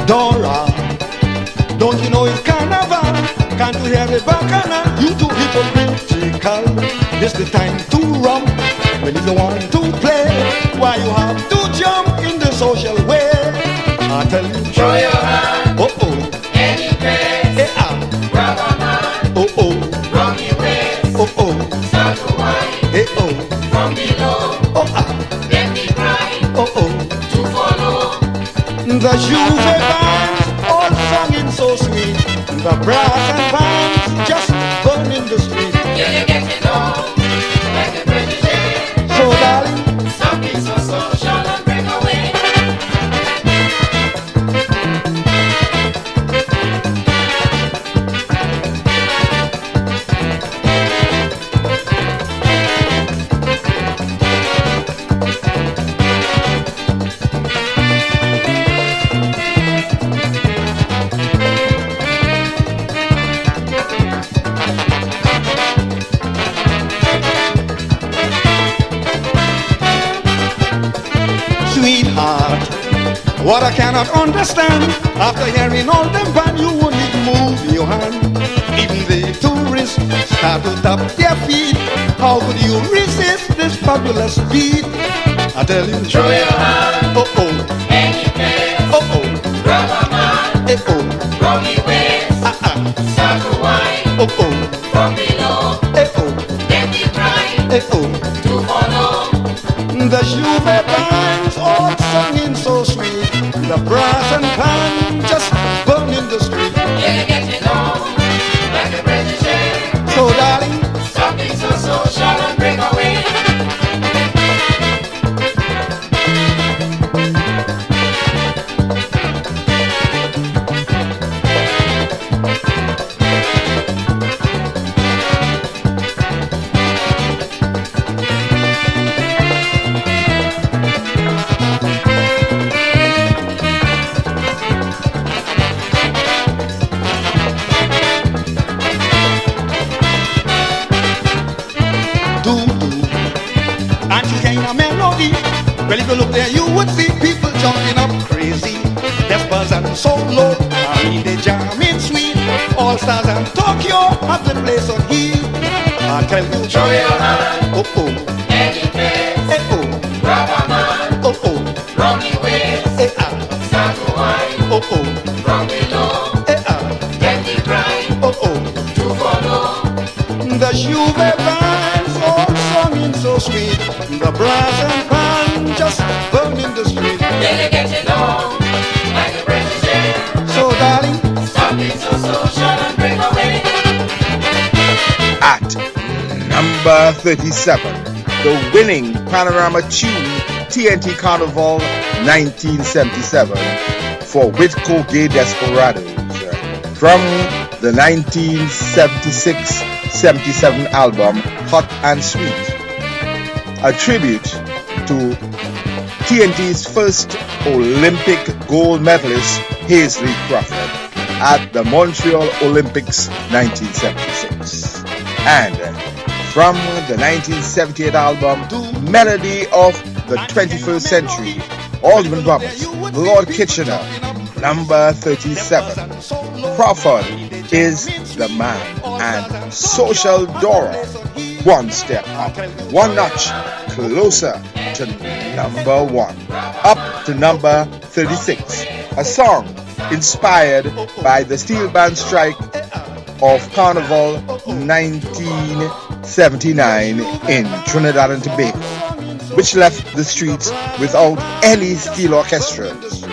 Dora, don't you know it's carnival? Can't you hear the bacana? You too hypocritical. This the time to romp. When you don't want to play, why you have to jump in the social way? I tell you, throw your hand, any place, grab a man, wrong your waist, start to whine, from below, then be crying, to follow. The Juve bands all singing so sweet. The brass and bands just burning the street. Yeah, you get it on like a protege. So darling, something so social and break away. Sweetheart, what I cannot understand, after hearing all them band, you won't need to move your hand. Even the tourists start to tap their feet. How could you resist this fabulous beat? I tell you, throw your hand, any place, grab a man, wrong your waist, start to whine, from below, then be crying, to follow. The Juve bands all singing so sweet. The brass and pan just burning the street. Yeah, you get it on like a protege. So darling, something so social and break away. Well, if you look there, you would see people jumping up crazy. Despers and solo, I mean they jamming sweet. All stars and Tokyo have the place on heel. I tell you, throw your hand, any place, grab a man, wrong your waist, start to whine, from below, then be crying, to follow. The Juve bands all singing so sweet. The brass and pan just burning the street. Yeah, you get it on like a protege. So darling, something so social and break away. At number 37, the winning Panorama tune, TNT Carnival 1977 for Whitco Gay Desperados. from the 1976-77 album Hot and Sweet, a tribute to TNT's first Olympic gold medalist Paisley Crawford at the Montreal Olympics 1976. And from the 1978 album Melody of the 21st Century, Alderman Roberts, Lord Kitchener, number 37. Crawford is the man, and Social Dora, one step up, one notch closer to number 1, up to number 36, a song inspired by the steel band strike of Carnival 1979 in Trinidad and Tobago, which left the streets without any steel orchestras.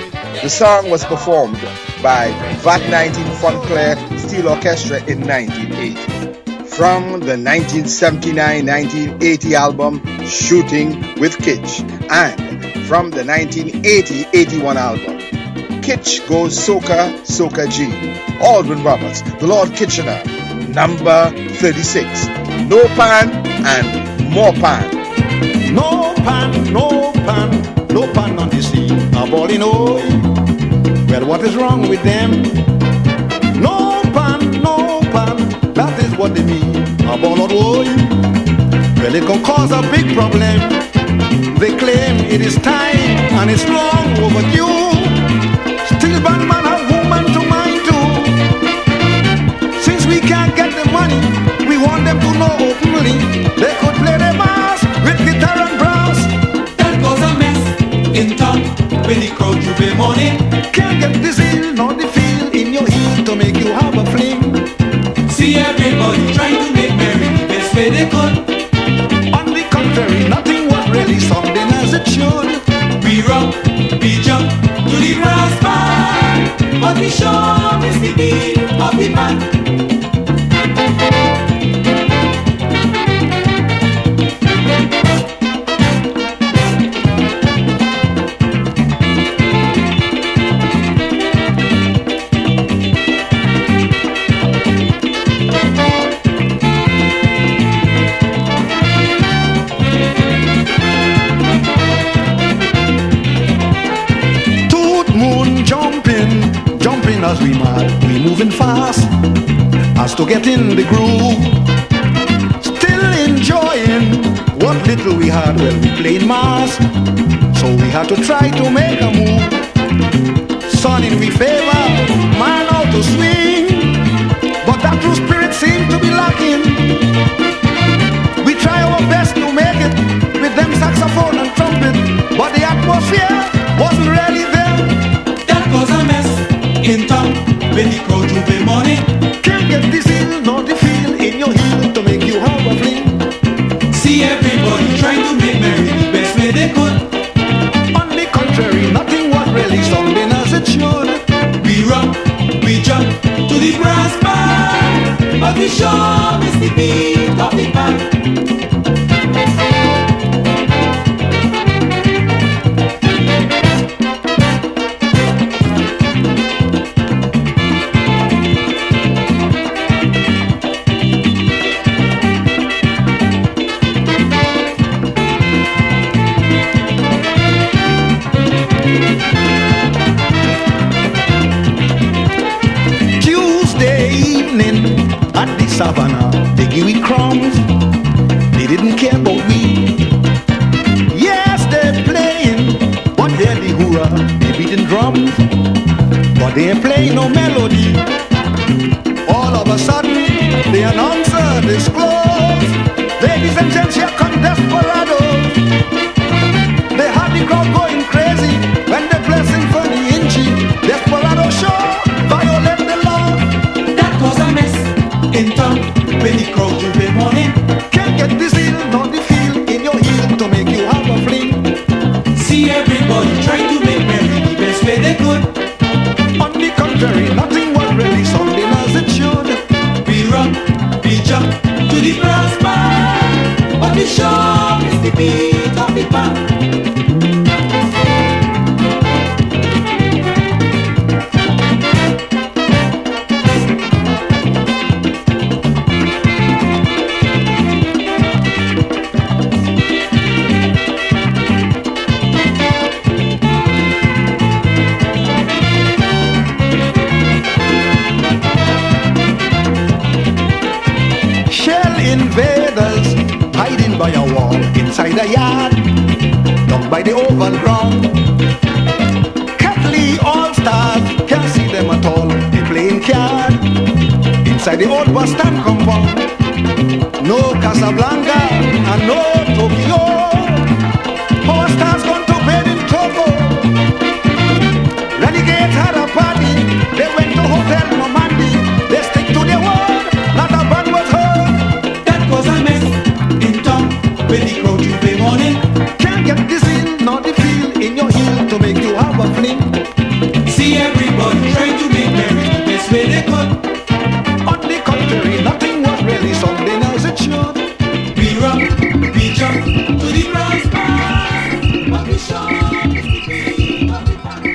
The song was performed by VAT 19 Fontclair Steel Orchestra in 1980. From the 1979-1980 album Shooting with Kitch, and from the 1980-81 album Kitch Goes Soca, Soca G, Alderman Roberts, the Lord Kitchener, number 36, No Pan and More Pan. No pan, no pan, no pan on the sea. A body no. Well, what is wrong with them? No pan, that is what they mean. A ball of woe. Well, it can cause a big problem. They claim it is time and it's long overdue. Still bad man has woman to mind too. Since we can't get the money, we want them to know openly they could play the mass with guitar and brass. That goes a mess in town when the crowd juve money. Can't get the zeal nor the feel in your heel to make you have a fling. See everybody trying to make merry the best way they could. On the contrary, nothing was really something as it should. We rock, we jump to the brass band, but we sure miss the beat of the band. As we mad, we moving fast as to get in the groove. Still enjoying what little we had. Well, we played mass, so we had to try to make a move. Sun in we favor, man out to swing, but that true spirit seemed to be lacking. We try our best to make it with them saxophone and trumpet, but the atmosphere wasn't really there. That was a mess in town when the crowd juve money. Can't get the zeal nor the feel in your heel to make you have a fling. See everybody trying to make merry the best way they could. On the contrary, nothing was really something as it should. We rock, we jump to the brass band, but we sure miss the beat of the band. Savannah, they give we crumbs. They didn't care about we. Yes, they're playing, but they're the hoorah. They beating drums, but they ain't playing no melody. All of a sudden, the announcer disclosed, ladies and gents, here come desperados. They had the crowd going crazy when they play Symphony in G. Desperado show, violate the law. That was a mess in town when the crowd juve money. Can't get the zeal nor the feel in your heel to make you have a fling. See everybody trying to make merry the best way they could. On the contrary, nothing was really something as it should. We run, we jump to the brass band, but we sure miss the beat of the band. inside a yard, down by the oval ground. Catley All-Stars, can't see them at all, they playing card inside the old bus stand compound. No Casablanca and no Tokyo, our stars gone to bed in Togo. Renegades had a party, they went to Hotel Normandy. They stick to their word, not a band was heard. That was a mess in town with the crowd you play morning. Can't get the seal nor the feel in your heel to make you have a fling. See everybody trying to make merry the best way they could. On the contrary, nothing was really something as it should. We run, we jump to the brass band, but we show the beat of the band.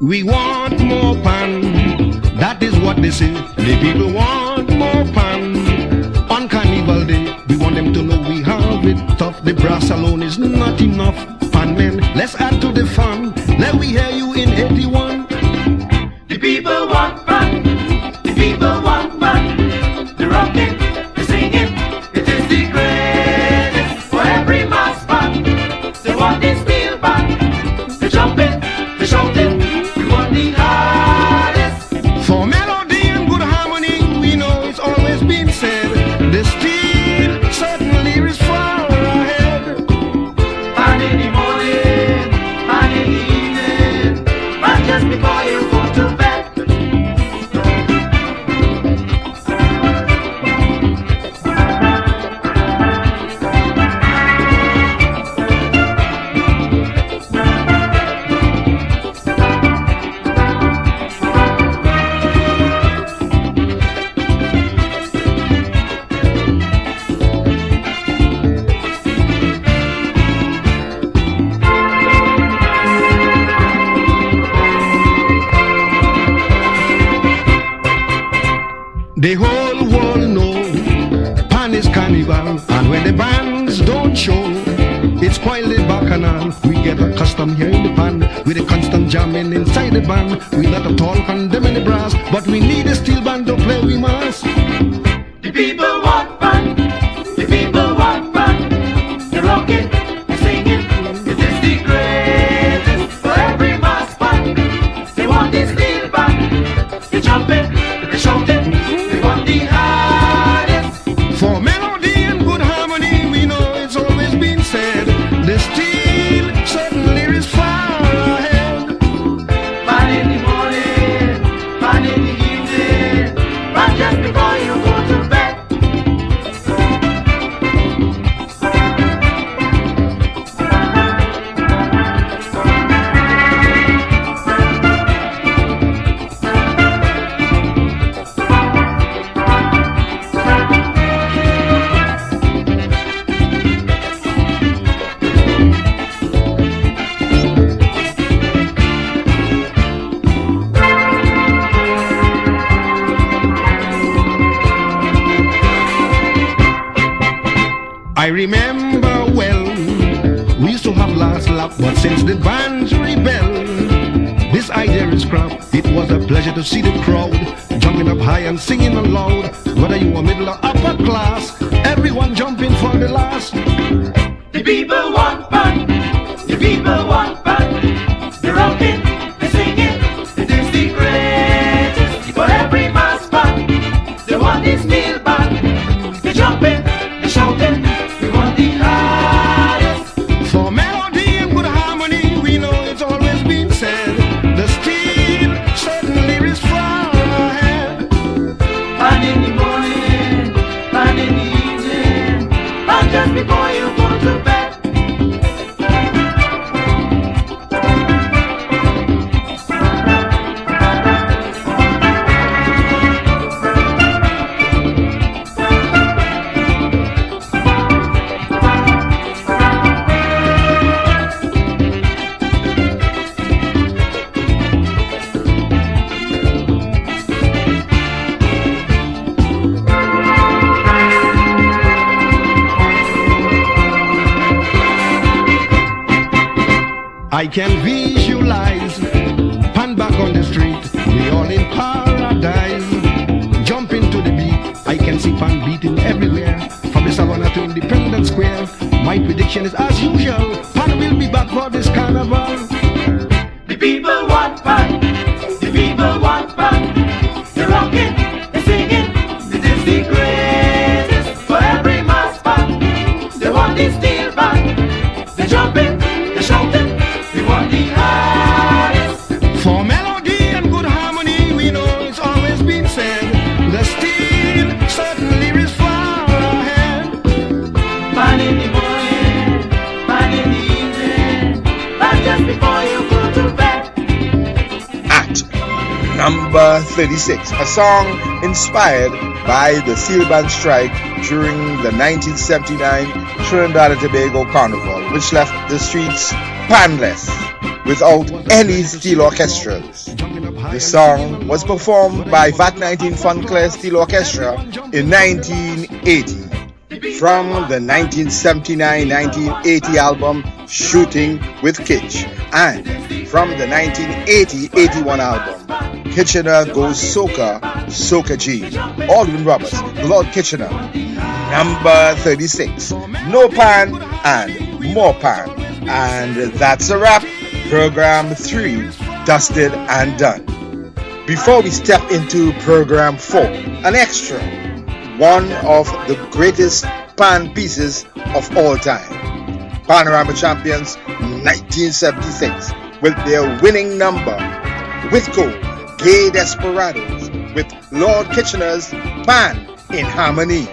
We want more pan, that is what they say. The people want more pan. On Carnival Day, we want them to know we have it tough. The brass alone is not enough. Pan men, let's add to the fun. Let we hear you in 81. The people want fun, the people want fun. The rocking, the singing, it is the greatest for every mass band. They want the steel band, the jumping, the shouting. For melody and good harmony, we know it's always been said, the steel certainly is far ahead. And in the morning, and in the evening, but just before you go to bed. The whole world know pan is carnival, and when the bands don't show, it's spoiled the bacchanal. We get accustomed here in the pan with a constant jamming inside the band. We not at all condemning the brass, but we need a steel band to play we must. The people want fun, the people want fun. The rocking, the singing, it is the greatest for every mass band. They want the steel band, the jumping, the shouting. For melody and good harmony, we know it's always been said, the steel certainly is far ahead. Pan in the morning, pan in the evening, but just before you go to bed. I remember well, we used to have last lap, but since the bands rebel, this idea is crap. It was a pleasure to see the crowd jumping up high and singing aloud. Whether you were middle or upper class, everyone jumping for the last. The people want fun, the people want fun. The rocking, the singing, it is the greatest for every mass band. They want this steel band, the jumping, the shouting. We want the hardest. For melody and good harmony, we know it's always been said, the steel certainly is I can visualize. Pan back on the street, we all in paradise. Jump into the beat, I can see pan beating everywhere. From the Savannah to Independence Square. My prediction is as usual, pan will be back for this carnival. The people want pan, the people want pan. They're rocking, they're singing, this is the greatest for every mass pan. They want the steel band, they're jumping, they're shouting, they want the hardest. For melody and good harmony, we know it's always been said, the steel certainly is far ahead. Pan in the morning, pan in the evening, pan just before you go to bed. At number 36, a song inspired by the Seal Band strike during the 1979 Trinidad and Tobago Carnival, which left the streets panless without any steel orchestras. The song was performed by VAT 19 Funclair Steel Orchestra in 1980 from the 1979-1980 album Shooting with Kitch, and from the 1980-81 album Kitchener Goes Soca, Soca G, Alden Roberts, Lord Kitchener. Number 36, No Pan and More Pan. And that's a wrap. Program 3 dusted and done. Before we step into program 4, an extra, one of the greatest pan pieces of all time. Panorama Champions 1976 with their winning number, with gold, Gay Desperados with Lord Kitchener's Pan in Harmony.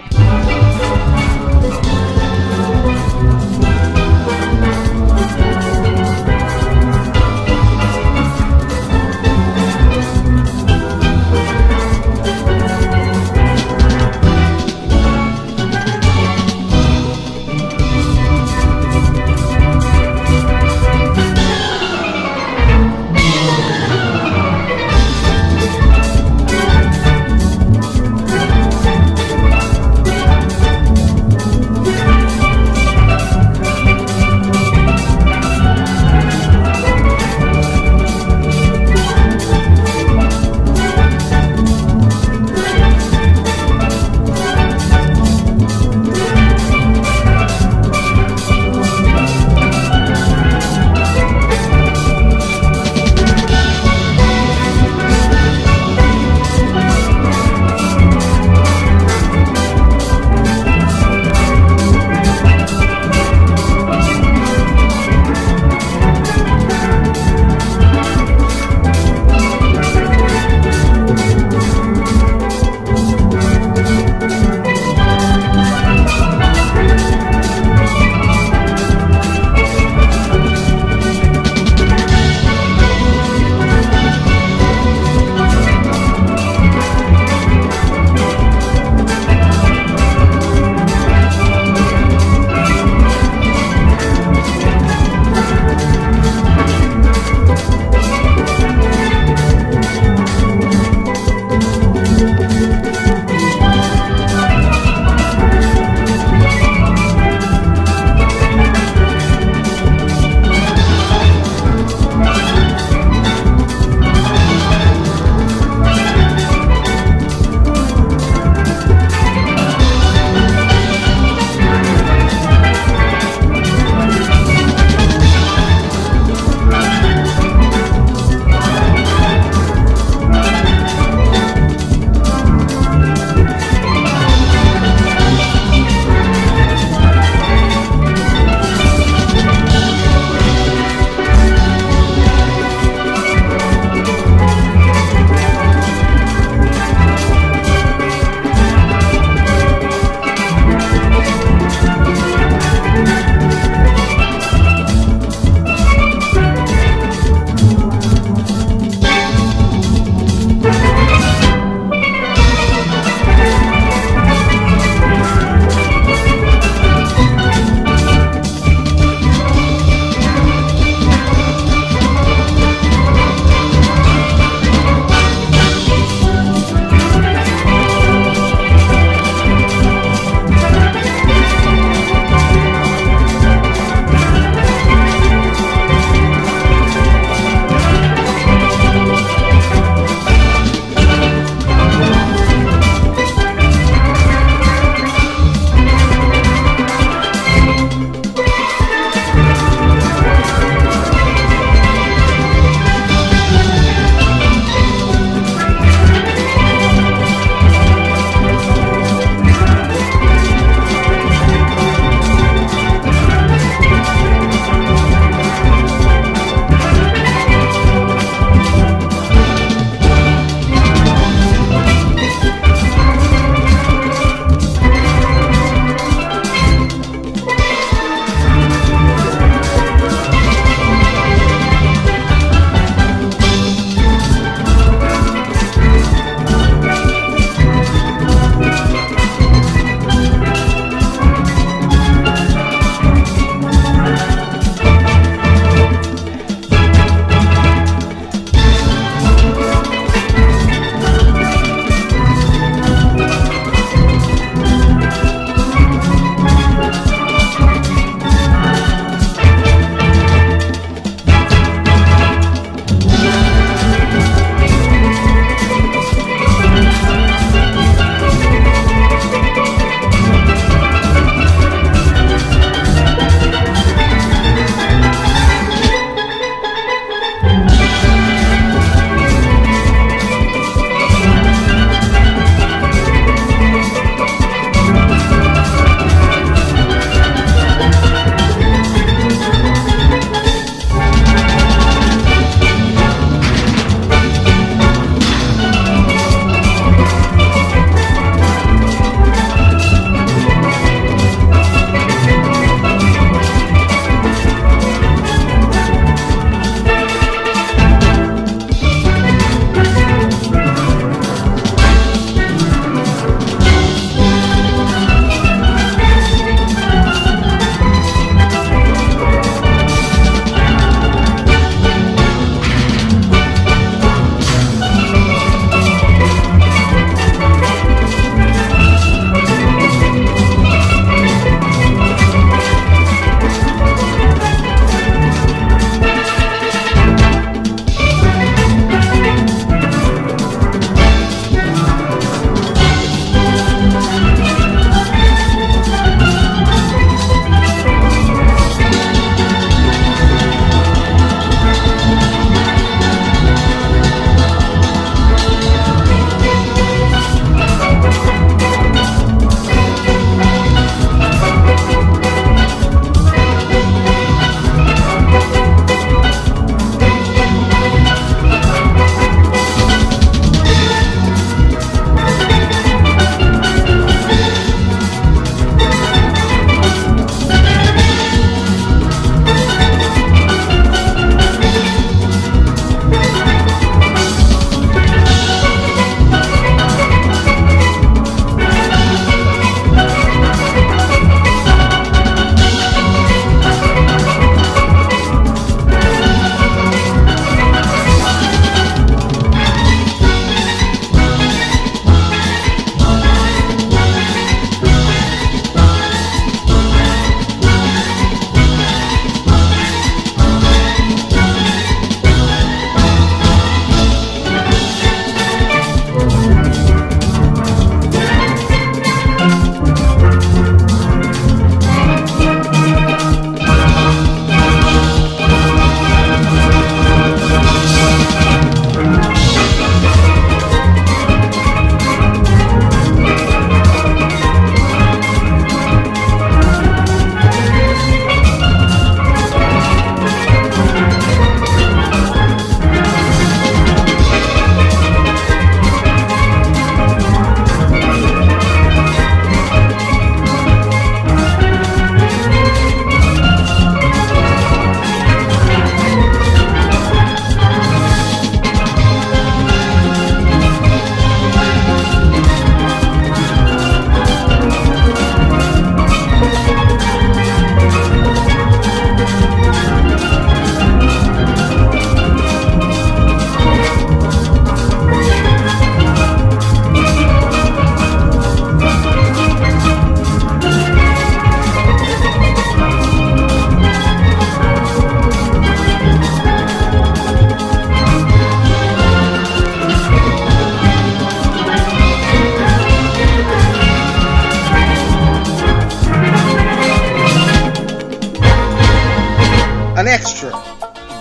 extra,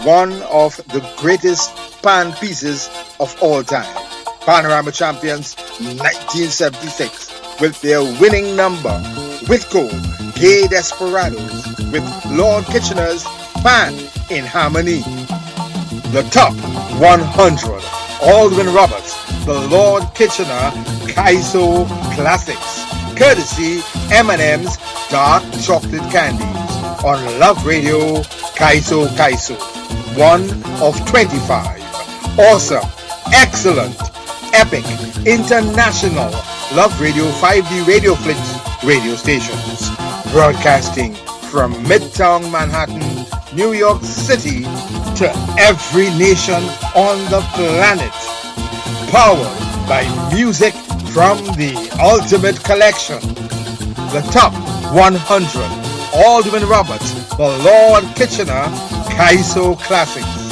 one of the greatest pan pieces of all time. Panorama champions 1976 with their winning number with Cole, Gay Desperados with Lord Kitchener's Pan in Harmony. The top 100 Aldwin Roberts, the Lord Kitchener 𝐂𝐨 Classics, courtesy M&M's Dark Chocolate Candies on Love Radio 𝐂𝐨, one of 25 awesome, excellent, epic, international Love Radio 5D Radio Flicks radio stations, broadcasting from Midtown Manhattan, New York City to every nation on the planet. Powered by music from the Ultimate Collection. The top 100 Aldwin Roberts, the Lord Kitchener 𝐂𝐨 Classics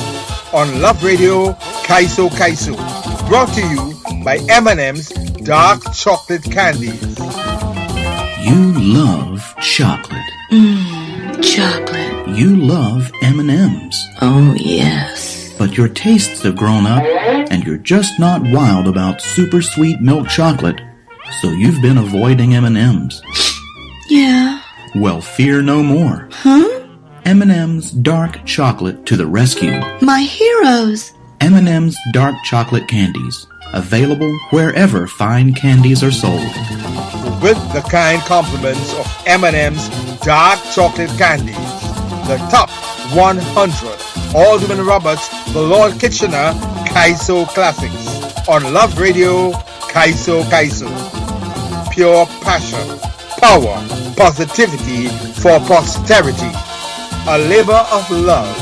on Love Radio 𝐂𝐨, brought to you by M&M's Dark Chocolate Candies. You love chocolate. Chocolate. You love M&M's. Oh, yes. But your tastes have grown up, and you're just not wild about super sweet milk chocolate, so you've been avoiding M&M's. Yeah. Well, fear no more. Huh? M&M's Dark Chocolate to the rescue. My heroes. M&M's Dark Chocolate Candies. Available wherever fine candies are sold. With the kind compliments of M&M's Dark Chocolate Candies, the top 100 Aldwin Roberts, the Lord Kitchener 𝐂𝐨 Classics on Love Radio 𝐂𝐨. Pure passion, power, positivity for posterity. A labor of love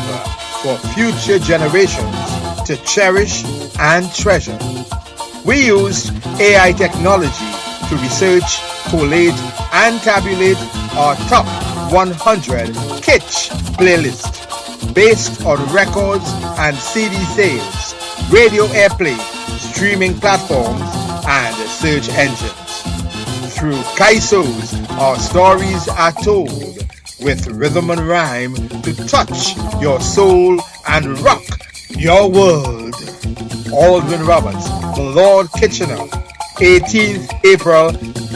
for future generations to cherish and treasure. We used AI technology to research, collate, and tabulate our top 100 kitsch playlist based on records and CD sales, radio airplay, streaming platforms, and search engines. Through 𝐂𝐨's, our stories are told with rhythm and rhyme to touch your soul and rock your world. Aldwin Roberts, the Lord Kitchener, 18th April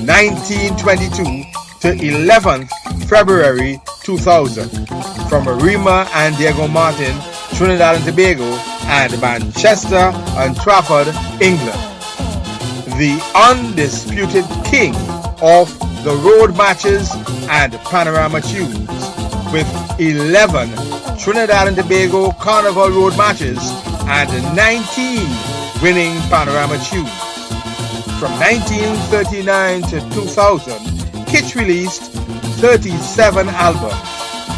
1922 to 11th February 2000, from Arima and Diego Martin, Trinidad and Tobago, and Manchester and Trafford, England. The undisputed king of the road matches and panorama tunes, with 11 Trinidad and Tobago Carnival road matches and 19 winning panorama tunes. From 1939 to 2000, Kitsch released 37 albums,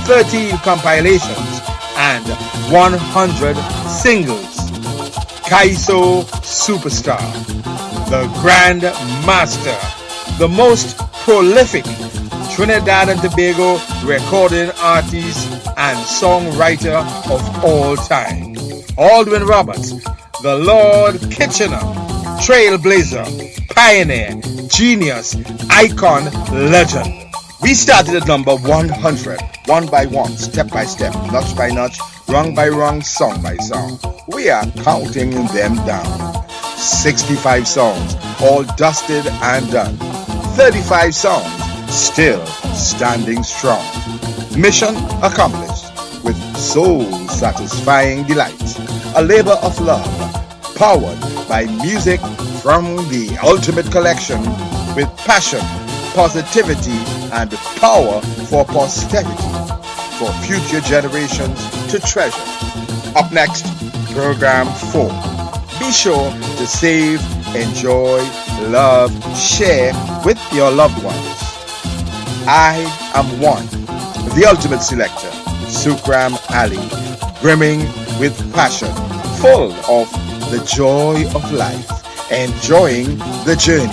13 compilations, and 100 singles. 𝐂𝐨 Superstar, the Grand Master, the most prolific Trinidad and Tobago recording artist and songwriter of all time. Aldwin Roberts, the Lord Kitchener, trailblazer, pioneer, genius, icon, legend. We started at number 100, one by one, step by step, notch by notch, rung by rung, song by song. We are counting them down. 65 songs, all dusted and done. 35 songs, still standing strong. Mission accomplished with soul-satisfying delight. A labor of love, powered by music from the Ultimate Collection, with passion, positivity, and power for posterity, for future generations to treasure. Up next, program 4. Be sure to save, enjoy, love, share with your loved ones. I am one, the ultimate selector, Sukram Ali, brimming with passion, full of the joy of life, enjoying the journey.